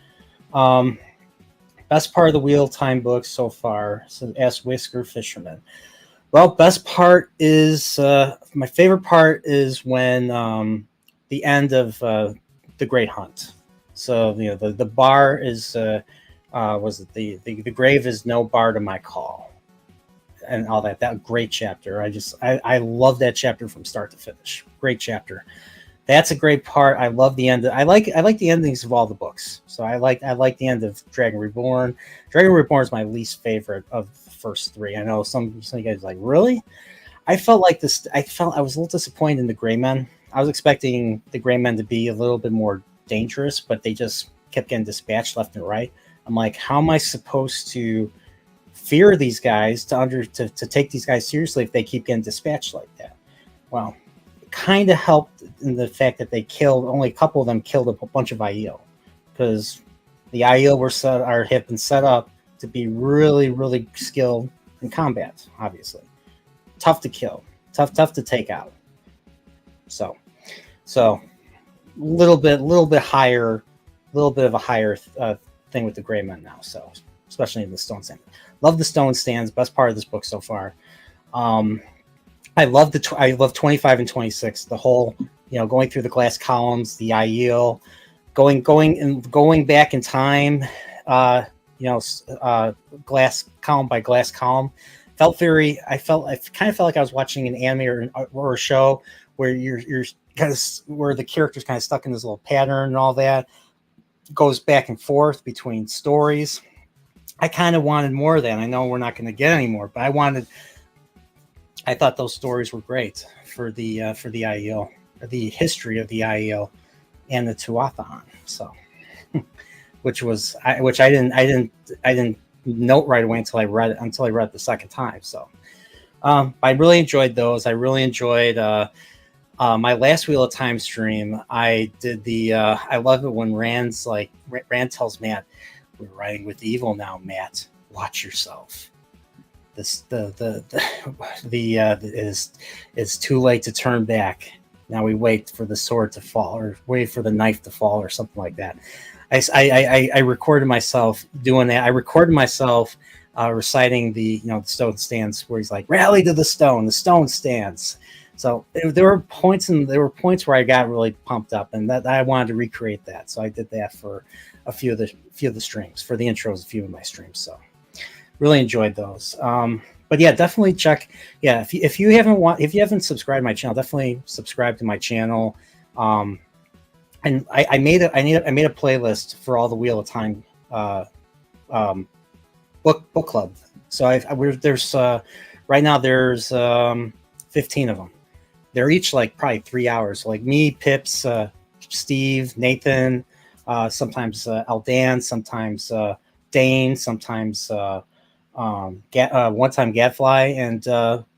best part of the Wheel of Time books so far. So, ask Whisker Fisherman. Well, best part is my favorite part is when the end of the Great Hunt. So the bar is was it the grave is no bar to my call, and all that. That great chapter. I love that chapter from start to finish. Great chapter. That's a great part. I love the end. I like the endings of all the books. So I like the end of Dragon Reborn. Dragon Reborn is my least favorite of the first three. I know some of you guys are like, really? I felt like this. I was a little disappointed in the Gray Men. I was expecting the Gray Men to be a little bit more dangerous, but they just kept getting dispatched left and right. I'm like, how am I supposed to fear these guys to take these guys seriously if they keep getting dispatched like that? Well, it kind of helped in the fact that only a couple of them killed a bunch of Aiel, because the Aiel have been set up to be really, really skilled in combat. Obviously, tough to kill, tough to take out. So little bit higher, little bit of a higher thing with the Gray Men now. So especially in the Stone Stand. Love the Stone Stands. Best part of this book so far. I love 25 and 26. The whole going through the glass columns, the Aiel, going back in time, glass column by glass column. I kind of felt like I was watching an anime or a show where you're kind of where the character's kind of stuck in this little pattern and all that. Goes back and forth between stories. I kind of wanted more of that. I know we're not going to get any more, but I thought those stories were great for the Aiel, the history of the Aiel and the Tuatha. So, which I didn't note right away until I read it the second time. So, I really enjoyed those. I really enjoyed my last Wheel of Time stream. I did I love it when Rand tells Matt, "We're riding with evil now, Matt. Watch yourself. It's too late to turn back. Now we wait for the sword to fall, or wait for the knife to fall, or something like that." I recorded myself doing that. I recorded myself reciting the stone stands where he's like, "Rally to the stone stands." So there were points where I got really pumped up, and that I wanted to recreate that. So I did that for a few of the streams, for the intros, a few of my streams. So really enjoyed those. But yeah, definitely check. Yeah, if you haven't subscribed to my channel, definitely subscribe to my channel. And I made a playlist for all the Wheel of Time book club. So there's right now there's 15 of them. They're each like probably 3 hours. Like me, Pips, Steve, Nathan, sometimes Aldan, sometimes Dane, sometimes one time Gadfly, and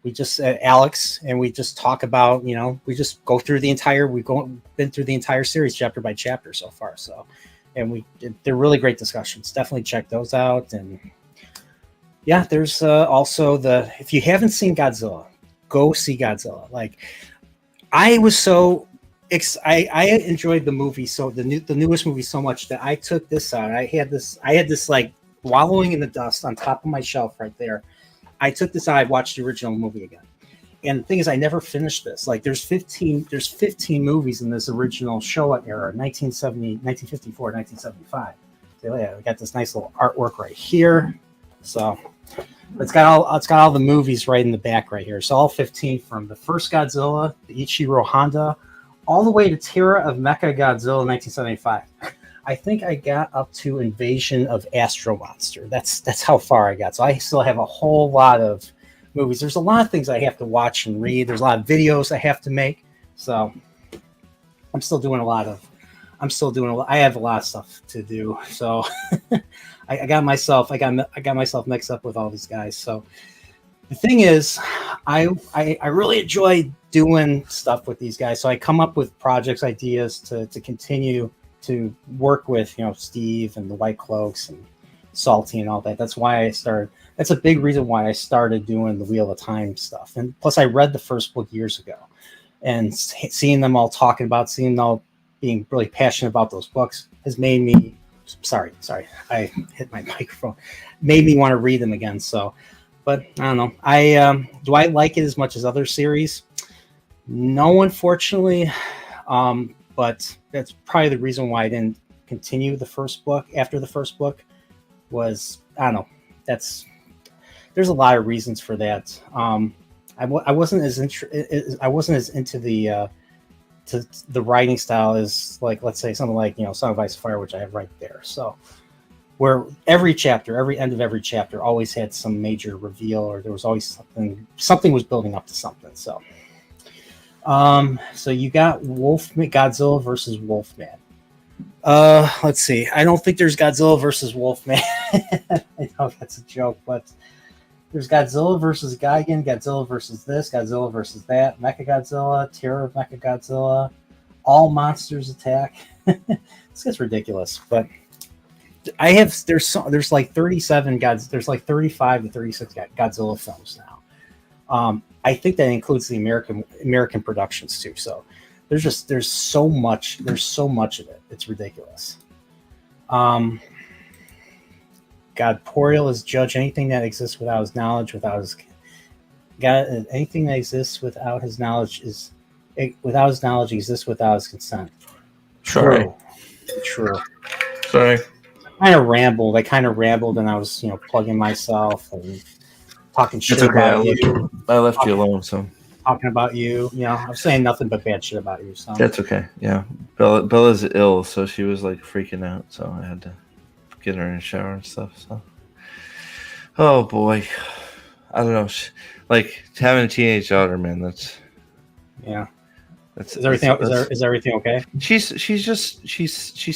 we just Alex, and we just talk about we just go through the entire been through the entire series chapter by chapter so far. So, and they're really great discussions. Definitely check those out. And yeah, there's also if you haven't seen Godzilla, go see Godzilla. Like I was so I enjoyed the movie, so the newest movie so much that I took this out. I had this like wallowing in the dust on top of my shelf right there. I took this out. I watched the original movie again. And the thing is, I never finished this. Like there's 15 movies in this original Showa era, 1954, 1975. So yeah, we got this nice little artwork right here. So it's got all the movies right in the back right here. So all 15, from the first Godzilla, the Ichiro Honda, all the way to Terror of Mecha Godzilla 1975. I think I got up to Invasion of Astro Monster. That's how far I got. So I still have a whole lot of movies. There's a lot of things I have to watch and read. There's a lot of videos I have to make. So I have a lot of stuff to do. So I got myself mixed up with all these guys. So the thing is, I really enjoy doing stuff with these guys. So I come up with projects, ideas to continue to work with, Steve and the White Cloaks and Salty and all that. That's why I started. That's a big reason why I started doing the Wheel of Time stuff. And plus, I read the first book years ago, and seeing them all talking about, seeing them all being really passionate about those books has made me. Sorry, I hit my microphone. Made me want to read them again. So, but I don't know. Do I like it as much as other series? No, unfortunately. But that's probably the reason why I didn't continue the first book after the first book. Was I don't know. There's a lot of reasons for that. I wasn't as into the writing style as, like, let's say something like Song of Ice and Fire, which I have right there. So where every end of every chapter always had some major reveal, or there was always something was building up to something. So. So you got Godzilla versus Wolfman. Let's see. I don't think there's Godzilla versus Wolfman. I know that's a joke, but there's Godzilla versus Gigan, Godzilla versus this, Godzilla versus that, Mechagodzilla, Terror of Mechagodzilla, All Monsters Attack. This gets ridiculous, but there's like 37 there's like 35 to 36 Godzilla films now. I think that includes the American productions too. So there's so much of it. It's ridiculous. God, Poriel is judge. Anything that exists without his knowledge, anything that exists without his knowledge is without his knowledge exists without his consent. Sorry. True. Sorry. I kind of rambled, and I was, plugging myself and talking shit It's okay. about you. I left you alone, so Talking about you. I'm saying nothing but bad shit about you. So that's okay. Yeah, Bella's ill, so she was like freaking out. So I had to get her in the shower and stuff. So, oh boy, I don't know. Like having a teenage daughter, man. That's is everything okay? She's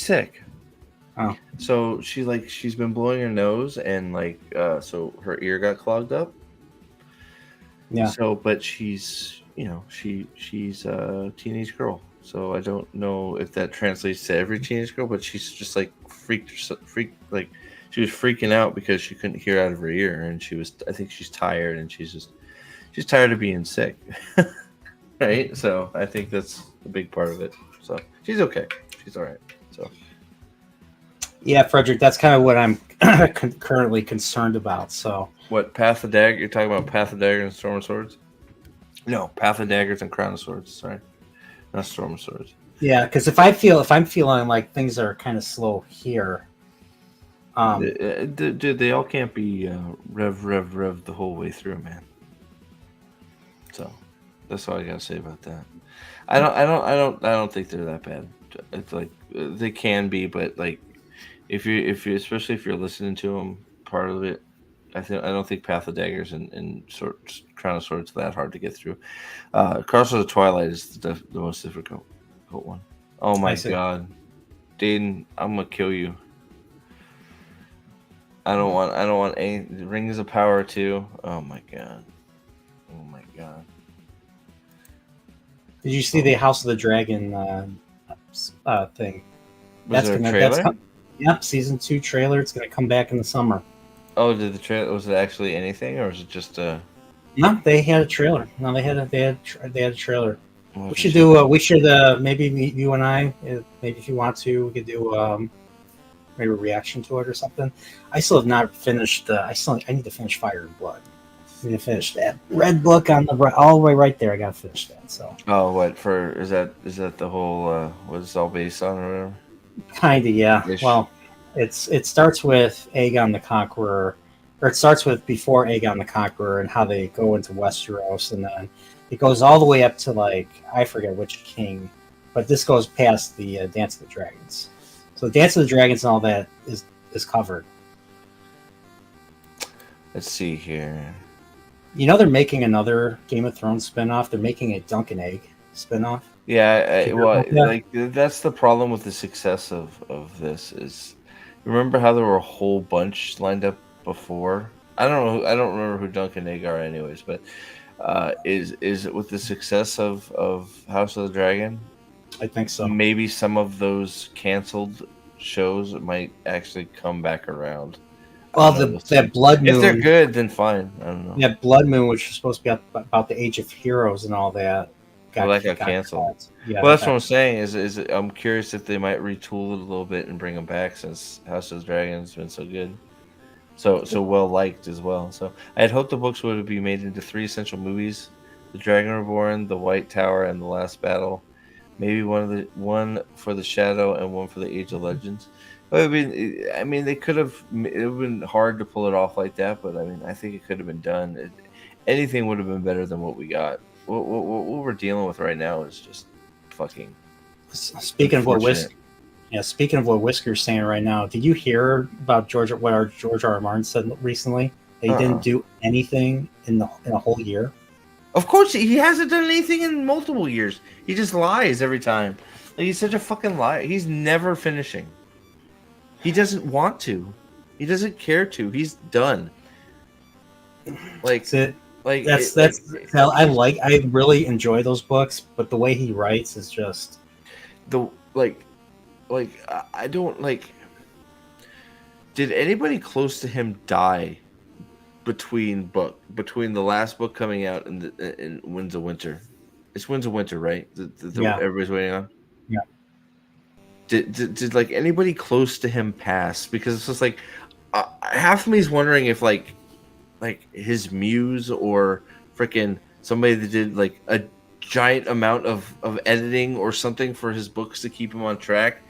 sick. Oh. So she's been blowing her nose and so her ear got clogged up. Yeah. So, but she's she's a teenage girl. So I don't know if that translates to every teenage girl, but she's just like freaked like she was freaking out because she couldn't hear out of her ear, and I think she's tired, and she's tired of being sick. Right? So I think that's a big part of it. So she's okay. She's all right. So yeah, Frederick, that's kind of what I'm currently concerned about. So what, Path of Dagger? You're talking about Path of Dagger and Storm of Swords? No, Path of Daggers and Crown of Swords. Sorry, not Storm of Swords. Yeah, because if I'm feeling like things are kind of slow here, they all can't be rev the whole way through, man. So that's all I gotta say about that. I don't think they're that bad. It's like they can be, but like if you especially if you're listening to them, part of it. I don't think Path of Daggers and Crown of Swords that hard to get through. Crossroads of Twilight is the most difficult one. Oh my god, Dayton, I'm gonna kill you. I don't want any Rings of Power too. Oh my god. Did you see the House of the Dragon thing? Was there a trailer? Yep, season 2 trailer. It's gonna come back in the summer. Oh, did the trailer? Was it actually anything, or was it just a? No, they had a trailer. No, they had a trailer. Well, we should maybe meet you and I. Maybe if you want to, we could do maybe a reaction to it or something. I still have not finished. I need to finish Fire and Blood. I need to finish that red book on the all the way right there. I gotta finish that. So. Oh, what for? Is that the whole? What it's all based on, or whatever? Kinda, yeah. Ish. Well. It starts with Aegon the Conqueror, or it starts with before Aegon the Conqueror and how they go into Westeros, and then it goes all the way up to I forget which king, but this goes past the Dance of the Dragons. So the Dance of the Dragons and all that is covered. Let's see here. They're making another Game of Thrones spinoff. They're making a Dunk and Egg spinoff. Yeah, that's the problem with the success of this is. Remember how there were a whole bunch lined up before? I don't remember who Dunk and Egg are, anyways. But is it with the success of House of the Dragon? I think so. Maybe some of those canceled shows might actually come back around. Well, that Blood Moon. If they're good, then fine. I don't know. That Blood Moon, which was supposed to be about the Age of Heroes and all that. That got canceled. Yeah, well, that's what I'm saying. Is I'm curious if they might retool it a little bit and bring them back, since House of the Dragon's been so good, so well liked as well. So I had hoped the books would be made into 3 essential movies: The Dragon Reborn, The White Tower, and The Last Battle. Maybe one for the Shadow and one for the Age of Legends. I mean, they could have. It would have been hard to pull it off like that, but I mean, I think it could have been done. Anything would have been better than what we got. What we're dealing with right now is just fucking. Speaking of what Whisker's saying right now, did you hear about George R. Martin said recently? That he didn't do anything in a whole year. Of course, he hasn't done anything in multiple years. He just lies every time. He's such a fucking liar. He's never finishing. He doesn't want to. He doesn't care to. He's done. That's it. I really enjoy those books, but the way he writes is just I don't like. Did anybody close to him die between the last book coming out and Winds of Winter? It's Winds of Winter, right? Everybody's waiting on. Yeah. Did like anybody close to him pass? Because it's just like half of me is wondering if like his muse or freaking somebody that did like a giant amount of editing or something for his books to keep him on track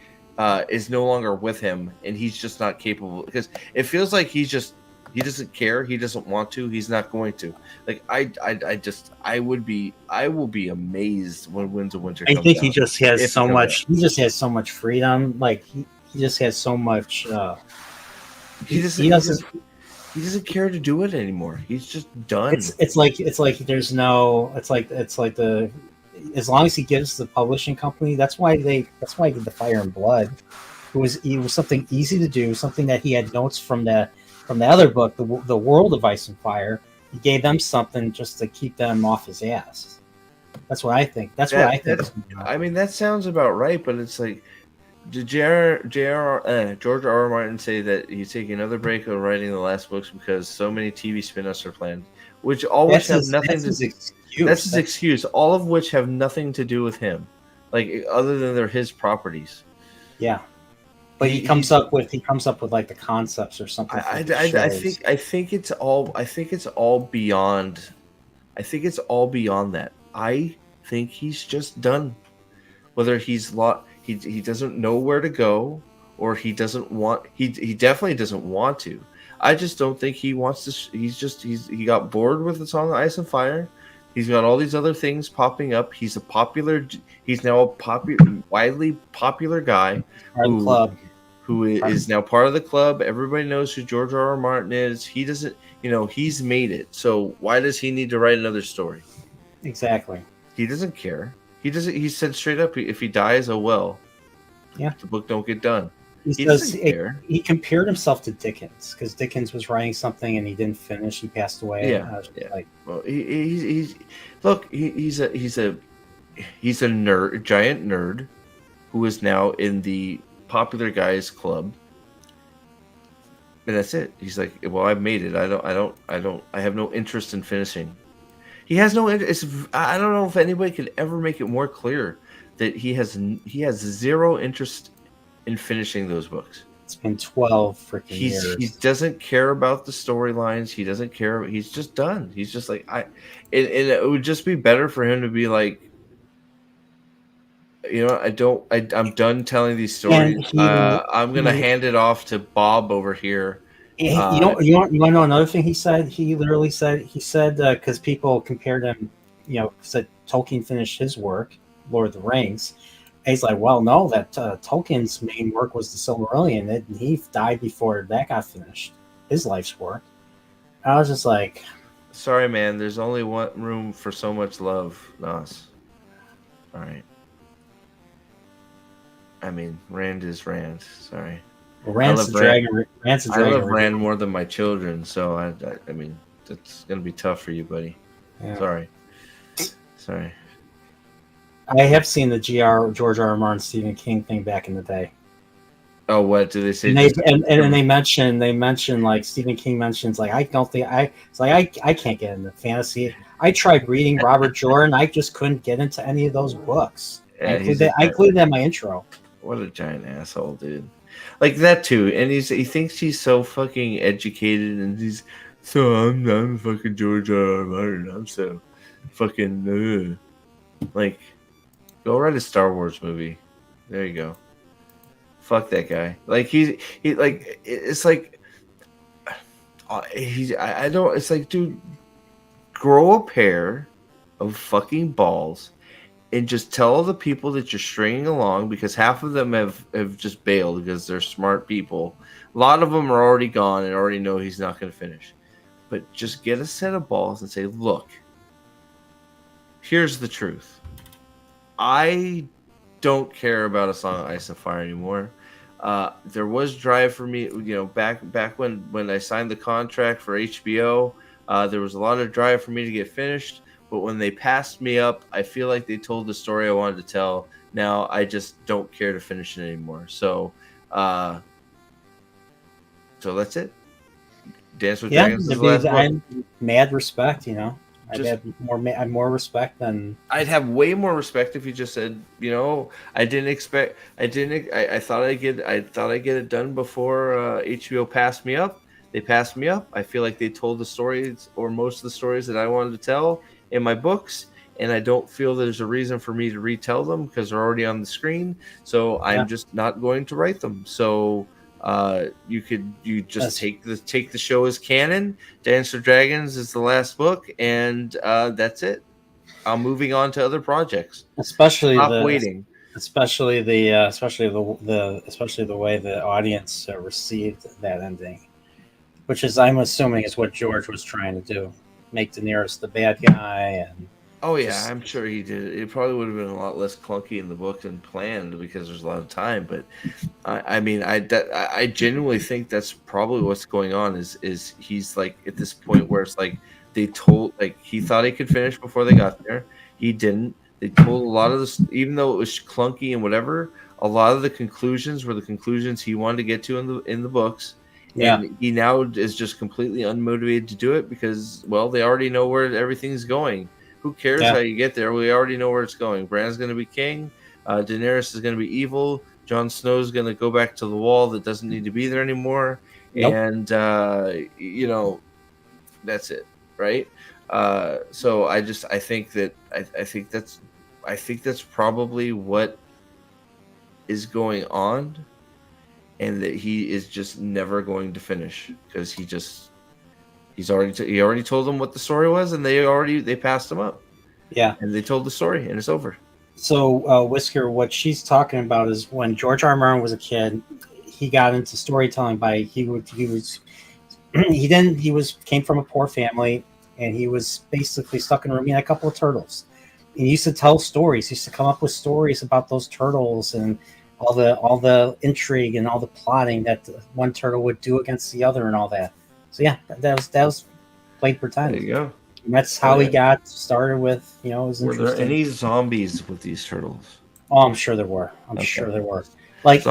is no longer with him, and he's just not capable, because it feels like he doesn't care, he doesn't want to, he's not going to. Like I will be amazed when Winds of Winter comes out. I think he just has If so it comes much. out. He just has so much freedom. Like he just has so much. He doesn't care to do it anymore. He's just done. It's like there's no. It's like the. As long as he gives the publishing company, that's why he did the Fire and Blood. It was something easy to do, something that he had notes from the other book, the World of Ice and Fire. He gave them something just to keep them off his ass. That's what I think. I mean, that sounds about right, but it's like, did George R. R. Martin say that he's taking another break of writing the last books because so many TV spin-offs are planned, which always have nothing to do. That's his excuse. All of which have nothing to do with him, like other than they're his properties. Yeah, but he comes up with like the concepts or something. I think it's all beyond. I think it's all beyond that. I think he's just done. Whether he doesn't know where to go, or he doesn't want. He definitely doesn't want to. I just don't think he wants to. He got bored with the song Ice and Fire. He's got all these other things popping up. He's now a widely popular guy who is now part of the club. Everybody knows who George R. R. Martin is. He doesn't, he's made it. So why does he need to write another story? Exactly. He doesn't care. He said straight up, if he dies, oh well. Yeah. The book don't get done. He doesn't care. He compared himself to Dickens because Dickens was writing something and he didn't finish. He passed away. Yeah. Well, he's a nerd, giant nerd, who is now in the popular guys club, and that's it. He's like, well, I've made it. I have no interest in finishing. He has no interest. I don't know if anybody could ever make it more clear that he has zero interest in finishing those books. It's been 12 freaking years. He doesn't care about the storylines. He doesn't care. He's just done. He's just like, it would just be better for him to be like, I'm done telling these stories. I'm going to hand it off to Bob over here. You want to know another thing he said? He literally said, because people compared him, said Tolkien finished his work, Lord of the Rings. And he's like, well, no, that Tolkien's main work was the Silmarillion, and he died before that got finished, his life's work. I was just like, sorry, man, there's only one room for so much love, Nas. All right. I mean, Rand is Rand. Sorry. Well, Rand's a dragon. I love Rand more than my children, so I mean, it's gonna be tough for you, buddy. Yeah. Sorry. I have seen the George R. R. Martin Stephen King thing back in the day. Oh, what do they say? And they mention like Stephen King mentions like I can't get into fantasy. I tried reading Robert Jordan, I just couldn't get into any of those books. Yeah, I included that in my intro. What a giant asshole, dude! Like that too, and he thinks he's so fucking educated, and he's so I'm fucking George R. R. Martin. I'm so fucking like. Go write a Star Wars movie. There you go. Fuck that guy. Like he like it's like I don't. It's like, dude, grow a pair of fucking balls and just tell the people that you're stringing along, because half of them have just bailed because they're smart people. A lot of them are already gone and already know he's not going to finish. But just get a set of balls and say, look, here's the truth. I don't care about a song Ice and Fire anymore. There was drive for me, back when I signed the contract for HBO. There was a lot of drive for me to get finished, but when they passed me up, I feel like they told the story I wanted to tell. Now I just don't care to finish it anymore. So that's it. Dance with Dragons is the last one. Mad respect, I'd have more respect than. I'd have way more respect if you just said, I thought I'd get it done before HBO passed me up. They passed me up. I feel like they told the stories, or most of the stories, that I wanted to tell in my books, and I don't feel there's a reason for me to retell them because they're already on the screen. So I'm just not going to write them. So you just take the show as canon. Dance of Dragons is the last book, and that's it. I'm moving on to other projects. Especially waiting. Especially the way the audience received that ending, which is, I'm assuming, is what George was trying to do, make Daenerys the bad guy. And I'm sure he did. It probably would have been a lot less clunky in the book than planned because there's a lot of time. But I genuinely think that's probably what's going on. Is he's like at this point where it's like he thought he could finish before they got there. He didn't. They told a lot of this, even though it was clunky and whatever. A lot of the conclusions were the conclusions he wanted to get to in the books. Yeah. And he now is just completely unmotivated to do it because, well, they already know where everything's going. Who cares how you get there? We already know where it's going. Bran's going to be king. Daenerys is going to be evil. Jon Snow's going to go back to the wall that doesn't need to be there anymore. Nope. And, that's it, right? So I think that's probably what is going on, and that he is just never going to finish because he already told them what the story was, and they passed him up. Yeah, and they told the story, and it's over. So Whisker, what she's talking about is when George R. R. Martin was a kid, he got into storytelling by came from a poor family, and he was basically stuck in a room. He had a couple of turtles. He used to tell stories. He used to come up with stories about those turtles and all the intrigue and all the plotting that one turtle would do against the other and all that. So yeah, that was played pretend. There you go. And that's how he got started with, it was Were interesting. there any zombies with these turtles? Oh, I'm sure there were. Sure there were. Like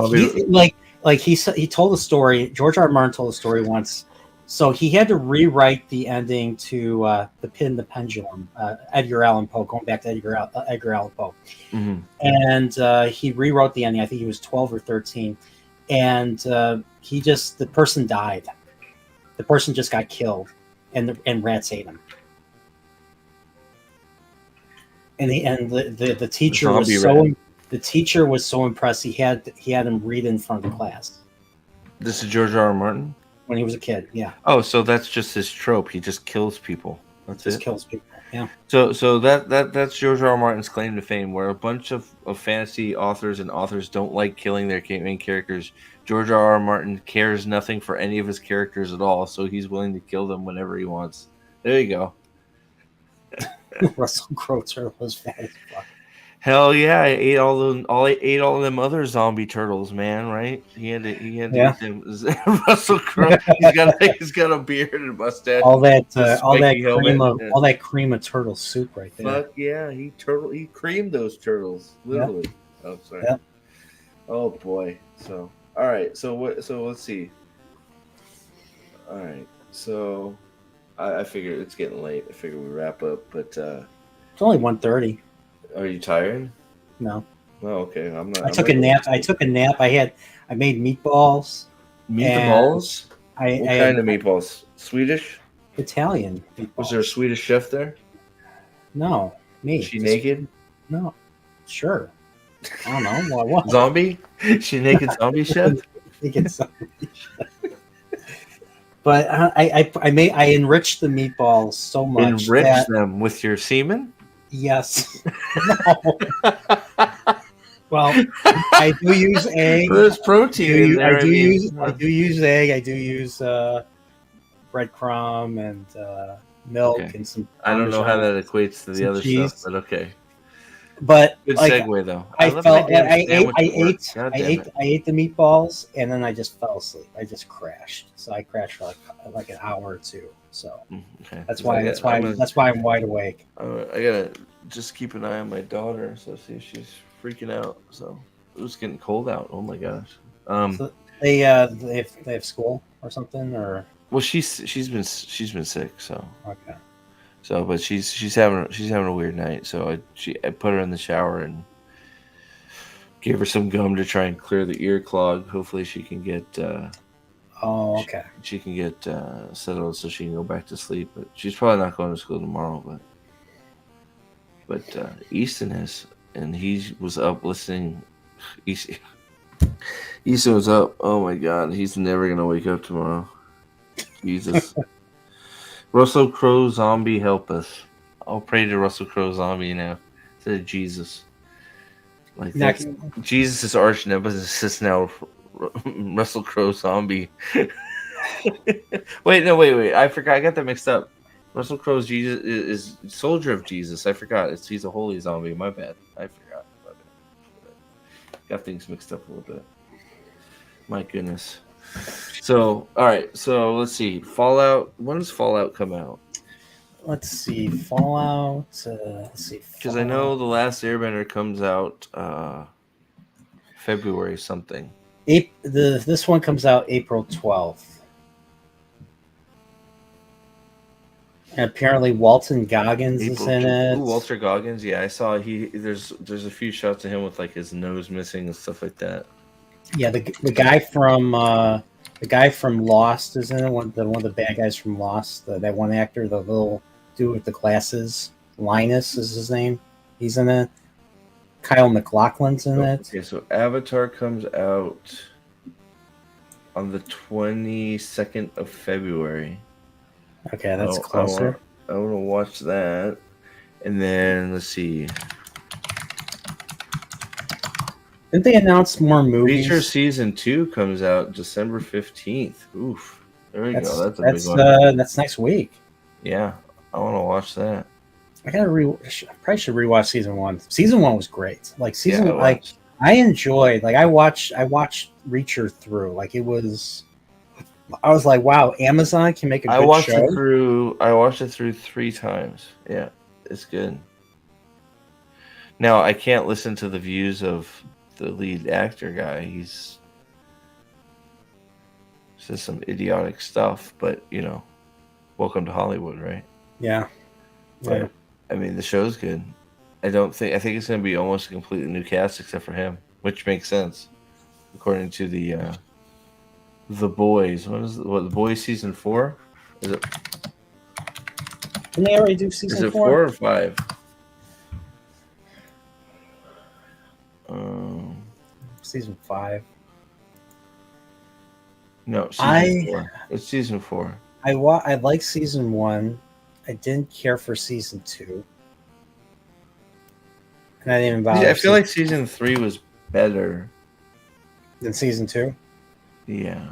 he told a story. George R. R. Martin told a story once. So he had to rewrite the ending to The Pit and the Pendulum, Edgar Allan Poe, going back to Edgar Allan Poe. Mm-hmm. And he rewrote the ending. I think he was 12 or 13. And the person died. The person just got killed, and rats ate him. And the teacher was so impressed. He had him read in front of the class. This is George R. R. Martin? When he was a kid, yeah. Oh, so that's just his trope. He just kills people. Kills people. Yeah. So that's George R. R. Martin's claim to fame, where a bunch of fantasy authors and authors don't like killing their main characters. George R. R. Martin cares nothing for any of his characters at all, so he's willing to kill them whenever he wants. There you go. Russell Crowe turtle was fat as fuck. Hell yeah! I ate all of them other zombie turtles, man. Right? He had to eat them. Russell Crowe. He's got a beard and a mustache. All that cream of turtle soup right there. Fuck yeah! He creamed those turtles literally. Yeah. Oh, sorry. Yeah. Oh boy. So all right. So let's see. All right. So I figure it's getting late. I figure we wrap up, but it's only 1:30. Are you tired? No. Oh, okay. I'm not. I took a nap. I made meatballs. Meatballs? What kind of meatballs? Swedish? Italian meatballs. Was there a Swedish chef there? No, me. Is she naked? No. Sure. I don't know. What? Zombie? She naked zombie chef? Naked zombie chef. But I enriched the meatballs so much. Enrich them with your semen? Yes. No. Well, I do use egg. There's protein in there. I do use egg. I do use breadcrumb and milk and some. I don't know how that equates to the other cheese. stuff, but okay. But good segue though. I ate the meatballs and then I just fell asleep. I just crashed. So I crashed for like an hour or two. So that's why I'm wide awake. I gotta just keep an eye on my daughter. So see if she's freaking out. So it was getting cold out. Oh my gosh. So they have school or something, or well she's been sick. So okay. So, but she's having a weird night. So I put her in the shower and gave her some gum to try and clear the ear clog. Hopefully she can get. Okay. She can get settled so she can go back to sleep. But she's probably not going to school tomorrow. but Easton is, and he was up listening. Easton was up. Oh my God, he's never gonna wake up tomorrow. Jesus. Russell Crowe zombie, help us. I'll pray to Russell Crowe zombie now instead of Jesus. Like that's Jesus' arch nemesis now. Russell Crowe zombie. wait. I forgot. I got that mixed up. Russell Crowe's Jesus is soldier of Jesus. I forgot. He's a holy zombie. My bad. I forgot. My bad. Got things mixed up a little bit. My goodness. So, all right. So let's see. Fallout. When does Fallout come out? Let's see. Fallout. Let's see. Because I know the Last Airbender comes out February something. This one comes out April 12th. And apparently Walton Goggins is in it. Ooh, Walter Goggins, yeah, I saw there's a few shots of him with like his nose missing and stuff like that. Yeah, the guy from Lost is in it. One of the bad guys from Lost. That one actor, the little dude with the glasses, Linus is his name. He's in it. Kyle MacLachlan's in it. Okay, so Avatar comes out on the 22nd of February. Okay, that's closer. I want to watch that. And then, let's see. Didn't they announce more movies? Reacher Season 2 comes out December 15th. Oof. There we go. That's a big one. That's next week. Yeah, I want to watch that. I probably should rewatch Season 1. Season 1 was great. Like, I enjoyed, like, I watched Reacher through. Like, it was... I was like, wow, Amazon can make a good show. I watched it through 3 times. Yeah, it's good. Now, I can't listen to the views of the lead actor guy. He says some idiotic stuff, but, you know, welcome to Hollywood, right? Yeah. But, I mean, the show's good. I think it's going to be almost a completely new cast except for him, which makes sense, according to The Boys. The Boys season 4? Is it? Didn't they already do season 4? Is it 4 or 5? Season 5. No, season 4. It's season 4. I like season 1. I didn't care for season 2. And I didn't even bother. I feel like season 3 was better than season 2. Yeah.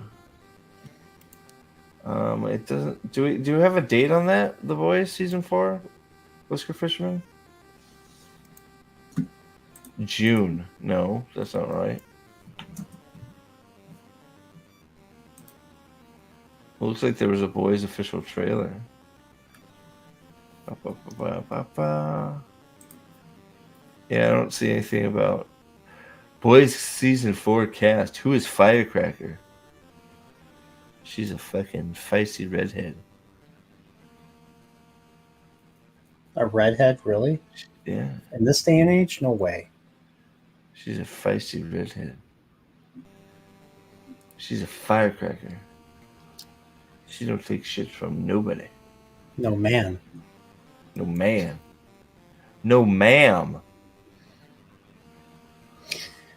It doesn't. Do we have a date on that? The Boys season 4, Whisker Fisherman. June. No, that's not right. It looks like there was a Boys official trailer. Yeah, I don't see anything about Boys season 4 cast. Who is Firecracker? She's a fucking feisty redhead. A redhead, really? Yeah. In this day and age, no way. She's a feisty redhead. She's a firecracker. She don't take shit from nobody. No man. No man. No ma'am.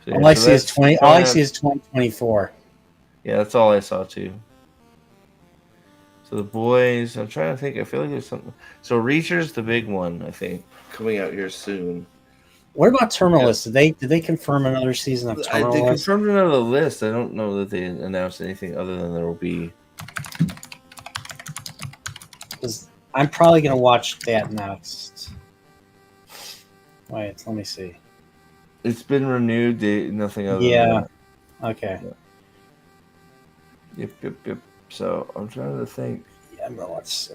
So, all I see is 2024. Yeah, that's all I saw too. So The Boys, I'm trying to think. I feel like there's something. So Reacher's the big one, I think, coming out here soon. What about Terminalist? Did they confirm another season of Terminalist? They confirmed another list. I don't know that they announced anything other than there will be. I'm probably gonna watch that next. Wait, let me see. It's been renewed. Nothing other. Yeah. Than that. Okay. Yeah. Yep. So I'm trying to think. Yeah, I'm gonna watch.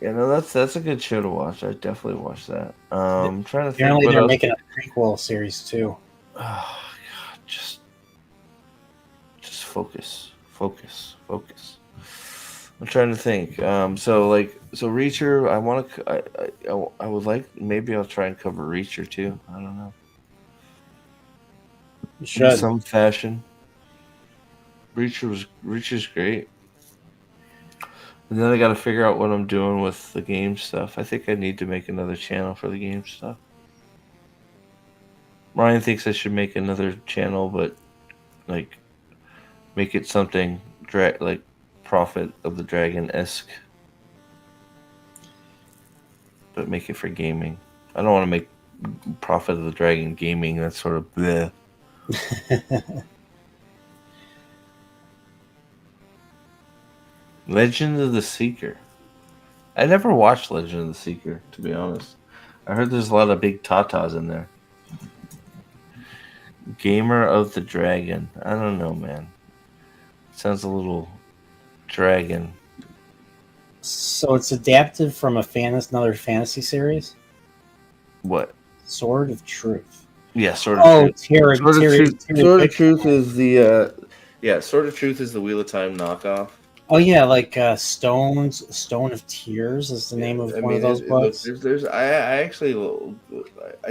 Yeah, no, that's a good show to watch. I definitely watch that. I'm trying to think. Apparently, they're making a prequel series too. Oh God, just focus. I'm trying to think. So Reacher. I would like. Maybe I'll try and cover Reacher too. I don't know. You should. In some fashion. Reacher's great. And then I got to figure out what I'm doing with the game stuff. I think I need to make another channel for the game stuff. Ryan thinks I should make another channel, but like make it something like Prophet of the Dragon-esque, but make it for gaming. I don't want to make Prophet of the Dragon gaming. That's sort of bleh. Legend of the Seeker. I never watched Legend of the Seeker, to be honest. I heard there's a lot of big tatas in there. Gamer of the Dragon. I don't know, man. Sounds a little dragon. So it's adapted from another fantasy series? What? Sword of Truth. Yeah, Sword of Truth. Sword of Truth is the Sword of Truth is the Wheel of Time knockoff. Oh yeah, like Stone of Tears is the name of one of those books. I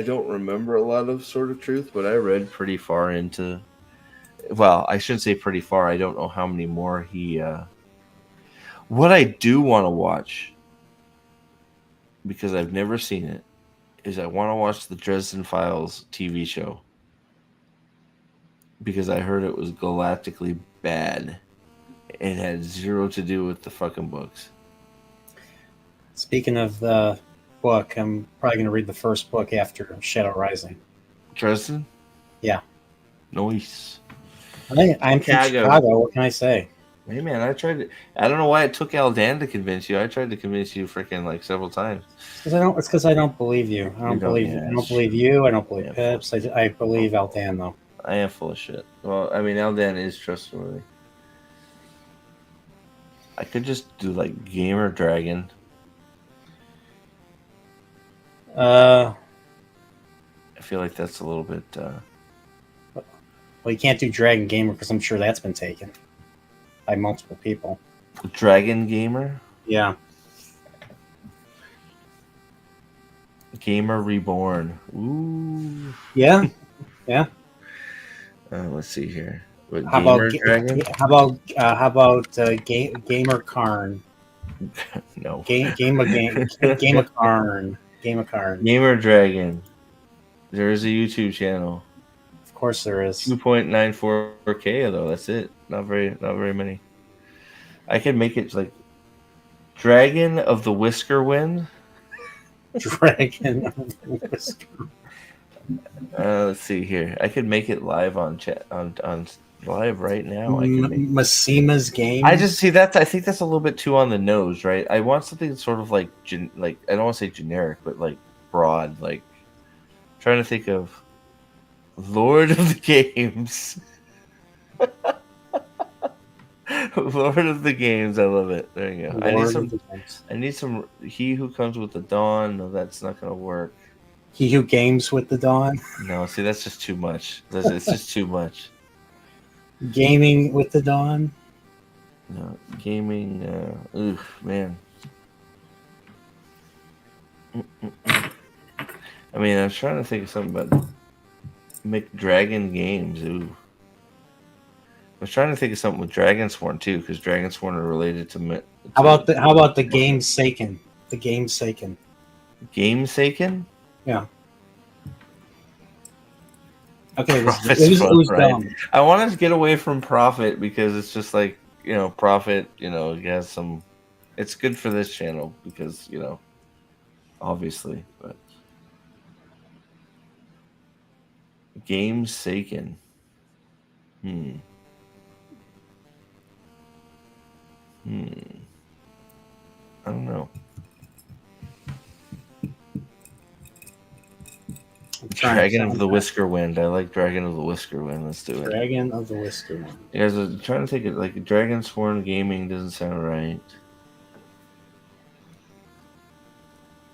don't remember a lot of Sword of Truth, but I read pretty far into. Well, I shouldn't say pretty far. I don't know how many more he. What I do want to watch, because I've never seen it, is I want to watch the Dresden Files TV show. Because I heard it was galactically bad. It had zero to do with the fucking books. Speaking of the book, I'm probably going to read the first book after Shadow Rising. Dresden? Yeah. Nice. I'm from Chicago. What can I say? Hey man, I tried to. I don't know why it took Aldan to convince you. I tried to convince you freaking like several times. It's because I don't believe you. I don't believe you. I don't believe you. I don't believe Pips. I believe Aldan though. I am full of shit. Well, I mean, Aldan is trustworthy. I could just do like Gamer Dragon. I feel like that's a little bit. Well, you can't do Dragon Gamer because I'm sure that's been taken by multiple people. Dragon Gamer? Yeah. Gamer Reborn. Ooh. Yeah. Yeah. Let's see here. What, how about Gamer Karn? No. Gamer Karn. Gamer Dragon. There is a YouTube channel. Of course there is. 2.94K though. That's it. Not very many. I can make it like Dragon of the Whisker Wind. Dragon of the Whisker. Let's see here. I could make it live on chat on live right now. I can make Masima's game. I just see that. I think that's a little bit too on the nose, right? I want something sort of like I don't want to say generic, but like broad. Like trying to think of Lord of the Games. Lord of the Games. I love it. There you go. I need some. He Who Comes with the Dawn. No, that's not going to work. He Who Games with the Dawn. No, see, that's just too much. It's just too much. Gaming with the Dawn. No, gaming. Oof, man. I mean, I was trying to think of something about McDragon Games. Ooh. I was trying to think of something with Dragonsworn too, because Dragonsworn are related to. How about the Gamesaken? The Gamesaken. Gamesaken? Yeah. Okay, it was dumb. I wanted to get away from Prophet because it's just like, Prophet, he has some. It's good for this channel because, obviously, but. Gamesaken. I don't know. Dragon of the Whisker Wind. I like Dragon of the Whisker Wind. Let's do it. Dragon of the Whisker Wind. You guys are trying to think of like Dragonsworn Gaming doesn't sound right.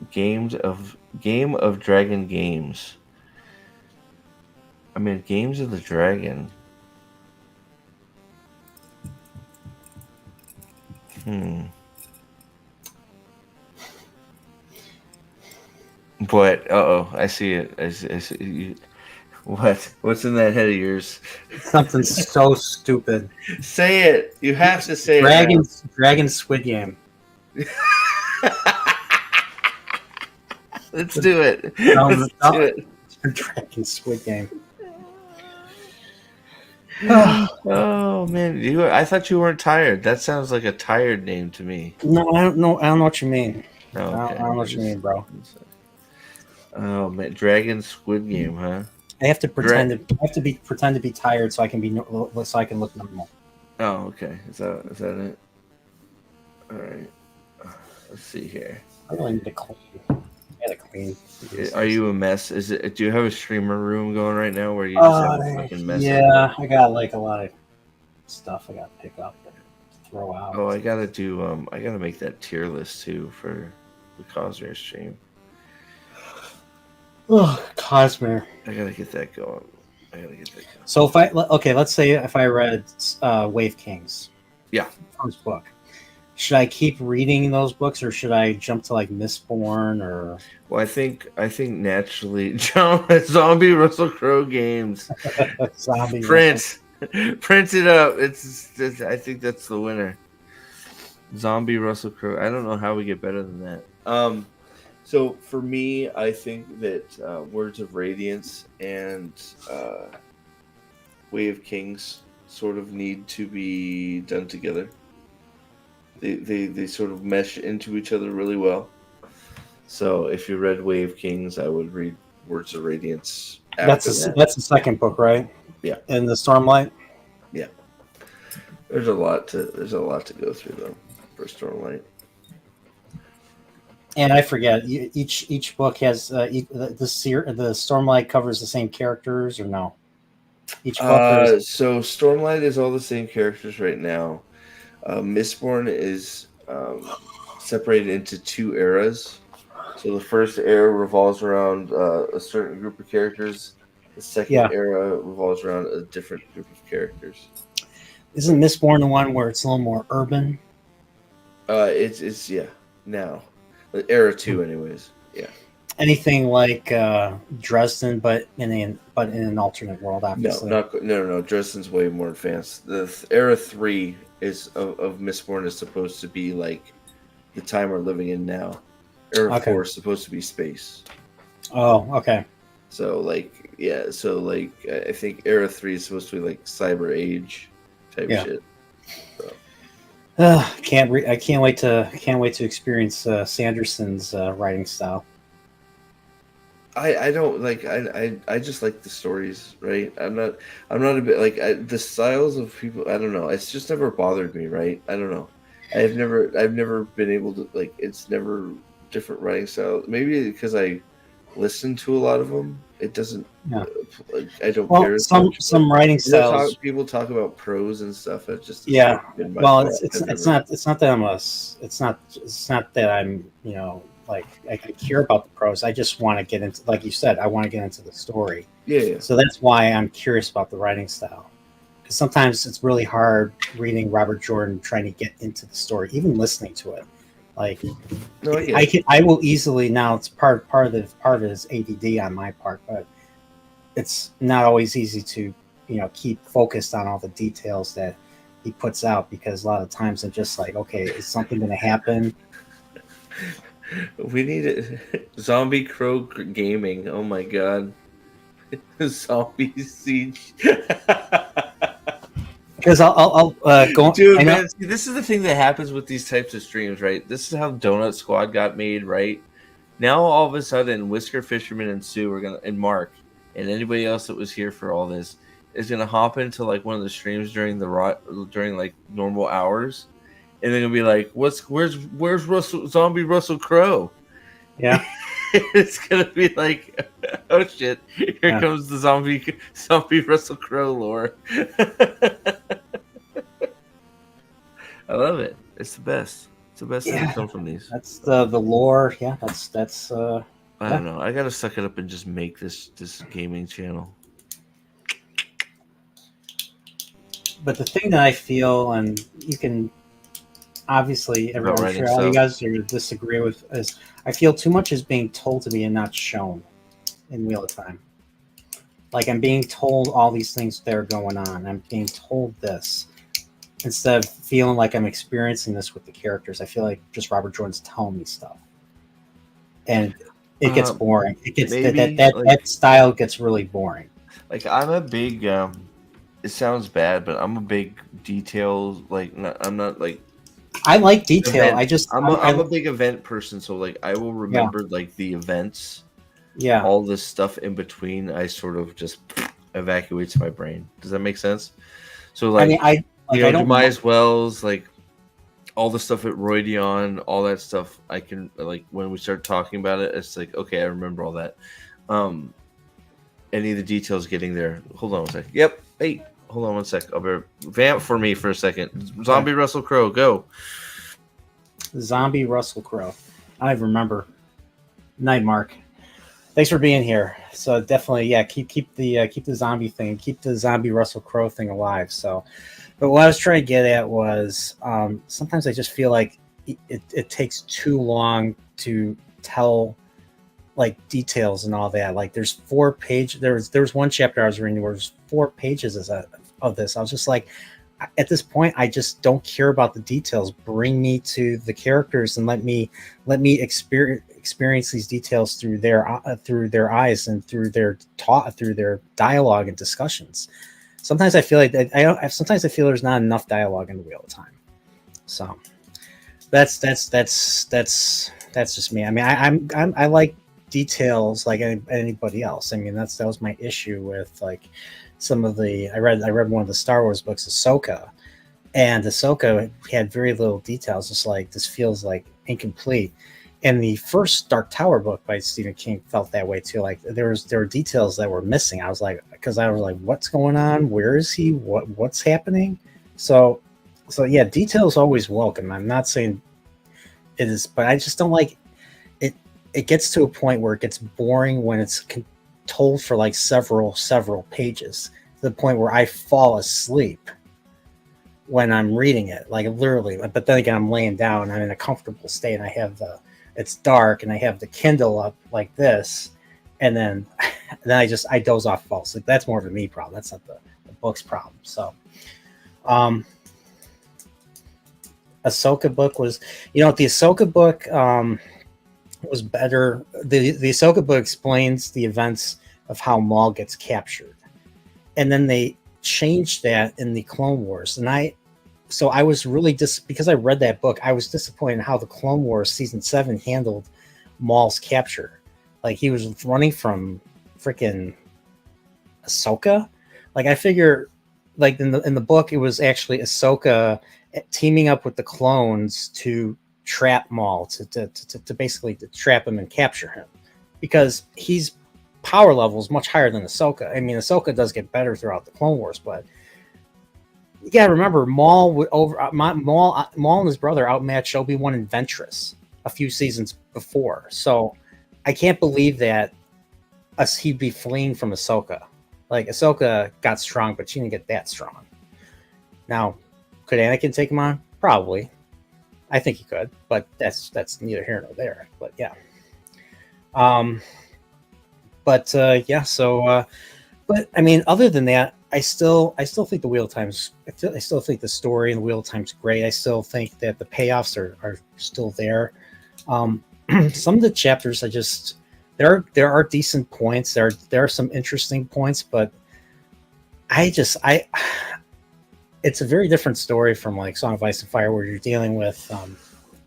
Game of Dragon Games. I mean, Games of the Dragon. But I see it. I see you. What's in that head of yours? Something so stupid. Say it. You have to say it. Dragon Squid Game. Let's do it. Let's do it. Dragon Squid Game. Oh man, I thought you weren't tired. That sounds like a tired name to me. No, I don't know. I don't know what you mean. Oh, okay. I don't know what you mean, bro. Oh man, Dragon Squid Game, huh? I have to pretend to be tired so I can so I can look normal. Oh, okay. Is that it? All right. Let's see here. I really need to clean. I gotta clean. Are you a mess? Is it? Do you have a streamer room going right now where you just have a fucking mess? Yeah, I got like a lot of stuff I gotta pick up and throw out. Oh, I gotta do. I gotta make that tier list too for the Cosmere stream. Oh, Cosmere. I gotta get that going. So let's say if I read Wave Kings, yeah, first book, should I keep reading those books or should I jump to like Mistborn or? Well, I think naturally, Zombie Russell Crowe games, Prince it up. It's I think that's the winner. Zombie Russell Crowe. I don't know how we get better than that. So for me, I think that Words of Radiance and Way of Kings sort of need to be done together. They sort of mesh into each other really well. So if you read Way of Kings, I would read Words of Radiance. That's the second book, right? Yeah. And the Stormlight. Yeah. There's a lot to go through though for Stormlight. And I forget, each book has the Stormlight covers the same characters or no? Each book so Stormlight is all the same characters right now. Mistborn is separated into two eras. So the first era revolves around a certain group of characters. The second era revolves around a different group of characters. Isn't Mistborn the one where it's a little more urban? It's now. Era 2 anyways. Yeah. Anything like Dresden, but in an alternate world, obviously. No. Dresden's way more advanced. The Era 3 is of Mistborn is supposed to be like the time we're living in now. Era 4 is supposed to be space. Oh, okay. So I think Era 3 is supposed to be like Cyber Age type shit. So. I can't wait to experience Sanderson's writing style. I don't like I just like the stories, right? I'm not a bit like the styles of people. I don't know. It's just never bothered me, right? I don't know. I've never been able to like. It's never different writing style. Maybe because I listen to a lot of them. It doesn't. Yeah. I don't care. Some writing styles. People talk about prose and stuff. It just Well, it's not that I'm like I care about the prose. I just want to get into, like you said, I want to get into the story. Yeah. So that's why I'm curious about the writing style. Because sometimes it's really hard reading Robert Jordan trying to get into the story, even listening to it. Like I will easily now. It's part of it is ADD on my part, but it's not always easy to keep focused on all the details that he puts out, because a lot of times I'm just like, okay, is something going to happen? We need it. Zombie Crow Gaming. Oh my god. Zombie Siege. Because I'll go. Dude, man, see, this is the thing that happens with these types of streams, right? This is how Donut Squad got made, right? Now all of a sudden, Whisker Fisherman and Sue are gonna, and Mark, and anybody else that was here for all this is gonna hop into like one of the streams during like normal hours, and they're gonna be like, "Where's Zombie Russell Crowe?" Yeah. It's gonna be like, oh shit! Here comes the zombie Russell Crowe lore. I love it. It's the best. It's the best thing to come from these. That's the lore. Yeah, that's. I don't know. I gotta suck it up and just make this gaming channel. But the thing that I feel, and you can obviously, everyone, sure all you guys are disagree with, is I feel too much is being told to me and not shown in Wheel of Time. Like I'm being told all these things that are going on. I'm being told this, instead of feeling like I'm experiencing this with the characters, I feel like just Robert Jordan's telling me stuff, and it gets boring. It gets that style gets really boring. Like I'm a big it sounds bad, but I'm a big detail I'm not like I like detail. I'm a big event person, so like I will remember like the events. Yeah. All this stuff in between, I sort of just evacuates my brain. Does that make sense? So like, I don't Demise Wells, like all the stuff at Roydion, all that stuff. I can like when we start talking about it, it's like okay, I remember all that. Any of the details getting there. Hold on one sec. Yep. Hey, hold on one sec. I'll be vamp for me for a second. Zombie Russell Crowe, go. Zombie Russell Crowe. I remember. Night Mark. Thanks for being here. So definitely, yeah, keep the zombie thing, keep the zombie Russell Crowe thing alive. So, but what I was trying to get at was sometimes I just feel like it takes too long to tell like details and all that. Like there's 4 pages. There was one chapter I was reading where there's 4 pages of this. I was just like, at this point, I just don't care about the details. Bring me to the characters and let me experience these details through their eyes and through their dialogue and discussions. Sometimes I feel like sometimes I feel there's not enough dialogue in the Wheel of Time. So that's just me. I mean, I like details like anybody else. I mean, that was my issue with like some of the I read one of the Star Wars books, Ahsoka, and Ahsoka had very little details. Just like this feels like incomplete. And the first Dark Tower book by Stephen King felt that way too. Like there were details that were missing. I was like, what's going on? Where is he? What's happening? So yeah, details always welcome. I'm not saying it is, but I just don't like it. It gets to a point where it gets boring when it's told for like several pages, to the point where I fall asleep when I'm reading it, like literally. But then again, I'm laying down, I'm in a comfortable state, and I have it's dark, and I have the Kindle up like this, and then I doze off, fall asleep. That's more of a me problem. That's not the book's problem. So, Ahsoka book was, the Ahsoka book was better. The Ahsoka book explains the events of how Maul gets captured, and then they changed that in the Clone Wars. And I was really because I read that book, I was disappointed in how the Clone Wars season 7 handled Maul's capture. Like he was running from freaking Ahsoka. Like I figure, like in the book, it was actually Ahsoka teaming up with the clones to trap Maul, to basically to trap him and capture him, because he's power level is much higher than Ahsoka. I mean, Ahsoka does get better throughout the Clone Wars, but you gotta remember Maul and his brother outmatched Obi-Wan and Ventress a few seasons before. So I can't believe that he'd be fleeing from Ahsoka. Like Ahsoka got strong, but she didn't get that strong. Now, could Anakin take him on? Probably. I think he could, but that's neither here nor there. But yeah. But I mean, other than that, I still think the Wheel of Time's. I still think the story in the Wheel of Time's great. I still think that the payoffs are still there. Some of the chapters, there are decent points. There are some interesting points, but it's a very different story from like Song of Ice and Fire, where you're dealing with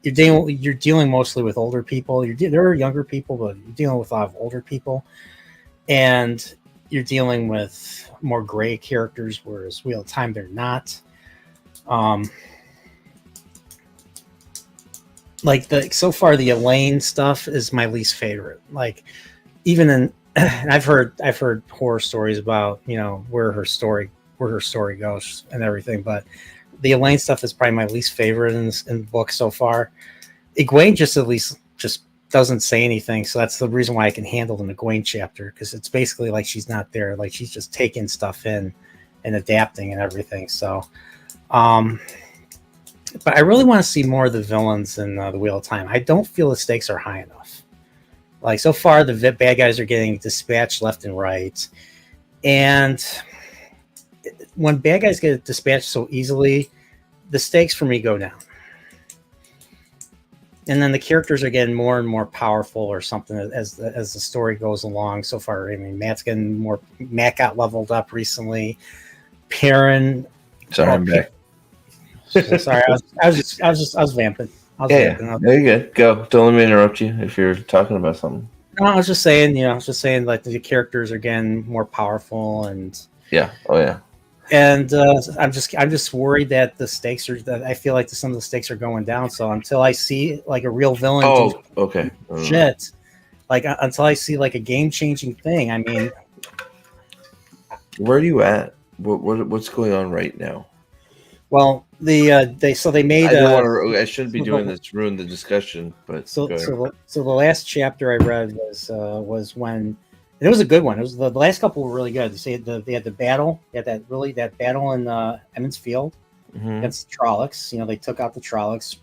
you're dealing mostly with older people. There are younger people, but you're dealing with a lot of older people, and you're dealing with more gray characters, whereas Wheel of Time, they're not. So far, the Elaine stuff is my least favorite. Like, even in, I've heard horror stories about where her story goes and everything, but the Elaine stuff is probably my least favorite in the book so far. Egwene just doesn't say anything, so that's the reason why I can handle the Egwene chapter, because it's basically like she's not there, like she's just taking stuff in and adapting and everything. So, but I really want to see more of the villains in the Wheel of Time. I don't feel the stakes are high enough. Like so far, the bad guys are getting dispatched left and right, and when bad guys get dispatched so easily, the stakes for me go down. And then the characters are getting more and more powerful or something as the story goes along. So far, I mean, Matt got leveled up recently. Perrin. Sorry, I'm back. Sorry, I was vamping. Yeah, very good. Go. Don't let me interrupt you if you're talking about something. No, I was just saying, like the characters are getting more powerful and yeah. Oh yeah. And I'm just worried that the stakes are. That I feel like some of the stakes are going down. So until I see like a real villain, okay, shit. Like until I see like a game-changing thing. I mean, where are you at? What's going on right now? Well, they made. I shouldn't be doing this. Ruin the discussion, but so the last chapter I read was when. It was a good one. It was the last couple were really good. They had the battle. They had that battle in Emmons Field against the Trollocs. They took out the Trollocs.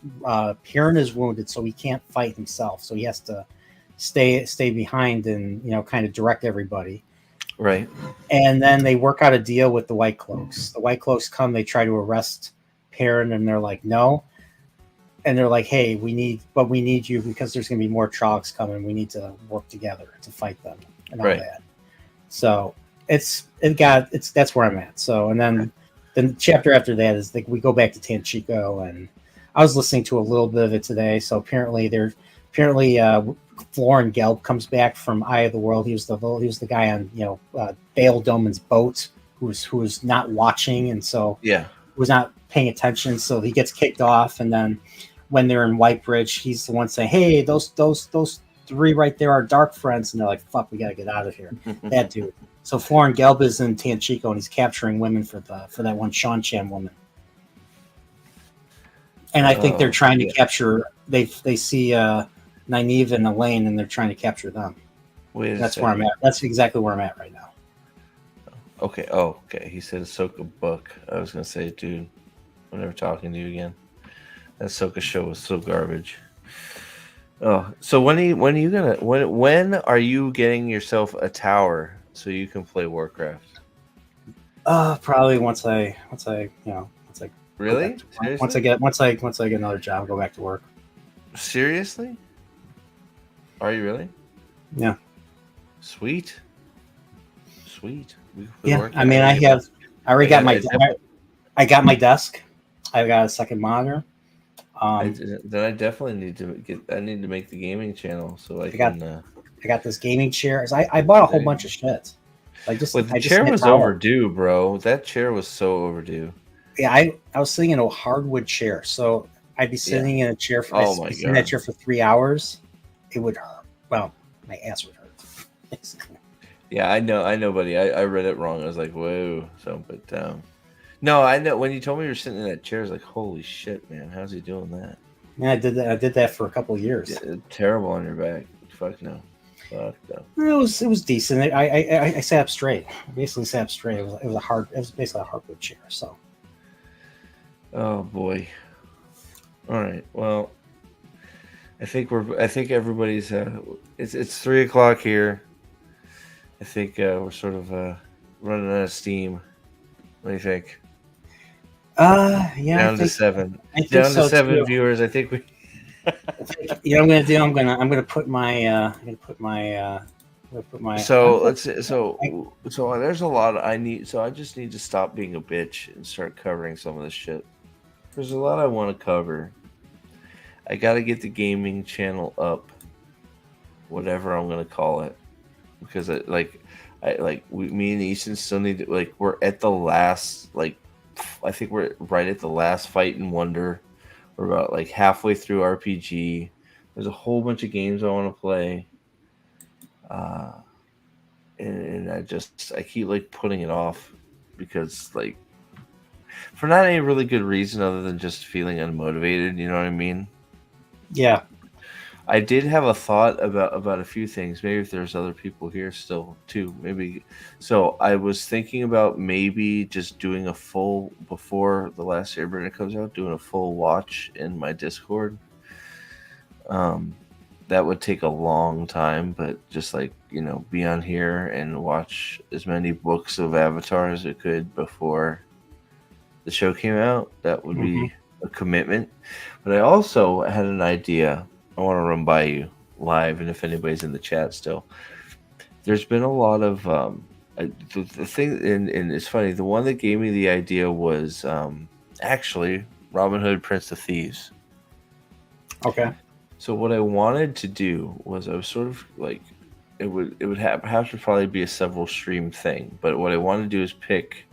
Perrin is wounded, so he can't fight himself. So he has to stay behind and kind of direct everybody. Right. And then they work out a deal with the White Cloaks. The White Cloaks come. They try to arrest Perrin, and they're like, no. And they're like, hey, we need you because there's going to be more Trollocs coming. We need to work together to fight them. And all that. So that's where I'm at. So and then the chapter after that is like we go back to Tanchico, and I was listening to a little bit of it today. So apparently Florin Gelb comes back from Eye of the World. He was the guy on Bail Doman's boat who was not watching, and so was not paying attention. So he gets kicked off, and then when they're in Whitebridge, he's the one saying, "Hey, those 3 right there are dark friends," and they're like, "Fuck, we gotta get out of here." That dude. So Florin Gelb is in Tanchico, and he's capturing women for that one Sean Chan woman. And I think they're trying to capture. They see Nynaeve and Elaine, and they're trying to capture them. That's where I'm at. That's exactly where I'm at right now. Okay. Oh, okay. He said Ahsoka book. I was gonna say, dude, I'm never talking to you again. That Ahsoka show was so garbage. Oh, so when are you getting yourself a tower so you can play Warcraft? Probably once I really once I get another job, I'll go back to work. Seriously? Are you really? Yeah. Sweet. Yeah, I mean, I already got I got my desk. I got a second monitor. Then I definitely need to make the gaming channel so I got this gaming chair. I bought a whole bunch of shit. The chair was overdue, bro. That chair was so overdue. Yeah, I was sitting in a hardwood chair, so I'd be sitting in a chair for that chair for 3 hours. It would hurt. Well, my ass would hurt. Yeah, I know, buddy. I read it wrong. I was like, whoa. So, but no, I know when you told me you were sitting in that chair, I was like, holy shit, man, how's he doing that? Yeah, I did that for a couple of years. Yeah, terrible on your back. Fuck no. It was decent. I sat up straight. I basically sat up straight. It was basically a hardwood chair. So. Oh boy. All right. Well, I think everybody's. It's 3:00 here. I think we're sort of running out of steam. What do you think? Yeah. Down to 7. Down to 7 viewers. I think we. You know what I'm gonna do? I'm gonna put my So let's so there's a lot I need. So I just need to stop being a bitch and start covering some of this shit. There's a lot I want to cover. I got to get the gaming channel up, whatever I'm gonna call it, because me and Easton still need to, we're at the last, I think we're right at the last Fight and Wonder. We're about halfway through RPG. There's a whole bunch of games I want to play, and I keep putting it off because for not any really good reason other than just feeling unmotivated. You know what I mean? Yeah. I did have a thought about a few things. Maybe if there's other people here still too, maybe. So I was thinking about maybe just doing a full, before The Last Airbender comes out, doing a full watch in my Discord. That would take a long time, but just be on here and watch as many books of Avatar as it could before the show came out, that would be a commitment. But I also had an idea I want to run by you live, and if anybody's in the chat still. There's been a lot of the thing, and it's funny. The one that gave me the idea was actually Robin Hood, Prince of Thieves. Okay. So what I wanted to do was I was sort of like it would have to probably be a several stream thing, but what I wanted to do is pick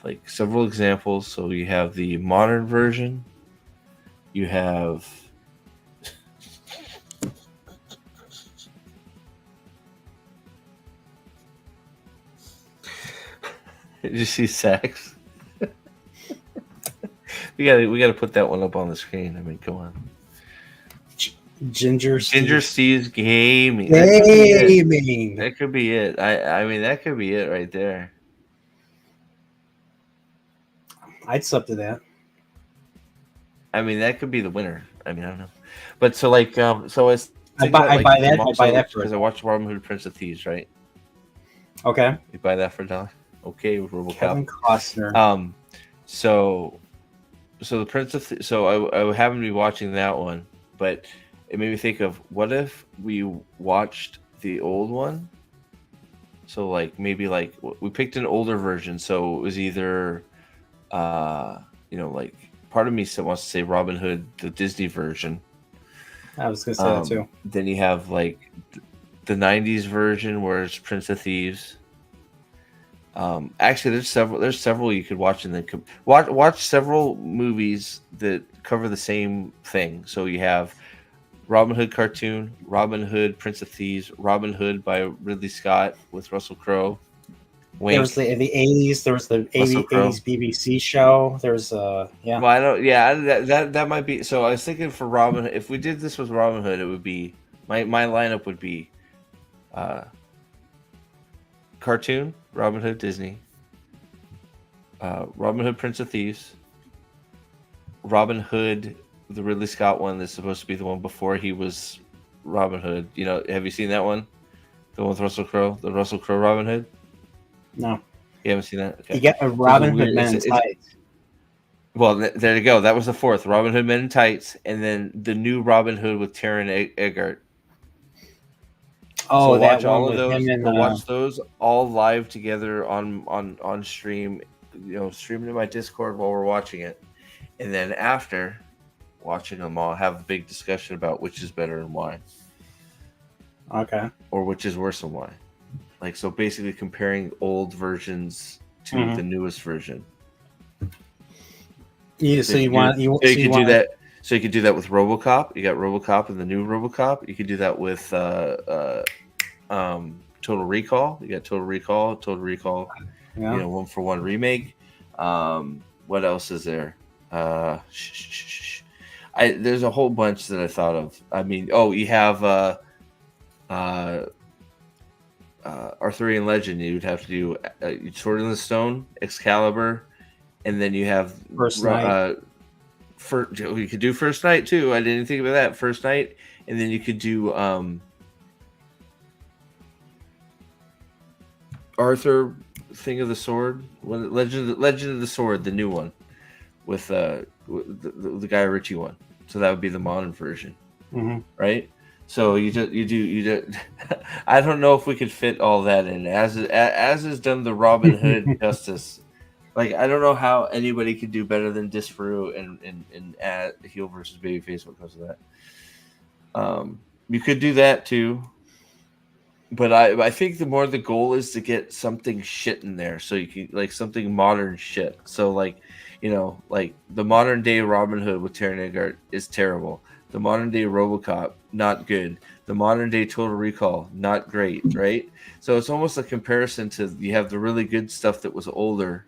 like several examples. So you have the modern version, you have did you see Sax? we gotta put that one up on the screen. I mean, come on. Ginger Steve's gaming. Gaming. That could be it. I mean, that could be it right there. I'd sub to that. I mean, that could be the winner. I mean, I don't know, but so like, so I buy that because I watched Robin Hood, Prince of Thieves, right? Okay. You buy that for $1? Okay, with RoboCop. Kevin Costner. So the Prince of so I happened to be watching that one, but it made me think of what if we watched the old one. So like maybe like we picked an older version, so it was either, like part of me wants to say Robin Hood, the Disney version. I was gonna say that too. Then you have like the '90s version where it's Prince of Thieves. Actually, there's several you could watch, and then watch several movies that cover the same thing. So you have Robin Hood cartoon, Robin Hood, Prince of Thieves, Robin Hood by Ridley Scott with Russell Crowe. There was the 80s. There was the 80s BBC show. There's yeah. Well, I don't. Yeah, that might be. So I was thinking for Robin Hood, if we did this with Robin Hood, it would be my lineup would be cartoon, Robin Hood, Disney, Robin Hood, Prince of Thieves, Robin Hood, the Ridley Scott one that's supposed to be the one before he was Robin Hood. You know, have you seen that one? The one with Russell Crowe, the Russell Crowe Robin Hood? No. You haven't seen that? Okay. You get a Robin Hood Men in Tights. Well, there you go. That was the fourth. Robin Hood Men in Tights, and then the new Robin Hood with Taron Egerton. Oh, so that watch one all with of those. him and Watch those all live together on stream. You know, stream to my Discord while we're watching it, and then after watching them all, have a big discussion about which is better and why. Okay. Or which is worse and why. Like, so basically comparing old versions to the newest version. Yeah, so you could do that. So you could do that with RoboCop. You got RoboCop and the new RoboCop. You could do that with Total Recall. You got Total Recall. Yeah. You know, 1-for-1 remake. What else is there? There's a whole bunch that I thought of. I mean, you have Arthurian Legend. You'd have to do Sword in the Stone, Excalibur, and then you have First Night. You could do First Night too. I didn't think about that. First Night, and then you could do Arthur, Thing of the Sword, Legend of the Sword, the new one with the Guy Ritchie one. So that would be the modern version, right? So you do. I don't know if we could fit all that in. As is done the Robin Hood justice. Like, I don't know how anybody could do better than Disparu and at heel versus babyface when it comes to that. You could do that too, but I think the more the goal is to get something shit in there, so you can like something modern shit. So like, you know, like the modern day Robin Hood with Taron Egerton is terrible. The modern day RoboCop, not good. The modern day Total Recall, not great, right? So it's almost a comparison to you have the really good stuff that was older.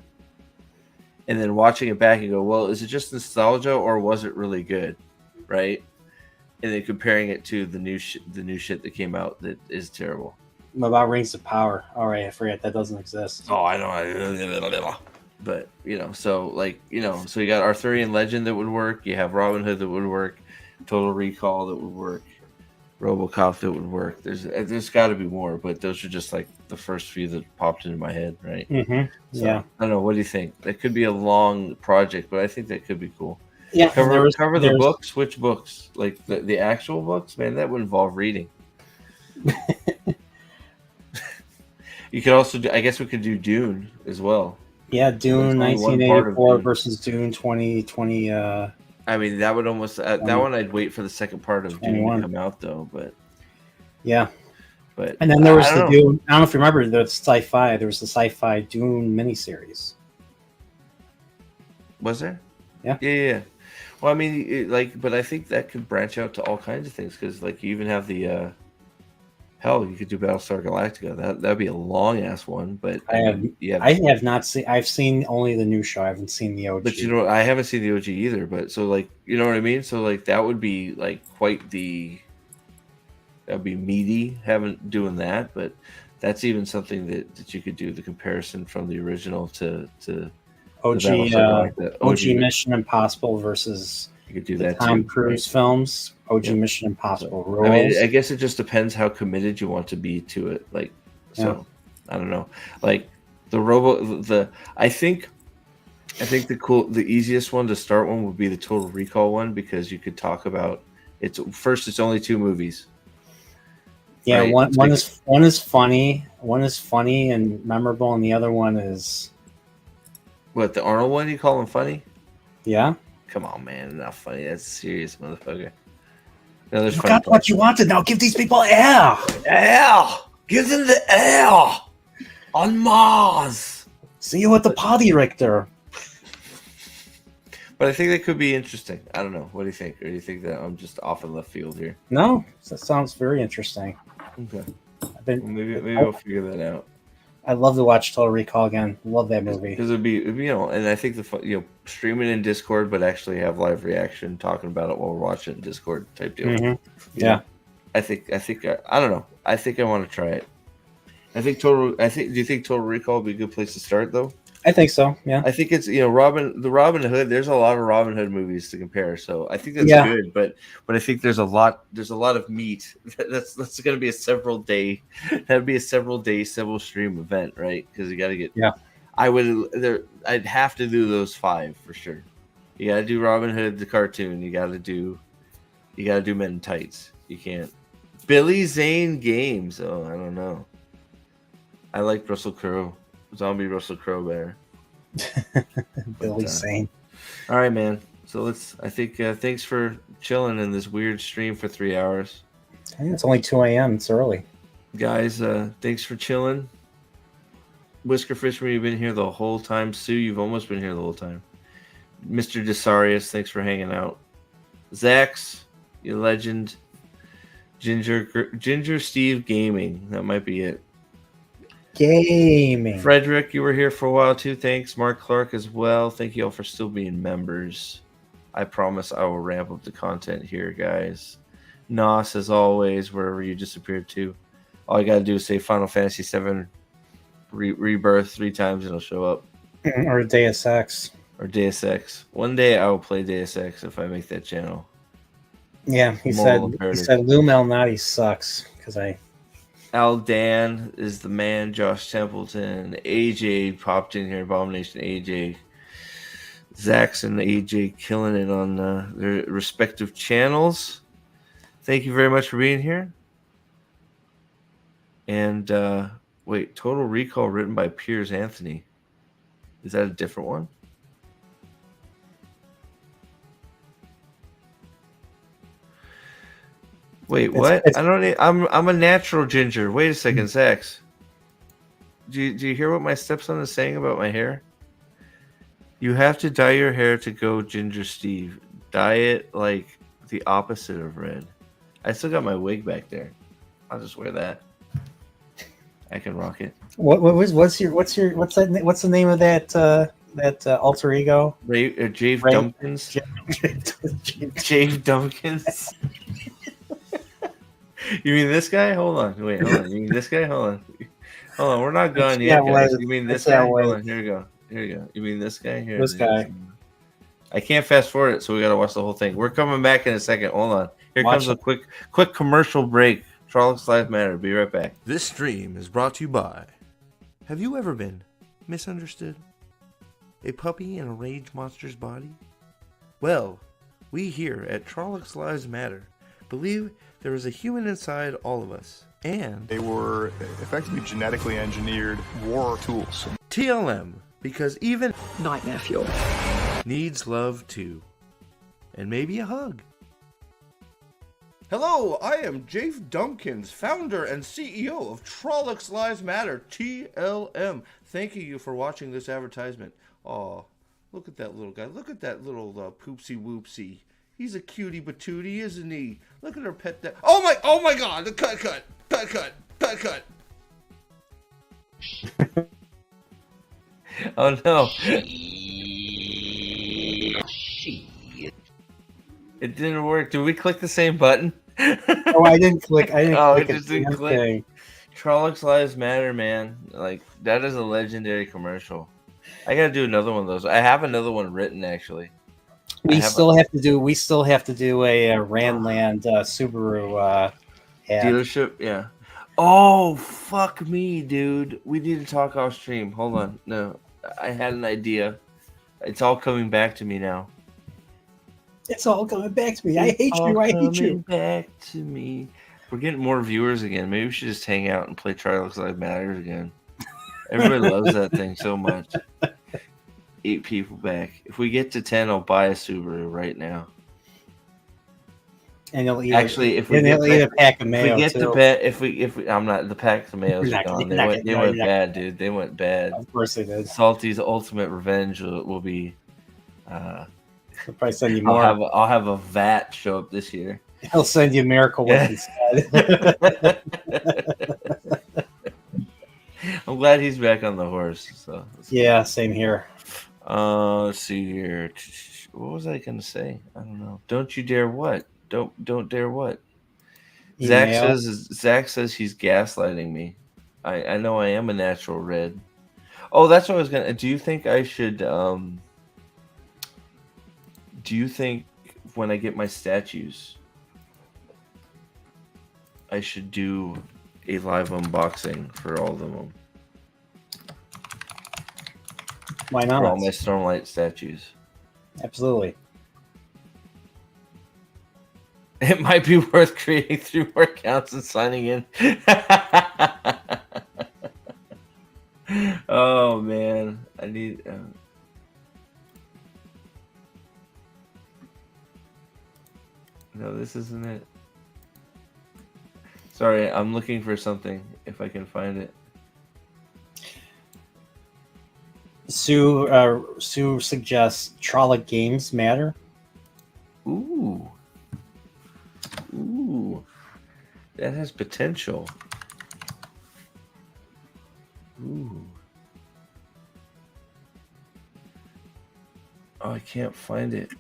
And then watching it back and go, well, is it just nostalgia or was it really good, right? And then comparing it to the new shit that came out that is terrible. What about Rings of Power? All right, I forget that doesn't exist. Oh, I know, but you know, so like you know, so you got Arthurian Legend that would work. You have Robin Hood that would work. Total Recall that would work. RoboCop that would work. There's got to be more, but those are just like the first few that popped into my head, right? Mm-hmm. So, Yeah. I don't know. What do you think? That could be a long project, but I think that could be cool. Yeah. Cover the books. Which books? Like the actual books? Man, that would involve reading. You could also do. I guess we could do Dune as well. Yeah, Dune There's only one part of 1984 Dune. versus Dune 2020. I mean, that would almost that one. I'd wait for the second part of Dune 21. to come out, though. But Yeah. but And then there was I the don't know. Dune. I don't know if you remember the sci-fi. There was the sci-fi Dune miniseries. Was there? Yeah. Yeah. Well, I mean, but I think that could branch out to all kinds of things because, like, you even have the hell, you could do Battlestar Galactica. That'd be a long ass one, but I have not seen. I've seen only the new show. I haven't seen the OG. But I haven't seen the OG either. But so, like, you know what I mean? So, like, that would be like quite the. That'd be meaty doing that, but that's even something that you could do the comparison from the original to OG OG Mission Impossible versus you could do the that Tom too, Cruise right? films. OG Yep. Mission Impossible So, rules. I mean, I guess it just depends how committed you want to be to it. Like, so I don't know. Like I think the easiest one to start one would be the Total Recall one because you could talk about it's only 2 movies. Yeah, right? one is funny and memorable, and the other one is What, the Arnold one? You call him funny? yeah. Come on, man, not funny. That's serious, motherfucker. No, there's You funny got parts. what you wanted. Now give these people air. Air! Give them the air! On Mars! See you at the party, Richter. But I think that could be interesting. I don't know. What do you think? Or do you think that I'm just off in left field here? No, that sounds very interesting. Okay. I've Well, maybe we'll figure that out. I'd love to watch Total Recall again. Love that movie. Because it'd be, and I think streaming in Discord, but actually have live reaction, talking about it while we're watching Discord type deal. Mhm. You know? I think I don't know. I think I want to try it. Do you think Total Recall would be a good place to start though? I think so. Yeah. I think it's Robin Hood. There's a lot of Robin Hood movies to compare, so I think that's good. But I think there's a lot of meat. That's going to be a several day several stream event, right? Because you got to get. Yeah. I'd have to do those 5 for sure. You got to do Robin Hood the cartoon. You got to do Men in Tights. You can't. Billy Zane Games. Oh, I don't know. I like Russell Crowe. Zombie Russell Crowe better. Billy Zane. All right, man. So I think thanks for chilling in this weird stream for 3 hours. Hey, it's only 2 a.m. It's early. Guys, thanks for chilling. Whisker Fisherman, you've been here the whole time. Sue, you've almost been here the whole time. Mr. Desarius, thanks for hanging out. Zax, you legend. Ginger Steve Gaming, that might be it. Gaming. Frederick, you were here for a while too. Thanks. Mark Clark as well. Thank you all for still being members. I promise I will ramp up the content here, guys. Nos, as always, wherever you disappeared to. All you got to do is say Final Fantasy VII Rebirth 3 times and it'll show up. Or Deus Ex. Or Deus Ex. One day I will play Deus Ex if I make that channel. Yeah, he said Lou Malnati sucks because Al Dan is the man. Josh Templeton. AJ popped in here. Abomination AJ. Zax and AJ killing it on their respective channels. Thank you very much for being here. And wait, Total Recall written by Piers Anthony. Is that a different one? Wait, what? I don't need, I'm a natural ginger. Wait a second, Zax. Do you hear what my stepson is saying about my hair? You have to dye your hair to go ginger Steve. Dye it like the opposite of red. I still got my wig back there. I'll just wear that. I can rock it. What's the name of that alter ego? Jave Dumpkins. Jave Dumpkins. You mean this guy? Hold on. Wait, hold on. You mean this guy? Hold on. We're not done yet, guys. You mean this guy? Hold on. Here we go. You mean this guy? Here. This guy. I can't fast forward it, so we got to watch the whole thing. We're coming back in a second. Hold on. Here comes a quick commercial break. Trollocs Lives Matter. Be right back. This stream is brought to you by... Have you ever been misunderstood? A puppy in a rage monster's body? Well, we here at Trollocs Lives Matter believe there is a human inside all of us. And they were effectively genetically engineered war tools. TLM, because even nightmare fuel needs love too. And maybe a hug. Hello, I am Jafe Dumpkins, founder and CEO of Trollocs Lives Matter, TLM. Thank you for watching this advertisement. Aw, look at that little guy. Look at that little poopsie whoopsie. He's a cutie patootie, isn't he? Look at her pet that. Oh my god, the cut. Oh no. It didn't work. Did we click the same button? Oh, I didn't click. It just didn't click. Trollocs Lives Matter, man. Like, that is a legendary commercial. I gotta do another one of those. I have another one written, actually. We still have to do a Randland Subaru ad. Dealership. Yeah. Oh, fuck me, dude. We need to talk off stream. Hold on. No, I had an idea. It's all coming back to me now. It's all coming back to me. I hate you. Back to me. We're getting more viewers again. Maybe we should just hang out and play Trollocs Lives Matter again. Everybody loves that thing so much. 8 people back. If we get to 10, I'll buy a Subaru right now. And you'll eat if we get a pack of mayo. If we I'm not, the pack of mayos are gone. They went bad, dude. They went bad. Of course they did. Salty's ultimate revenge will be. He'll probably send you more. I'll have a VAT show up this year. He'll send you Miracle Whip instead. I'm glad he's back on the horse. So yeah, same here. Let's see here. What was I gonna say? I don't know. Don't you dare what? Don't dare what? Zach says he's gaslighting me. I know I am a natural red. Oh, that's what I was gonna. Do you think I should? Do you think when I get my statues, I should do a live unboxing for all of them? Why not? For all my Stormlight statues. Absolutely. It might be worth creating 3 more accounts and signing in. Oh man, I need. No, this isn't it. Sorry, I'm looking for something. If I can find it. Sue suggests Trolloc Games Matter. Ooh, that has potential. Ooh. Oh, I can't find it.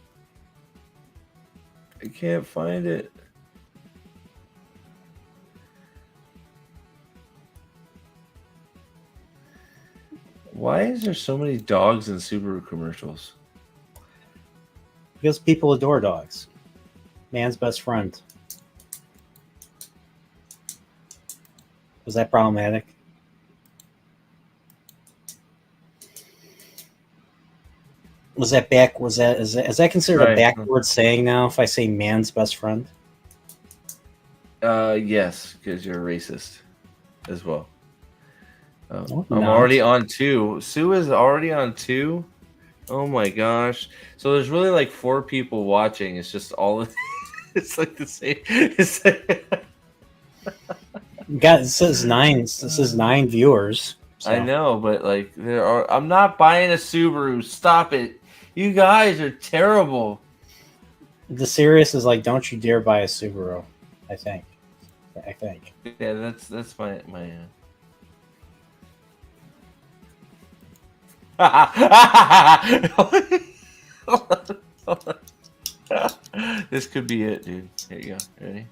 I can't find it. Why is there so many dogs in Subaru commercials? Because people adore dogs. Man's best friend. Was that problematic? Is that considered a backward saying now if I say man's best friend? Yes, because you're a racist as well. I'm already on 2. Sue is already on 2. Oh my gosh. So there's really like 4 people watching. It's just all of it's like the same. It's like God, it says 9. This is 9 viewers. So. I know, but like I'm not buying a Subaru. Stop it. You guys are terrible. The serious is like, don't you dare buy a Subaru. I think. Yeah, that's my. Hold on. This could be it, dude. Here you go. Ready?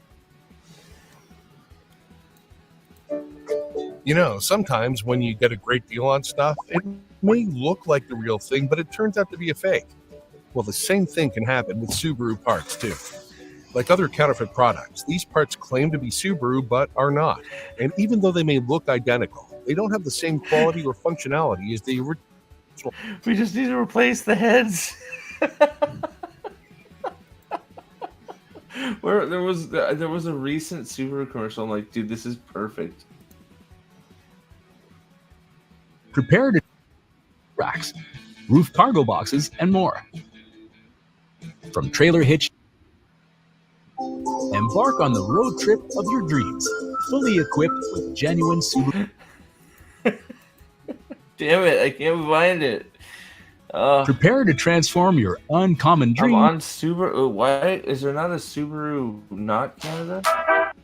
You know, sometimes when you get a great deal on stuff, it may look like the real thing, but it turns out to be a fake. Well, the same thing can happen with Subaru parts, too. Like other counterfeit products, these parts claim to be Subaru but are not. And even though they may look identical, they don't have the same quality or functionality as the original. We just need to replace the heads. Where there was a recent Subaru commercial. I'm like, dude, this is perfect. Prepare to racks, roof cargo boxes, and more. From trailer hitch, embark on the road trip of your dreams, fully equipped with genuine Subaru. Damn it, I can't find it. Prepare to transform your uncommon dream. I'm on Subaru. Why is there not a Subaru not Canada?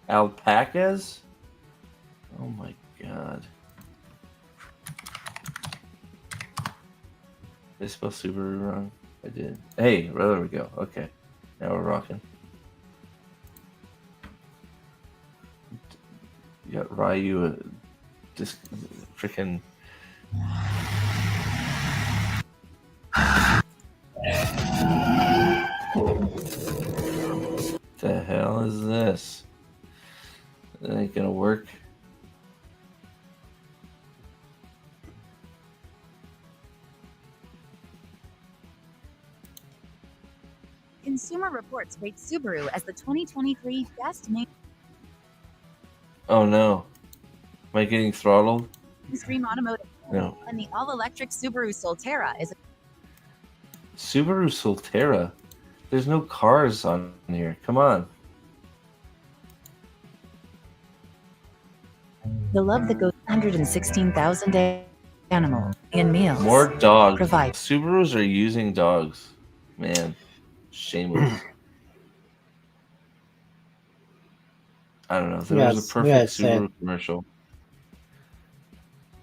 Alpacas? Oh my god. Did I spell Subaru wrong? I did. Hey, there we go. Okay. Now we're rocking. You got Ryu, just freaking. What the hell is this? That ain't gonna work. Consumer Reports rates Subaru as the 2023 best Oh no. Am I getting throttled? mainstream automotive. No. And the all-electric Subaru Solterra is Subaru Solterra? There's no cars on here. Come on. the love that goes 116,000 animal in meals. More dogs. Provide. Subarus are using dogs. Man, shameless. I don't know. There was a perfect Subaru commercial.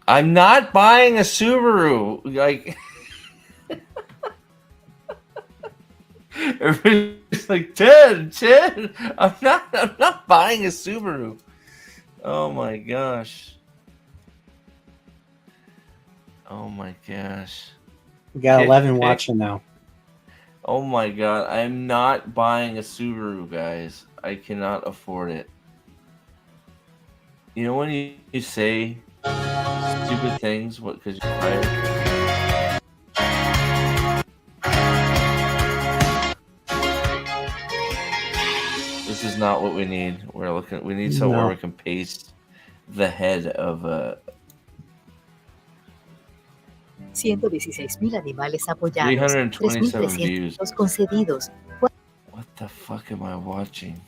I'm not buying a Subaru. Like, everybody's like, 10. I'm not buying a Subaru. Oh my gosh. Oh my gosh. We got 11 watching now. Oh my god. I'm not buying a Subaru, guys. I cannot afford it. You know when you say stupid things because you're tired? This is not what we need. We need somewhere we can paste the head of a 116,000 animales apoyados. 327 views. concedidos. What the fuck am I watching?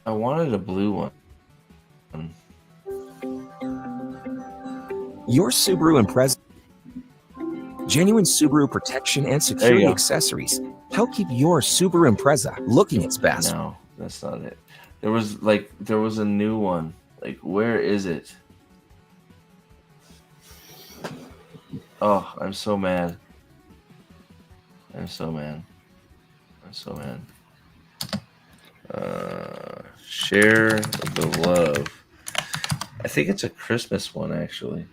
I wanted a blue one. Your Subaru Impreza. Genuine Subaru protection and security accessories help keep your Subaru Impreza looking its best. No, that's not it. There was a new one. Like, where is it? Oh, I'm so mad. I'm so mad. Share the love. I think it's a Christmas one, actually.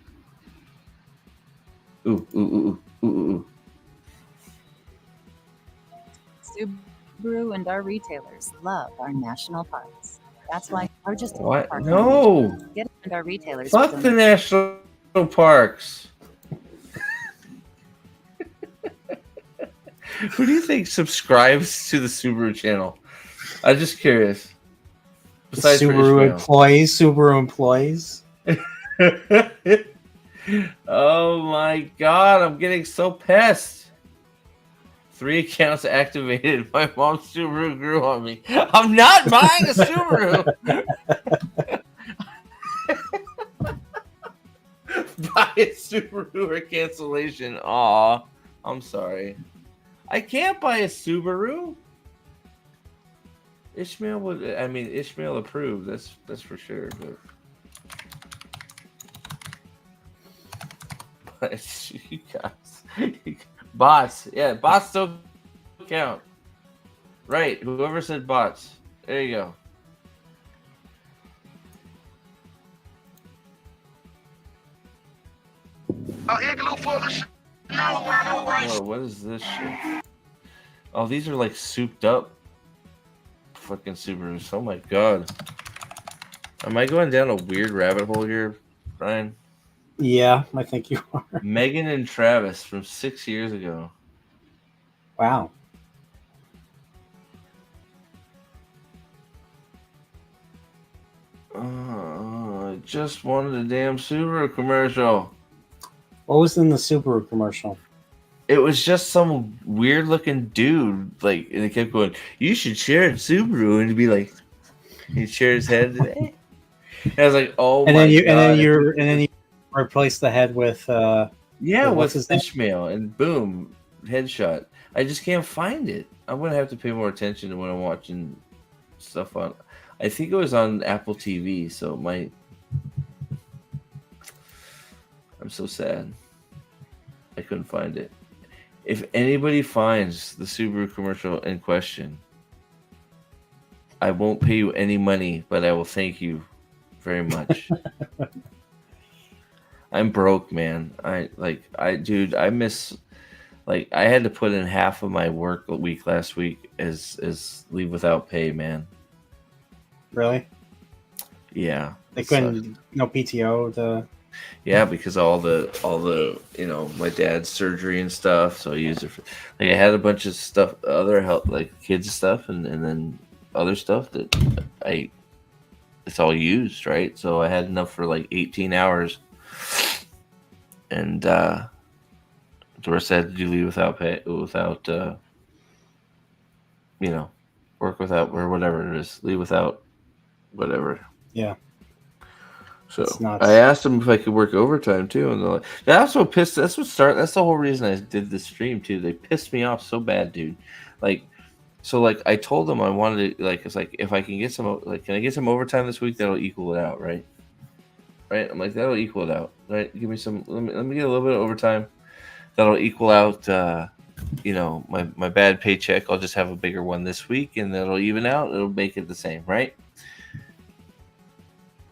Ooh. Subaru and our retailers love our national parks. That's why our just What? park No. Get and our retailers. Fuck the national parks. Who do you think subscribes to the Subaru channel? I'm just curious. Besides Subaru employees. Oh my god, I'm getting so pissed. 3 accounts activated. My mom's Subaru grew on me. I'm not buying a Subaru. Buy a Subaru or cancellation. Aw, I'm sorry. I can't buy a Subaru. Ishmael approved. That's for sure. But you guys, bots. Yeah, bots don't count. Right. Whoever said bots. There you go. Oh, here, glue polish. Oh, what is this shit? Oh, these are like souped up fucking Subarus. Oh my god. Am I going down a weird rabbit hole here, Brian? Yeah, I think you are. Megan and Travis from 6 years ago. Wow. I just wanted a damn Subaru commercial. What was in the Subaru commercial? It was just some weird looking dude, like, and it kept going, "You should share it, Subaru," and he'd be like, he'd share his head. And I was like, "Oh and my then you, god!" And then you replace the head with with Ishmael, and boom, headshot. I just can't find it. I'm gonna have to pay more attention to when I'm watching stuff on. I think it was on Apple TV, so it might. I'm so sad. I couldn't find it. If anybody finds the Subaru commercial in question, I won't pay you any money, but I will thank you very much. I'm broke, man. I miss, like, I had to put in half of my work week last week as leave without pay, man. Really? Yeah. They couldn't, no PTO to. Yeah, because all the my dad's surgery and stuff, so I used it for, like, I had a bunch of stuff, other help, like kids stuff, and then other stuff that it's all used, right? So I had enough for like 18 hours, and the rest I had to do leave without pay, without work without, or whatever it is, leave without whatever. Yeah. So I asked them if I could work overtime too, and they're like, that's what pissed. That's the whole reason I did this stream too. They pissed me off so bad, dude. Like, so like I told them I wanted to, like, it's like, if I can get some, like, can I get some overtime this week? That'll equal it out, right? Right? I'm like, that'll equal it out, right? Give me some. Let me get a little bit of overtime. That'll equal out, my bad paycheck. I'll just have a bigger one this week, and that'll even out. It'll make it the same, right?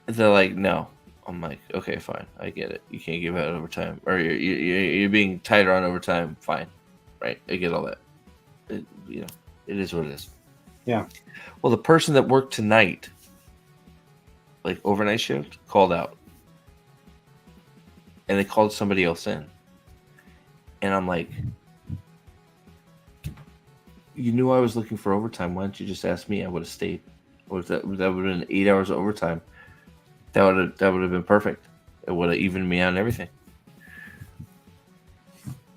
They're like, no. I'm like, okay, fine, I get it. You can't give out overtime, or you're being tighter on overtime. Fine, right? I get all that. It is what it is. Yeah. Well, the person that worked tonight, like overnight shift, called out, and they called somebody else in, and I'm like, you knew I was looking for overtime. Why didn't you just ask me? I would have stayed. Or that would have been 8 hours of overtime. That would have been perfect. It would have evened me out and everything.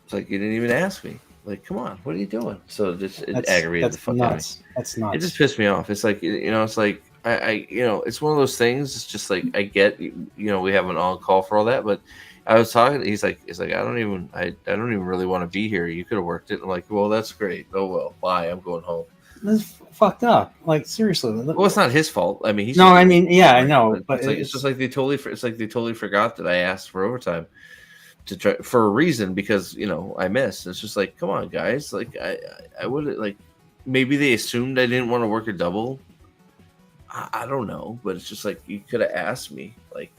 It's like, you didn't even ask me. Like, come on, what are you doing? So it aggravated the fuck out of me. That's nuts. It just pissed me off. It's like, it's like I it's one of those things. It's just like, I get, we have an on call for all that, but I was talking. He's like, I don't even really want to be here. You could have worked it. I'm like, well, that's great. Oh well, bye. I'm going home. That's fucked up. Like, seriously. Well, it's not his fault. I mean, I know, but it's just like they totally forgot that I asked for overtime to try for a reason, because I missed. It's just like, come on, guys. Like, I would, like, maybe they assumed I didn't want to work a double. I don't know, but it's just like, you could have asked me. Like,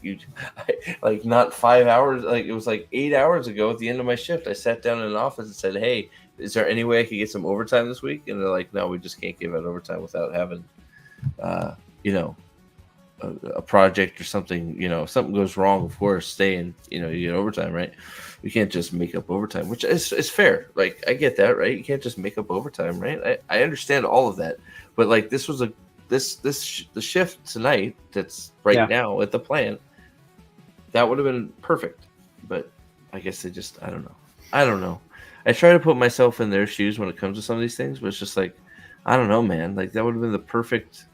like, not 5 hours. Like, it was like 8 hours ago at the end of my shift. I sat down in an office and said, hey, is there any way I could get some overtime this week? And they're like, no, we just can't give out overtime without having, a project or something. If something goes wrong, of course, stay and, you get overtime, right? We can't just make up overtime, which is fair. Like, I get that, right? You can't just make up overtime, right? I understand all of that. But, like, this was the shift tonight that's right now at the plant, that would have been perfect. But I guess they just, I don't know. I try to put myself in their shoes when it comes to some of these things, but it's just like, I don't know, man. Like, that would have been the perfect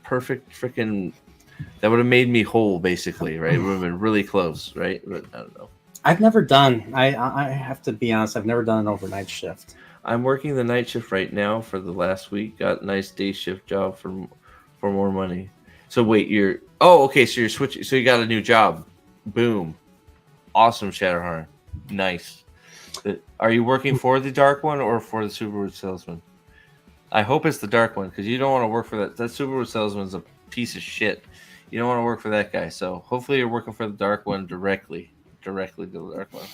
freaking, that would have made me whole, basically, right? It would have been really close, right? But I don't know. I've never done, I have to be honest, I've never done an overnight shift. I'm working the night shift right now for the last week. Got a nice day shift job for more money. So wait, okay, so you're switching, so you got a new job. Boom. Awesome, Shatterhorn. Nice. Are you working for the dark one or for the Subaru salesman? I hope it's the dark one, because you don't want to work for that. That Subaru salesman's a piece of shit. You don't want to work for that guy. So hopefully you're working for the dark one directly to the dark one.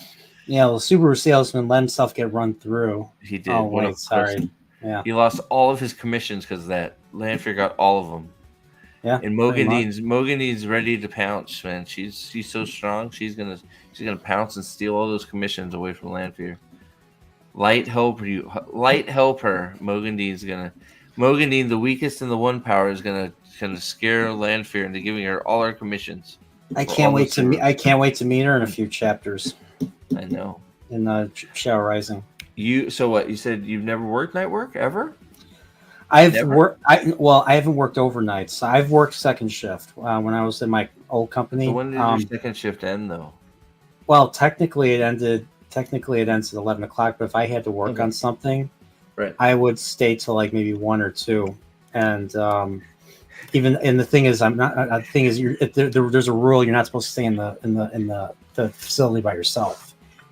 Yeah, well, Subaru salesman let himself get run through. He did. Oh, What a wait, sorry. pussy. Yeah. He lost all of his commissions because of that. Lanfear got all of them. Yeah. And Mogandine's ready to pounce, man. She's so strong. She's gonna pounce and steal all those commissions away from Lanfear. Light help her. Mogandine, the weakest in the one power, is gonna scare Lanfear into giving her all her commissions. I can't wait to meet her in a few chapters. I know. In Shadow Rising. So what? You said you've never worked night work ever? I haven't worked overnights. I've worked second shift when I was in my old company. So when did your second shift end, though? Well, technically it ends at 11 o'clock. But if I had to work on something, right, I would stay till like maybe 1 or 2. And the thing is, there's a rule you're not supposed to stay in the facility by yourself.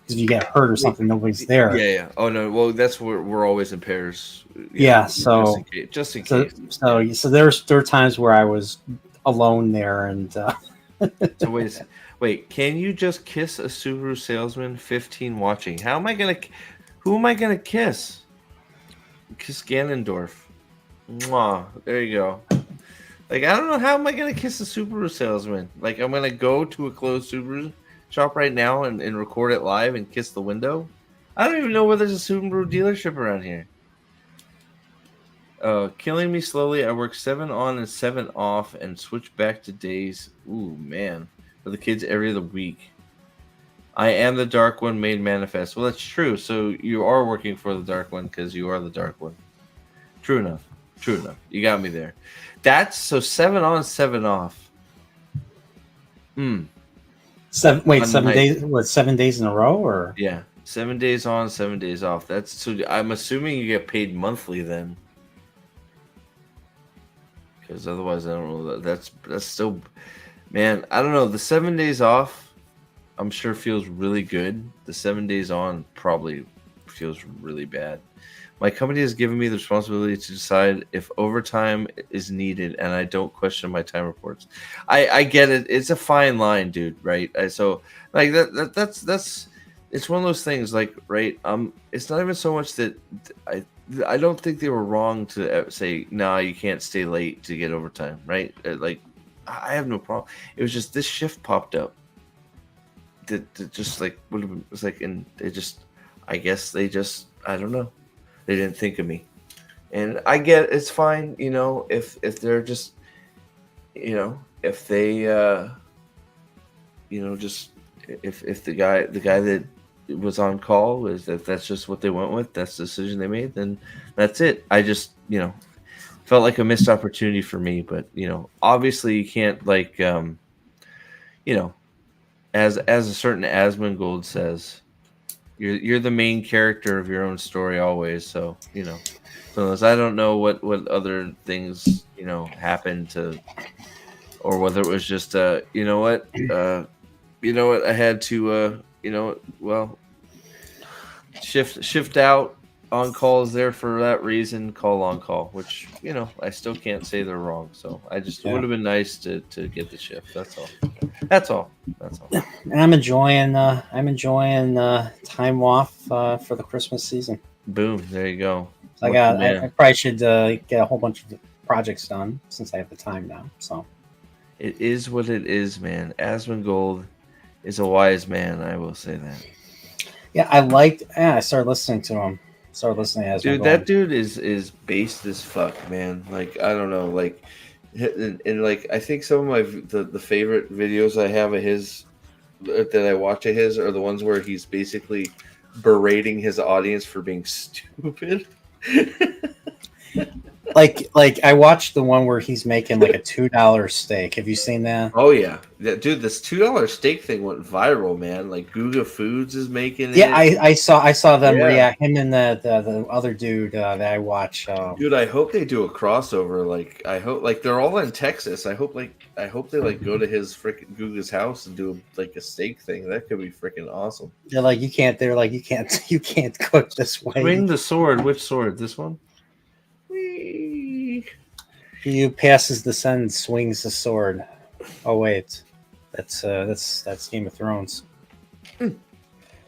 If you get hurt or something, nobody's there. Yeah. Oh no. Well, that's where we're always in pairs. Yeah. So just in case. So there are times where I was alone there, and. So wait. Can you just kiss a Subaru salesman? 15 watching. Who am I gonna kiss? Kiss Ganondorf. Mwah. There you go. Like, I don't know, how am I gonna kiss a Subaru salesman? Like, I'm gonna go to a closed Subaru shop right now and record it live and kiss the window? I don't even know where there's a Subaru dealership around here. Killing me slowly. I work 7 on and 7 off and switch back to days. Ooh, man. For the kids every other week. I am the Dark One made manifest. Well, that's true. So you are working for the Dark One because you are the Dark One. True enough. You got me there. That's so 7 on, 7 off. 7 days? What, 7 days in a row, or? Yeah, 7 days on, 7 days off. That's so. I'm assuming you get paid monthly then, because otherwise, I don't know. That's still, man. I don't know. The 7 days off, I'm sure feels really good. The 7 days on probably feels really bad. My company has given me the responsibility to decide if overtime is needed, and I don't question my time reports. I get it. It's a fine line, dude. Right? So like that's it's one of those things. Like, right? It's not even so much that I don't think they were wrong to say, nah, you can't stay late to get overtime. Right? Like, I have no problem. It was just this shift popped up. That just like would have been, it was like, and they just, I guess they just, I don't know. They didn't think of me, and I get it's fine. You know, if they're just, you know, if they, you know, just if the guy that was on call is, if that's just what they went with, that's the decision they made, then that's it. I just, you know, felt like a missed opportunity for me, but you know, obviously you can't, like, you know, as a certain Asmongold says. You're the main character of your own story always, so you know. So I don't know what other things, you know, happened to, or whether it was just you know what I had to you know, well, shift out. On call is there for that reason. Call on call, which, you know, I still can't say they're wrong. So I just would have been nice to get the shift. That's all. And I'm enjoying time off for the Christmas season. Boom! There you go. I probably should get a whole bunch of projects done since I have the time now. So it is what it is, man. Asmongold is a wise man. I will say that. Yeah, I started listening to him. Dude, that dude is based as fuck, man. Like, I don't know, like, and like, I think some of my the favorite videos I have of his that I watch of his are the ones where he's basically berating his audience for being stupid. Like I watched the one where he's making like a $2 steak. Have you seen that? Oh yeah, dude, this $2 steak thing went viral, man. Like, Guga Foods is making it. Yeah, I saw them react. Him and the other dude that I watch. Dude, I hope they do a crossover. Like, I hope, like, they're all in Texas. I hope they like go to his freaking Guga's house and do like a steak thing. That could be freaking awesome. They're like, you can't cook this way. Swing the sword. Which sword? This one? He who passes the sun swings the sword. Oh wait, that's Game of Thrones.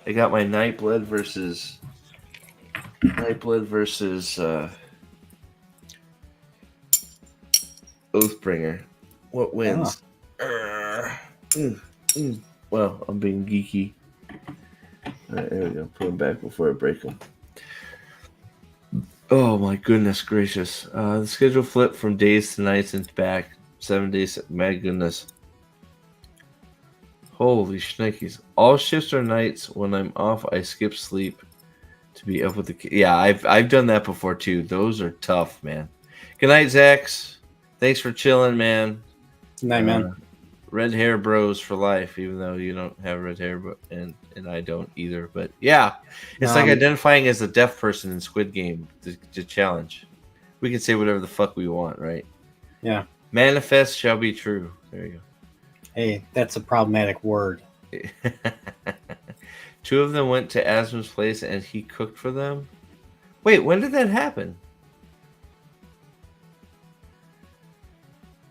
I got my Nightblood versus Oathbringer. What wins? Well, I'm being geeky. All right, there we go. Put them back before I break them. Oh my goodness gracious! The schedule flipped from days to nights and back 7 days. My goodness! Holy shnikes! All shifts are nights. When I'm off, I skip sleep to be up with the. Yeah, I've done that before too. Those are tough, man. Good night, Zax. Thanks for chilling, man. Good night, man. Red hair bros for life, even though you don't have red hair, but and I don't either. But yeah, it's like identifying as a deaf person in Squid Game, the challenge. We can say whatever the fuck we want, right? Yeah. Manifest shall be true. There you go. Hey, that's a problematic word. 2 of them went to Asm's place and he cooked for them. Wait, when did that happen?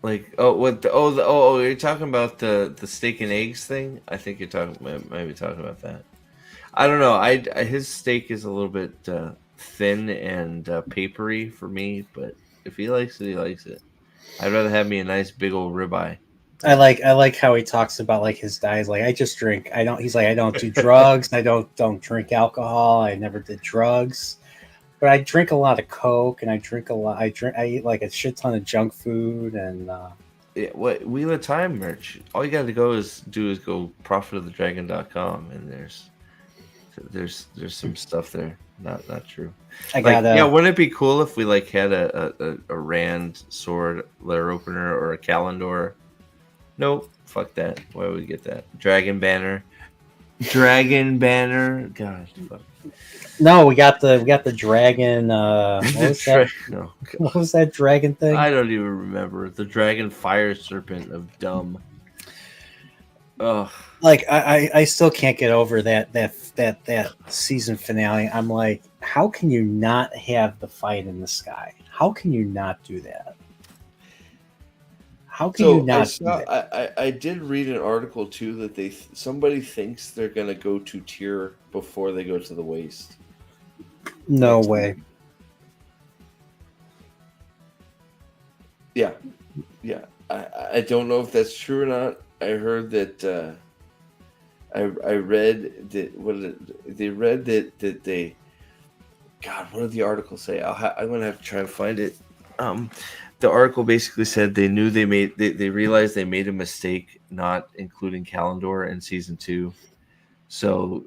Like, you're talking about the steak and eggs thing? I think you're maybe talking about that. I don't know. His steak is a little bit thin and papery for me, but if he likes it, he likes it. I'd rather have me a nice big old ribeye. I like how he talks about like his diet. Like, I just drink. He's like, I don't do drugs. I don't drink alcohol. I never did drugs. But I drink a lot of Coke, and I eat like a shit ton of junk food, and what Wheel of Time merch. All you got to do is go profitofthedragon.com, and there's some stuff there. Not true. Wouldn't it be cool if we like had a Rand sword letter opener or a Kalendor? Nope, fuck that. Why would we get that? Dragon banner. God, fuck. No, we got the dragon. What was that? No. What was that dragon thing? I don't even remember. The dragon fire serpent of dumb. Ugh. Like I still can't get over that season finale. I'm like, how can you not have the fight in the sky? How can you not do that? How can you not do that? I did read an article too that somebody thinks they're gonna go to Tyr before they go to the waste. No way. Yeah. I don't know if that's true or not. I heard that. I read that they read that they. God, what did the article say? I'm gonna have to try and find it. The article basically said they knew they realized they made a mistake not including Kalendor in season 2. So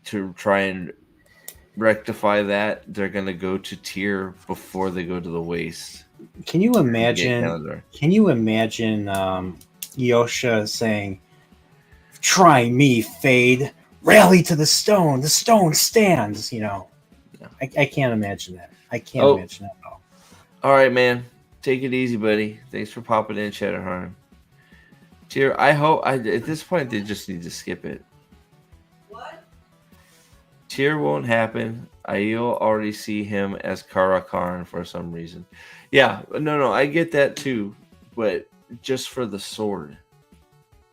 to try and rectify that, they're gonna go to Tyr before they go to the waste. Can you imagine? Can you imagine Yosha saying, "Try me, Fade. Rally to the stone. The stone stands." You know, I can't imagine that. I can't imagine that at all. All right, man. Take it easy, buddy. Thanks for popping in, Shadowharn. Tyr, I hope at this point they just need to skip it. What? Tyr won't happen. I'll already see him as Karakarn for some reason. Yeah, no, I get that too, but just for the sword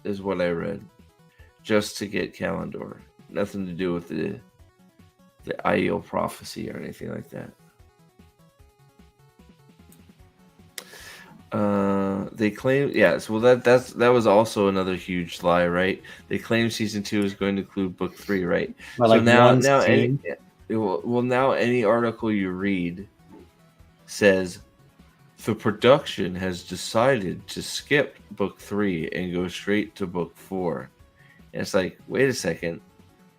is what I read. Just to get Kalendor. Nothing to do with the Aiel prophecy or anything like that. They claim, yes. Well, that was also another huge lie, right? They claim season 2 is going to include book 3, right? But so like now any article you read says the production has decided to skip book 3 and go straight to book 4. And it's like, wait a second,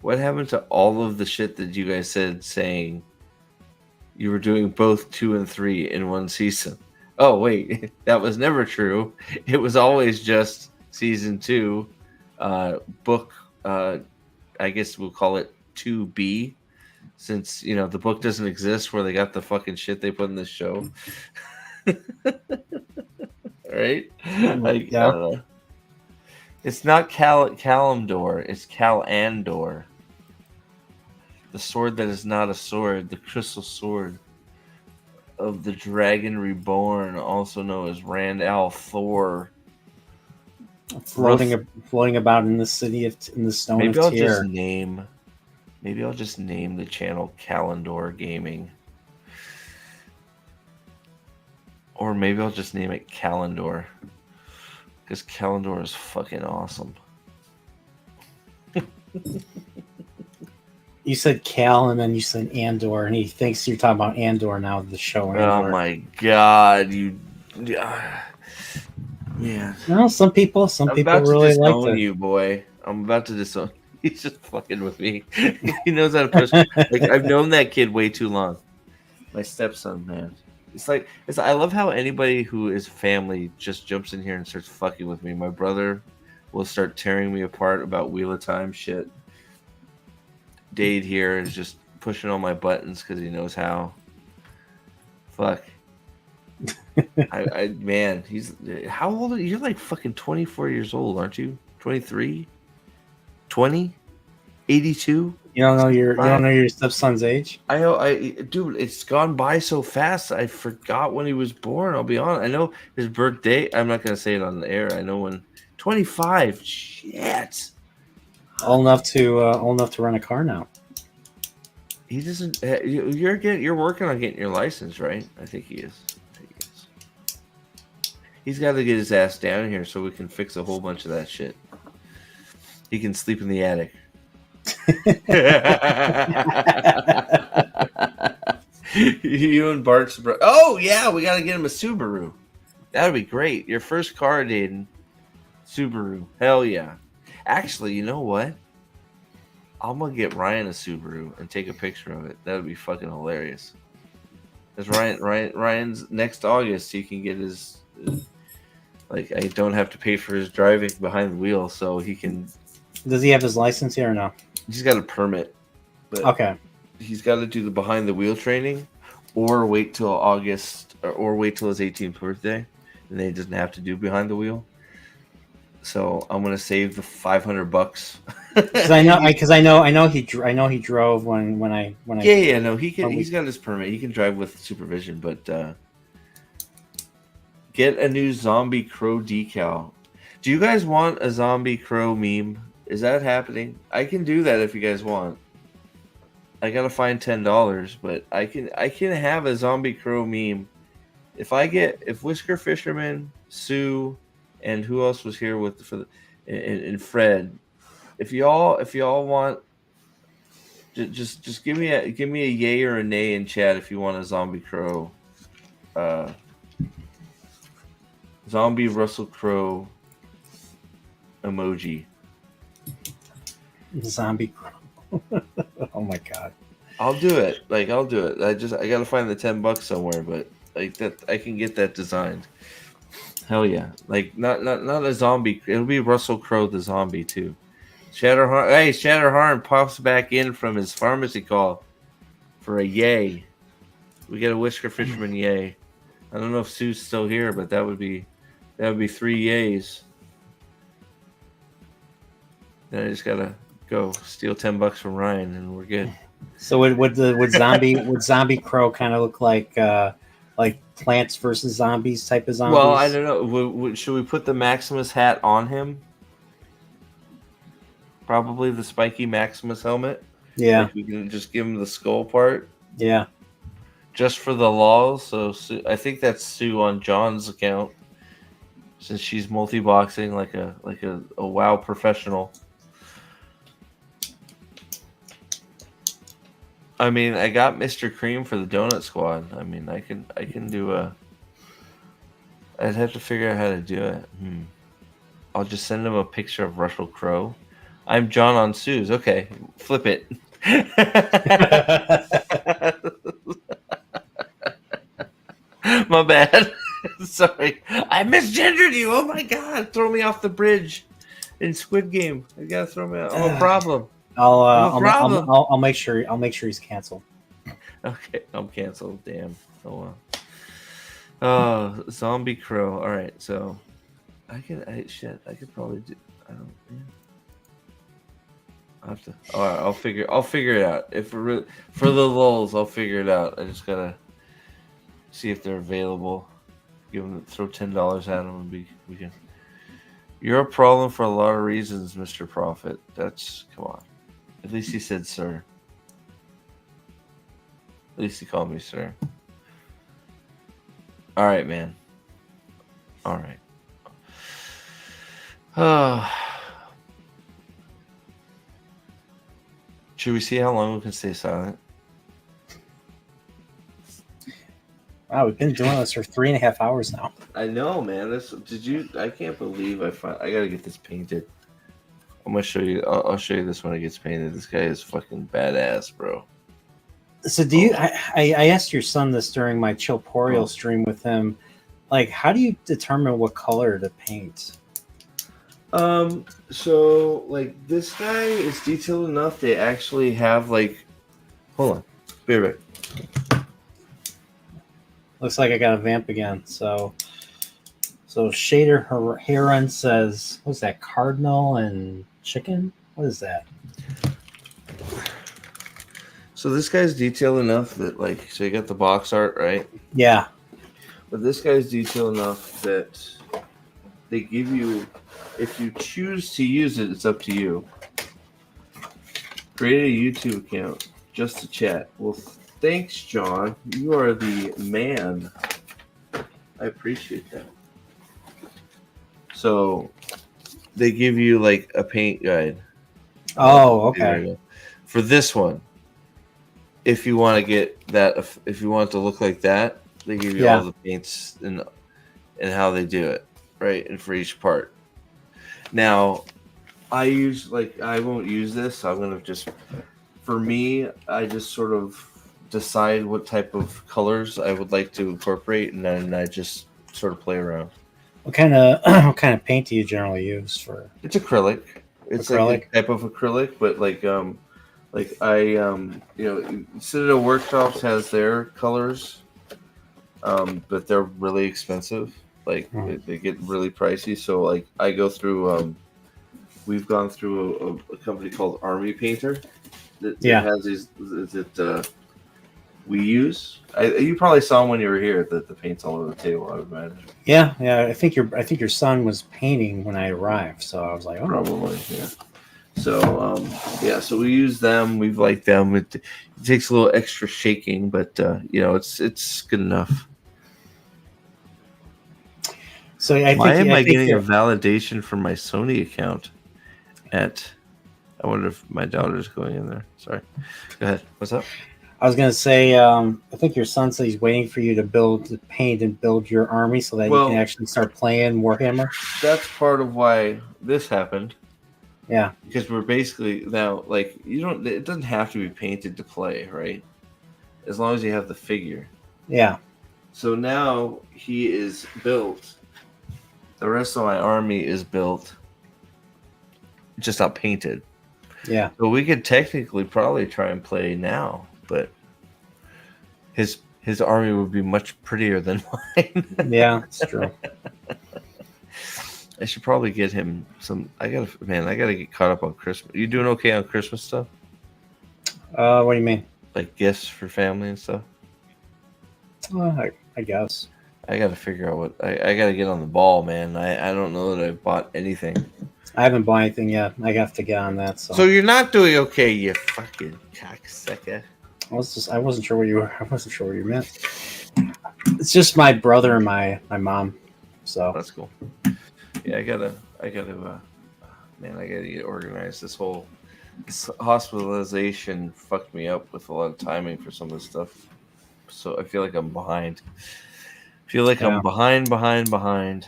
what happened to all of the shit that you guys said saying you were doing both 2 and 3 in one season? Oh, wait, that was never true. It was always just season 2, book, I guess we'll call it 2B, since, the book doesn't exist where they got the fucking shit they put in this show. Right? Like, yeah. I don't know. It's not Kalimdor, it's Kalandor. The sword that is not a sword, the crystal sword of the Dragon Reborn, also known as Rand al'Thor, floating about in the city in the stone maybe of I'll Tyr. just name Maybe I'll just name the channel Calendar Gaming. Or maybe I'll just name it Calendar. Because Calendar is fucking awesome. You said Cal and then you said Andor, and he thinks you're talking about Andor now, the show Andor. Oh my god, you... Yeah. No, some people really like it. You, boy. I'm about to disown. He's just fucking with me. He knows how to push. Like, I've known that kid way too long. My stepson, man. I love how anybody who is family just jumps in here and starts fucking with me. My brother will start tearing me apart about Wheel of Time shit. Dade here is just pushing all my buttons because he knows how. Fuck. Man, he's how old are you? You're like fucking 24 years old, aren't you? 23? 20? 82? You don't know your stepson's age? I know, dude, it's gone by so fast. I forgot when he was born. I'll be honest. I know his birthday. I'm not gonna say it on the air. I know when. 25. Shit. Old enough to run a car now. He doesn't. You're working on getting your license, right? I think he is. He's got to get his ass down here so we can fix a whole bunch of that shit. He can sleep in the attic. You and Bart's bro. Oh yeah, we got to get him a Subaru. That would be great. Your first car, Dayton. Subaru. Hell yeah. Actually, you know what? I'm gonna get Ryan a Subaru and take a picture of it. That would be fucking hilarious. Because Ryan's next August, he can get his. Like, I don't have to pay for his driving behind the wheel, so he can. Does he have his license here or no? He's got a permit. But okay. He's got to do the behind the wheel training, or wait till August, or wait till his 18th birthday, and then he doesn't have to do behind the wheel. So I'm gonna save the $500. Because I know he drove when I. Yeah, no, he can. He's got his permit. He can drive with supervision, but. Get a new zombie crow decal. Do you guys want a zombie crow meme? Is that happening? I can do that if you guys want. I gotta find $10, but I can have a zombie crow meme. If Whisker Fisherman, Sue, and who else was here and Fred, if y'all want, just give me a yay or a nay in chat if you want a zombie crow. Zombie Russell Crowe emoji. Zombie Crow. Oh my god. I'll do it. I gotta find the $10 somewhere, but like that I can get that designed. Hell yeah. Like not a zombie. It'll be Russell Crowe the zombie too. Shatterharn pops back in from his pharmacy call for a yay. We get a Whisker Fisherman yay. I don't know if Sue's still here, but that would be 3 yays. Then I just gotta go steal $10 from Ryan, and we're good. So would zombie crow kind of look like Plants versus Zombies type of zombies? Well, I don't know. Should we put the Maximus hat on him? Probably the spiky Maximus helmet. Yeah. Like we can just give him the skull part. Yeah. Just for the laws. So I think that's Sue on John's account. Since she's multi-boxing like a WoW professional. I mean, I got Mr. Cream for the Donut Squad. I mean, I can do a. I'd have to figure out how to do it. I'll just send him a picture of Russell Crowe. I'm John on Sue's. Okay, flip it. My bad. Sorry, I misgendered you. Oh my god, throw me off the bridge in Squid Game. You gotta throw me out. I'm a problem. I'll make sure he's canceled. Okay, I'm canceled. Damn. Oh well. Zombie Crow. All right, so I could probably do. I don't. Yeah. I'll have to. All right, I'll figure it out. If for the lulz, I'll figure it out. I just gotta see if they're available. Throw $10 at them and we can. You're a problem for a lot of reasons, Mr. Prophet. Come on. At least he said, sir. At least he called me sir. All right, man. All right. Should we see how long we can stay silent? Wow, we've been doing this for 3.5 hours now. I know, man. I can't believe I gotta get this painted. I'm gonna show you. I'll show you this when it gets painted. This guy is fucking badass, bro. So do you? I asked your son this during my Chilporial stream with him. Like, how do you determine what color to paint? So like this guy is detailed enough. They actually have like, hold on, be right back. Looks like I got a vamp again. So Shader Heron says, what's that? Cardinal and chicken? What is that? So this guy's detailed enough that like, so you got the box art, right? Yeah. But this guy's detailed enough that they give you, if you choose to use it, it's up to you. Create a YouTube account just to chat. Well, thanks, John. You are the man. I appreciate that. So they give you like a paint guide. Oh, okay. For this one, if you want to get that, if you want it to look like that, they give you all the paints and how they do it, right? And for each part. Now, I won't use this. I'm gonna just, for me, I just sort of decide what type of colors I would like to incorporate, and then I just sort of play around. What kind of paint do you generally use for? It's acrylic. It's acrylic? like a type of acrylic, but Citadel Workshops has their colors, but they're really expensive. Like they get really pricey. So like I go through. We've gone through a company called Army Painter that has these that we use. You probably saw them when you were here. That the paint's all over the table, I would imagine. Yeah. I think your son was painting when I arrived, so I was like, oh, probably, yeah. So so we use them. We've liked them. It takes a little extra shaking, but it's good enough. So why am I getting a validation from my Sony account? I wonder if my daughter's going in there. Sorry. Go ahead. What's up? I was gonna say, I think your son said he's waiting for you to paint and build your army so that you can actually start playing Warhammer. That's part of why this happened. Yeah. Because we're basically now like it doesn't have to be painted to play, right? As long as you have the figure. Yeah. So now he is built. The rest of my army is built. Just not painted. Yeah. So we could technically probably try and play now, but his army would be much prettier than mine. Yeah, it's true. I should probably get him some. I gotta get caught up on Christmas. You doing okay on Christmas stuff? What do you mean? Like gifts for family and stuff? I guess. I gotta figure out what I gotta get on the ball, man. I don't know that I've bought anything. I haven't bought anything yet. I have to get on that. So you're not doing okay, you fucking cocksucker. I wasn't sure what you were. I wasn't sure what you meant. It's just my brother and my mom. So that's cool. Yeah, I gotta get organized. This hospitalization fucked me up with a lot of timing for some of this stuff. So I feel like I'm behind. I'm behind.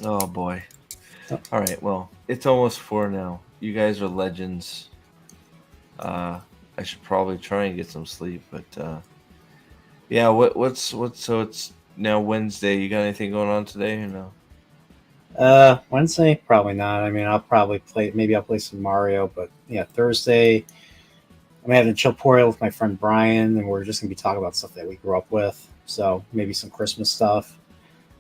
Oh boy. All right, well, it's almost 4 now. You guys are legends. I should probably try and get some sleep, but yeah, what's so it's now Wednesday. You got anything going on today or no? Wednesday, probably not. I mean, I'll play some Mario, but yeah, Thursday I'm having a Chilporial with my friend Brian, and we're just gonna be talking about stuff that we grew up with. So maybe some Christmas stuff.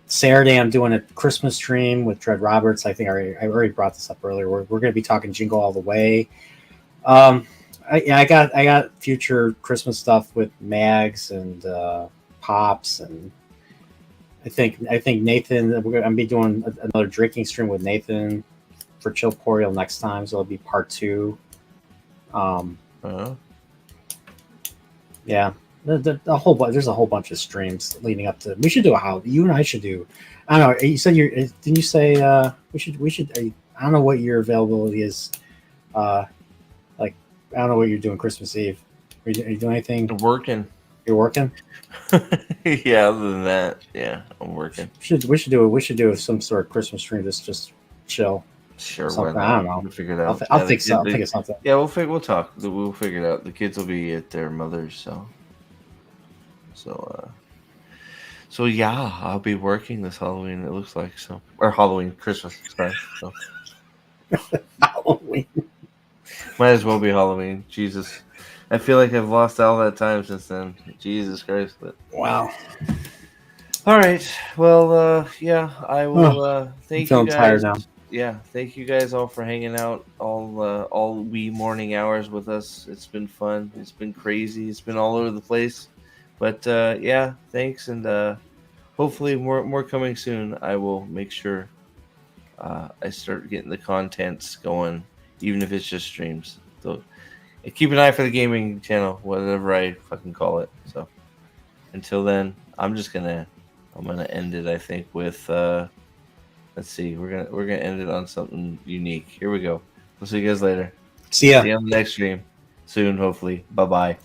Saturday, I'm doing a Christmas stream with Dread Roberts. I think I already brought this up earlier. We're going to be talking Jingle All the Way. I got future Christmas stuff with Mags and Pops, and I think Nathan. I'm going to be doing another drinking stream with Nathan for Chilporial next time, so it'll be part 2. Yeah, there's a whole bunch of streams leading up to. We should do a how. You and I should do. I don't know. You said didn't you say we should? I don't know what your availability is. Like I don't know what you're doing Christmas Eve. Are you doing anything? I'm working. You're working. Yeah. Other than that, yeah, I'm working. We should do some sort of Christmas stream. Just chill. Sure. Something. I don't know. We'll figure it out. I'll think so. I'll think of something. Yeah, we'll talk. We'll figure it out. The kids will be at their mother's, so yeah, I'll be working this Halloween. It looks like so, or Halloween, Christmas. Sorry. So. Halloween. Might as well be Halloween. Jesus, I feel like I've lost all that time since then. Jesus Christ! But wow. All right. Well, yeah, I will. Thank you guys. Tired now. Yeah, thank you guys all for hanging out all wee morning hours with us. It's been fun. It's been crazy. It's been all over the place. But yeah, thanks, and hopefully more coming soon. I will make sure I start getting the contents going, even if it's just streams. So keep an eye for the gaming channel, whatever I fucking call it. So until then, I'm gonna end it. I think with let's see, we're gonna end it on something unique. Here we go. We'll see you guys later. See ya. See you on the next stream soon, hopefully. Bye bye.